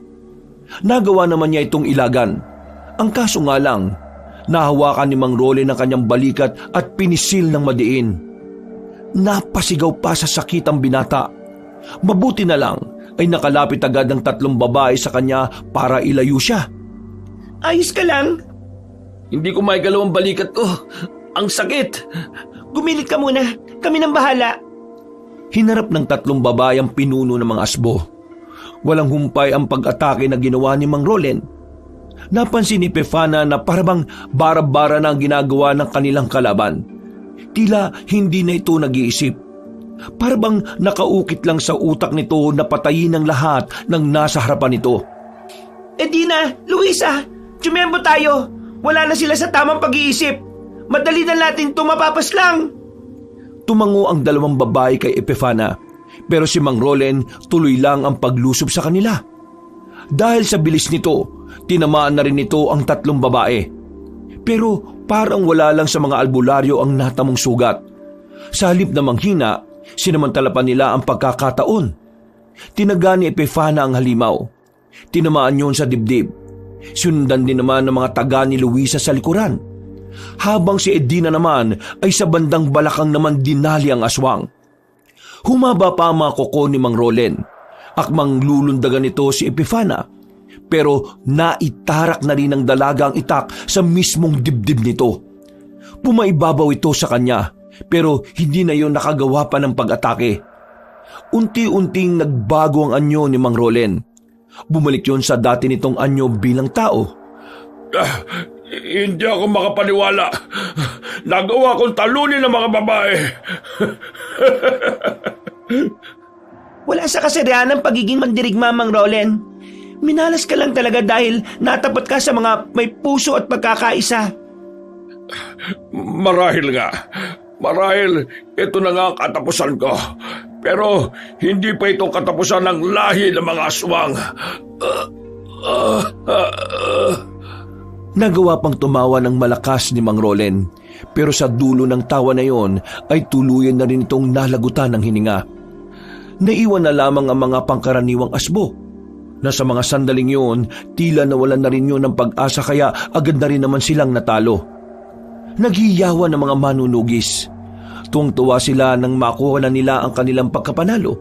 C: Nagawa naman niya itong ilagan. Ang kaso nga lang, nahawakan ni Mang Rolen ang kanyang balikat at pinisil ng madiin. Napasigaw pa sa sakit ang binata. Mabuti na lang ay nakalapit agad ang 3 babae sa kanya para ilayo siya.
A: Ayos ka lang?
B: Hindi ko maigalaw ang balikat ko. Ang sakit.
A: Gumilit ka muna. Kami nang bahala.
C: Hinarap ng 3 babae ang pinuno ng mga asbo. Walang humpay ang pag-atake na ginawa ni Mang Rolen. Napansin ni Epifana na parabang bara-bara na ang ginagawa ng kanilang kalaban. Tila hindi na ito nag-iisip. Parabang nakaukit lang sa utak nito na patayin ang lahat ng nasa harapan nito.
A: Edina, Luisa, tsumembo tayo. Wala na sila sa tamang pag-iisip. Madali na natin ito mapapaslang.
C: Tumango ang 2 babae kay Epifana, pero si Mang Rolen tuloy lang ang paglusob sa kanila. Dahil sa bilis nito, tinamaan na rin nito ang 3 babae. Pero parang wala lang sa mga albularyo ang natamong sugat. Sa halip na manghina, sinamantala pa nila ang pagkakataon. Tinaga ni Epifana ang halimaw. Tinamaan yon sa dibdib. Sundan din naman ng mga taga ni Luisa sa likuran. Habang si Edina naman ay sa bandang balakang naman dinali ang aswang. Humaba pa ang mga kuko ni Mang Rolen. Akmang lulundagan nito si Epifana. Pero naitarak na rin ng dalaga ang itak sa mismong dibdib nito. Pumaibabaw ito sa kanya, pero hindi na yon nakagawa pa ng pag-atake. Unti-unting nagbago ang anyo ni Mang Rolen. Bumalik yon sa dati nitong anyo bilang tao.
B: Hindi ako makapaniwala. Nagawa kong talunin ng mga babae.
A: Wala sa kasarian ng pagiging mandirigma, Mang Rolen. Minalas ka lang talaga dahil natapat ka sa mga may puso at pagkakaisa.
B: Marahil nga. Marahil ito na nga ang katapusan ko. Pero hindi pa itong katapusan ng lahi ng mga aswang.
C: Nagawa pang tumawa ng malakas ni Mang Rolen, pero sa dulo ng tawa na yon ay tuluyan na rin itong nalagutan ng hininga. Naiwan na lamang ang mga pangkaraniwang asbo, na sa mga sandaling yon tila nawalan na rin yun ng pag-asa kaya agad na rin naman silang natalo. Naghiyawan ng mga manunugis. Tuwang-tuwa sila nang makuha na nila ang kanilang pagkapanalo.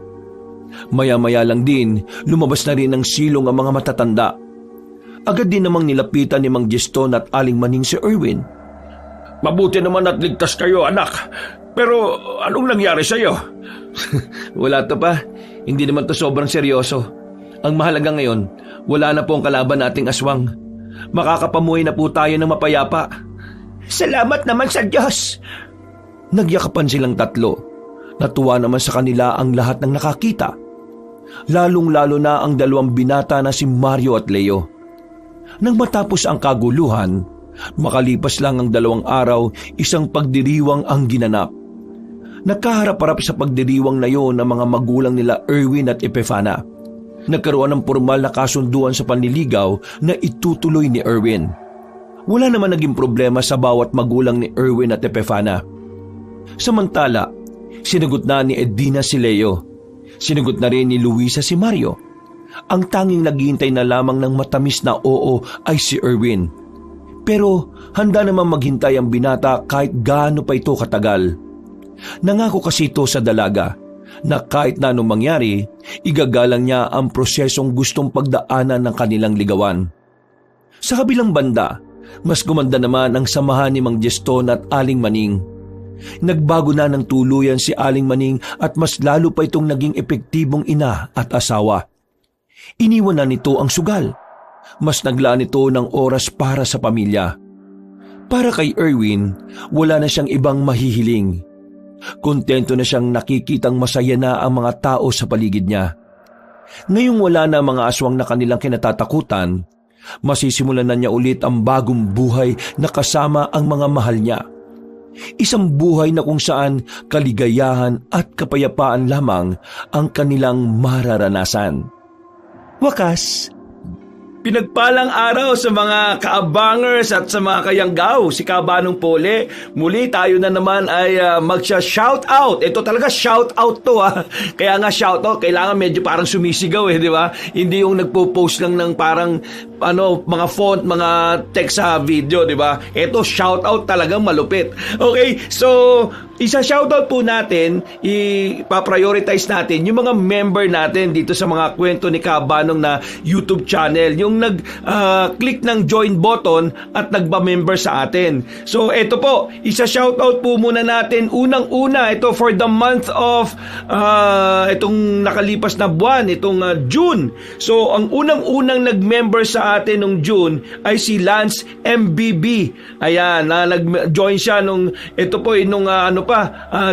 C: Maya-maya lang din, lumabas na rin ng silong ang mga matatanda. Agad din namang nilapitan ni Mang Geston at Aling Maning si Erwin.
B: Mabuti naman at ligtas kayo, anak. Pero anong nangyari sa iyo?
C: Wala to pa. Hindi naman to sobrang seryoso. Ang mahalaga ngayon, wala na po ang kalaban nating aswang. Makakapamuhay na po tayo ng mapayapa.
A: Salamat naman sa Diyos.
C: Nagyakapan silang tatlo. Natuwa naman sa kanila ang lahat ng nakakita. Lalong-lalo na ang dalawang binata na si Mario at Leo. Nang matapos ang kaguluhan, makalipas lang ang 2 araw, isang pagdiriwang ang ginanap. Nagkaharap-harap sa pagdiriwang na yon ang mga magulang nila Erwin at Epifana. Nagkaroon ng formal na kasunduan sa panliligaw na itutuloy ni Erwin. Wala naman naging problema sa bawat magulang ni Erwin at Epifana. Samantala, sinagot na ni Edina si Leo. Sinagot na rin ni Luisa si Mario. Ang tanging naghihintay na lamang ng matamis na oo ay si Erwin. Pero handa naman maghintay ang binata kahit gaano pa ito katagal. Nangako kasi ito sa dalaga na kahit na anong mangyari, igagalang niya ang prosesong gustong pagdaanan ng kanilang ligawan. Sa kabilang banda, mas gumanda naman ang samahan ni Mang Jeston at Aling Maning. Nagbago na ng tuluyan si Aling Maning at mas lalo pa itong naging epektibong ina at asawa. Iniwan na nito ang sugal. Mas naglaan ito ng oras para sa pamilya. Para kay Erwin, wala na siyang ibang mahihiling. Kontento na siyang nakikitang masaya na ang mga tao sa paligid niya. Ngayong wala na mga aswang na kanilang kinatatakutan, masisimulan na niya ulit ang bagong buhay na kasama ang mga mahal niya. Isang buhay na kung saan kaligayahan at kapayapaan lamang ang kanilang mararanasan. Wakas, pinagpalang araw sa mga kaabangers at sa mga kayanggaw, si Kabanong Pole. Muli tayo na naman ay magsha-shoutout. Ito talaga shoutout to Kaya nga shoutout, kailangan medyo parang sumisigaw di ba? Hindi yung nagpo-post lang ng parang mga font, mga text sa video, di ba? Ito shoutout talagang malupit. Okay, so isa-shoutout po natin, ipaprioritize natin yung mga member natin dito sa mga kwento ni Kabanong na YouTube channel. Yung nag-click ng join button at nagba-member sa atin. So, ito po, isa-shoutout po muna natin. Unang-una, ito for the month of itong nakalipas na buwan, itong June. So, ang unang-unang nag-member sa atin nung June ay si Lance MBB. Ayan, nag-join siya nung, ito po, nung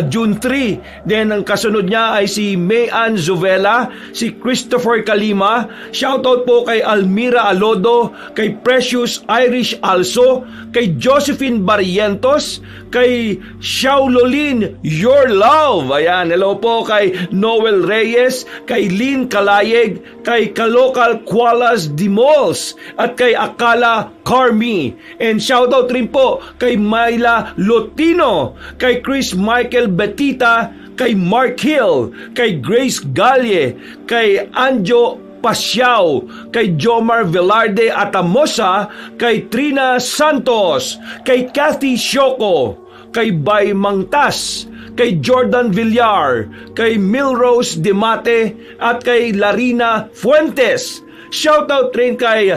C: June 3. Then, ang kasunod niya ay si Mayan Zuvela, si Christopher Kalima. Shoutout po kay Almira Alodo, kay Precious Irish Also, kay Josephine Barrientos, kay Shaololin Your Love. Ayan, hello po kay Noel Reyes, kay Lynn Kalayeg, kay Kalokal Kualas Dimols, at kay Akala Carmi. And shoutout rin po kay Myla Lotino, kay Chris Michael Betita, kay Mark Hill, kay Grace Galye, kay Anjo Pasiao, kay Jomar Velarde Atamosa, kay Trina Santos, kay Kathy Shoko, kay Bay Mangtas, kay Jordan Villar, kay Milrose Demate, at kay Larina Fuentes. Shoutout rin kay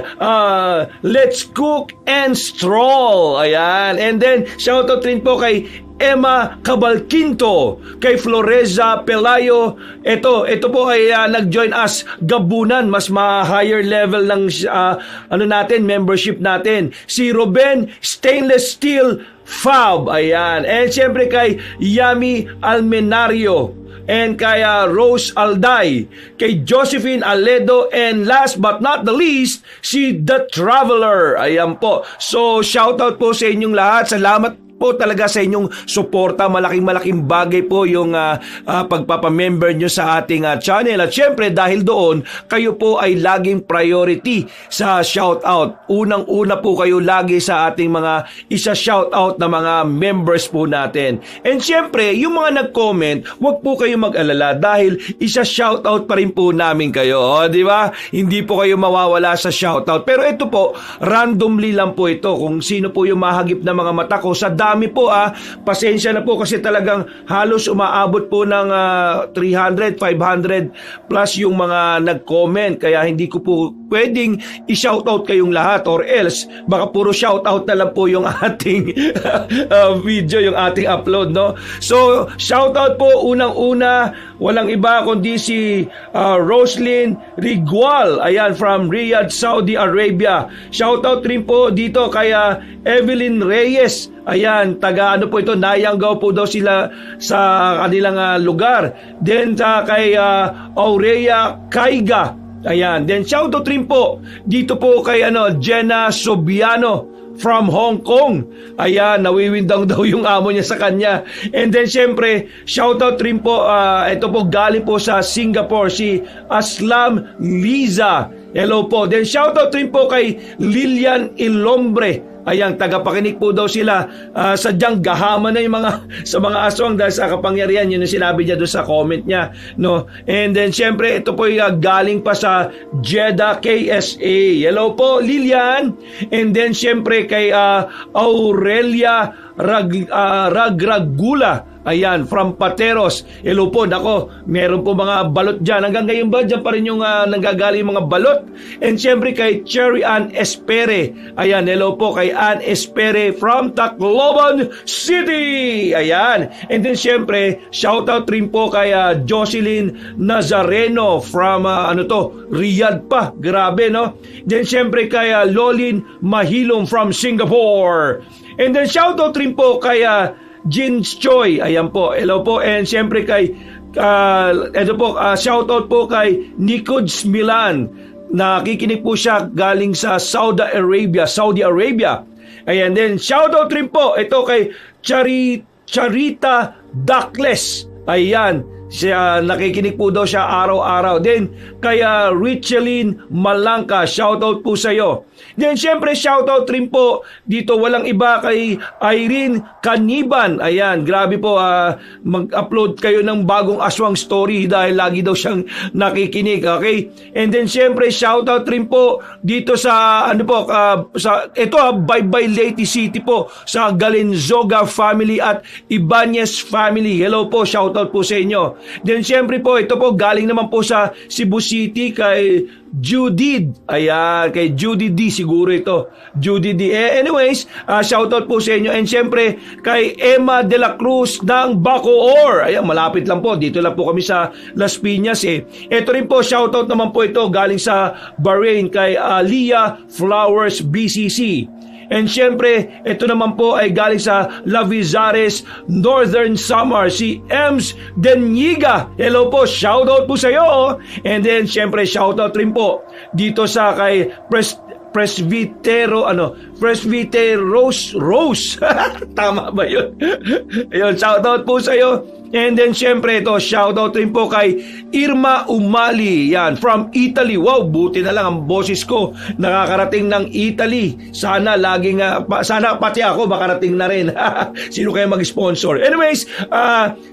C: Let's Cook and Stroll. Ayan. And then, shoutout rin po kay Emma Cabalquinto, kay Floreza Pelayo. Ito po ay nag-join us gabunan, mas ma-higher level ng membership natin. Si Ruben Stainless Steel Fab. Ayan. And syempre kay Yami Almenario, and kay Rose Alday, kay Josephine Aledo, and last but not the least, si The Traveler. Ayan po. So, shoutout po sa inyong lahat. Salamat po talaga sa inyong suporta. Malaking bagay po yung pagpapamember nyo sa ating channel. At syempre, dahil doon, kayo po ay laging priority sa shoutout. Unang-una po kayo lagi sa ating mga isa-shoutout na mga members po natin. And syempre, yung mga nag-comment, wag po kayo mag-alala dahil isa-shoutout pa rin po namin kayo. Di ba? Hindi po kayo mawawala sa shoutout. Pero ito po, randomly lang po ito kung sino po yung mahagip na mga mata ko sa
B: dami po pasensya na po kasi talagang halos umaabot po ng 300, 500 plus yung mga nag-comment, kaya hindi ko po pwedeng i-shoutout kayong lahat or else baka puro shoutout na lang po yung ating video, yung ating upload, no? So shoutout po unang-una, walang iba kundi si Roslyn Rigual, ayan, from Riyadh, Saudi Arabia. Shoutout rin po dito kay Evelyn Reyes, ayan, taga ano po ito, Nayanggaw po daw sila sa kanilang lugar. Then kay Aurea Kaiga, ayan. Then shoutout rin po dito po kay Jenna Sobiano from Hong Kong. Ayan, nawiwindang daw yung amo niya sa kanya. And then syempre, shoutout rin po, ito po galing po sa Singapore, si Aslam Liza. Hello po. Then shoutout rin po kay Lilian Ilombre. Ayan, tagapakinig po daw sila. Sadyang gahaman na yung sa mga aswang dahil sa kapangyarihan. Yun yung sinabi niya doon sa comment niya, no? And then syempre, ito po yung galing pa sa Jeddah, KSA. Hello po, Lilian. And then syempre kay Aurelia Ragragula. Ayan, from Pateros. Hello po, nako, meron po mga balot dyan. Hanggang ngayon ba, dyan pa rin yung nanggagaling mga balot? And syempre kay Cherry Ann Espere. Ayan, hello po kay Ann Espere from Tacloban City. Ayan. And then syempre, shoutout rin po kay Jocelyn Nazareno from, Riyadh pa. Grabe, no? Then syempre kay Lolin Mahilom from Singapore. And then shoutout rin po kay Jin Choi, ayan po, hello po. And syempre kay shoutout po kay Nikods Milan, nakikinig po siya galing sa Saudi Arabia. Ayan, then shoutout rin po ito kay Charita Dakles, ayan, siya, nakikinig po daw siya araw-araw. Then kay Richelyn Malangka, shoutout po sa iyo. Then syempre shoutout rin po dito, walang iba, kay Irene Caniban. Ayan, grabe po, mag-upload kayo ng bagong aswang story dahil lagi daw siyang nakikinig. Okay? And then syempre shoutout rin po dito sa sa ito Bye Leyte City po, sa Galenzoga family at Ibanez family. Hello po, shoutout po sa inyo. Then syempre po, ito po galing naman po sa Cebu City kay Judy. Ayan, kay Judy D siguro ito. Judy D. Anyways, shoutout po sa inyo. And syempre kay Emma de la Cruz ng Bacoor. Ayan, malapit lang po. Dito lang po kami sa Las Piñas eh. Ito rin po, shoutout naman po ito galing sa Bahrain kay Leah Flowers BCC. And syempre, ito naman po ay galing sa Lavizares, Northern Samar, si Ems Denyiga. Hello po, shoutout po sa iyo. And then syempre, shoutout rin po dito sa kay Rose. Tama ba yun? Ayun, shoutout po sa iyo. And then syempre ito, shoutout rin po kay Irma Umali, yan, from Italy. Wow, buti na lang ang boses ko nakakarating ng Italy. Sana laging sana pati ako makarating na rin. Sino kaya mag-sponsor? Anyways,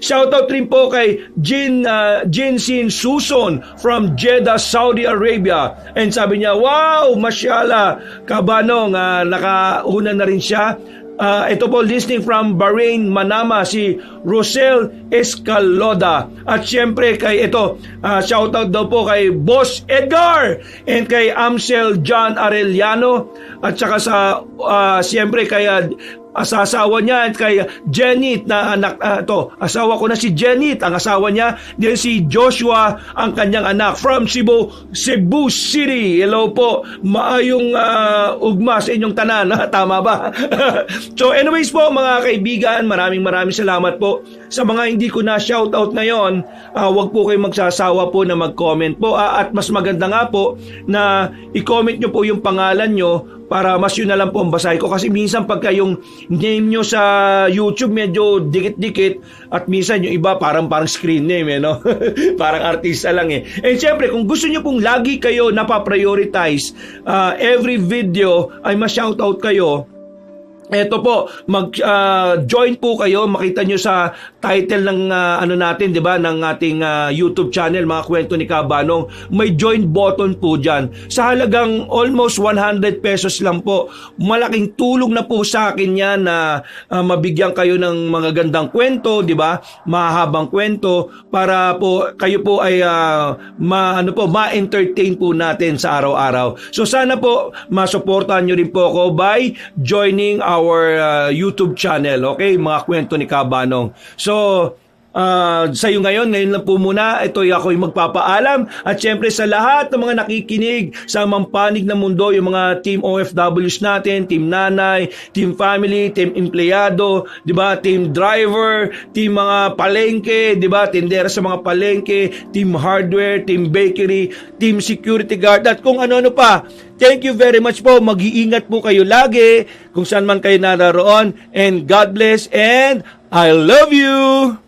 B: shoutout rin po kay Jinsin Suson from Jeddah, Saudi Arabia. And sabi niya, wow, mashallah, kabanong, nakauna na rin siya. Ito po, listening from Bahrain, Manama, si Rosel Escaloda. At syempre kay shoutout daw po kay Boss Edgar and kay Amsel John Arellano. At saka syempre kay sa asawa niya, kay Jenit na anak, asawa ko na si Jenit, ang asawa niya, then si Joshua, ang kanyang anak, from Cebu City. Hello po, maayong ugma sa inyong tanan, tama ba? So anyways po mga kaibigan, maraming salamat po. Sa mga hindi ko na shoutout ngayon, wag po kayong magsasawa po na mag-comment po, at mas maganda nga po na i-comment nyo po yung pangalan nyo para mas yun na lang po ang basahin ko, kasi minsan pagka yung name nyo sa YouTube medyo dikit-dikit at minsan yung iba parang screen name no? Parang artista lang eh. And syempre kung gusto nyo pong lagi kayo napaprioritize, every video ay ma-shoutout kayo,
C: Eto po, join po kayo, makita nyo sa title ng natin, 'di ba, ng ating YouTube channel, mga kwento ni Kabanong. May join button po diyan. Sa halagang almost 100 pesos lang po. Malaking tulong na po sa akin 'yan na mabigyan kayo ng mga gandang kwento, 'di ba? Mahabang kwento para po kayo po ay ma-entertain po natin sa araw-araw. So sana po masuportahan nyo rin po ako by joining our YouTube channel, okay? Mga kwento ni Kabanong. So, sa iyo ngayon lang po muna, ako'y magpapaalam. At syempre sa lahat ng mga nakikinig sa mampanig ng mundo, yung mga team OFWs natin, team nanay, team family, team empleyado, di ba? Team driver, team mga palengke, di ba? Tindera sa mga palengke, team hardware, team bakery, team security guard, at kung ano-ano pa. Thank you very much po. Mag-iingat po kayo lagi kung saan man kayo naroon. And God bless and I love you!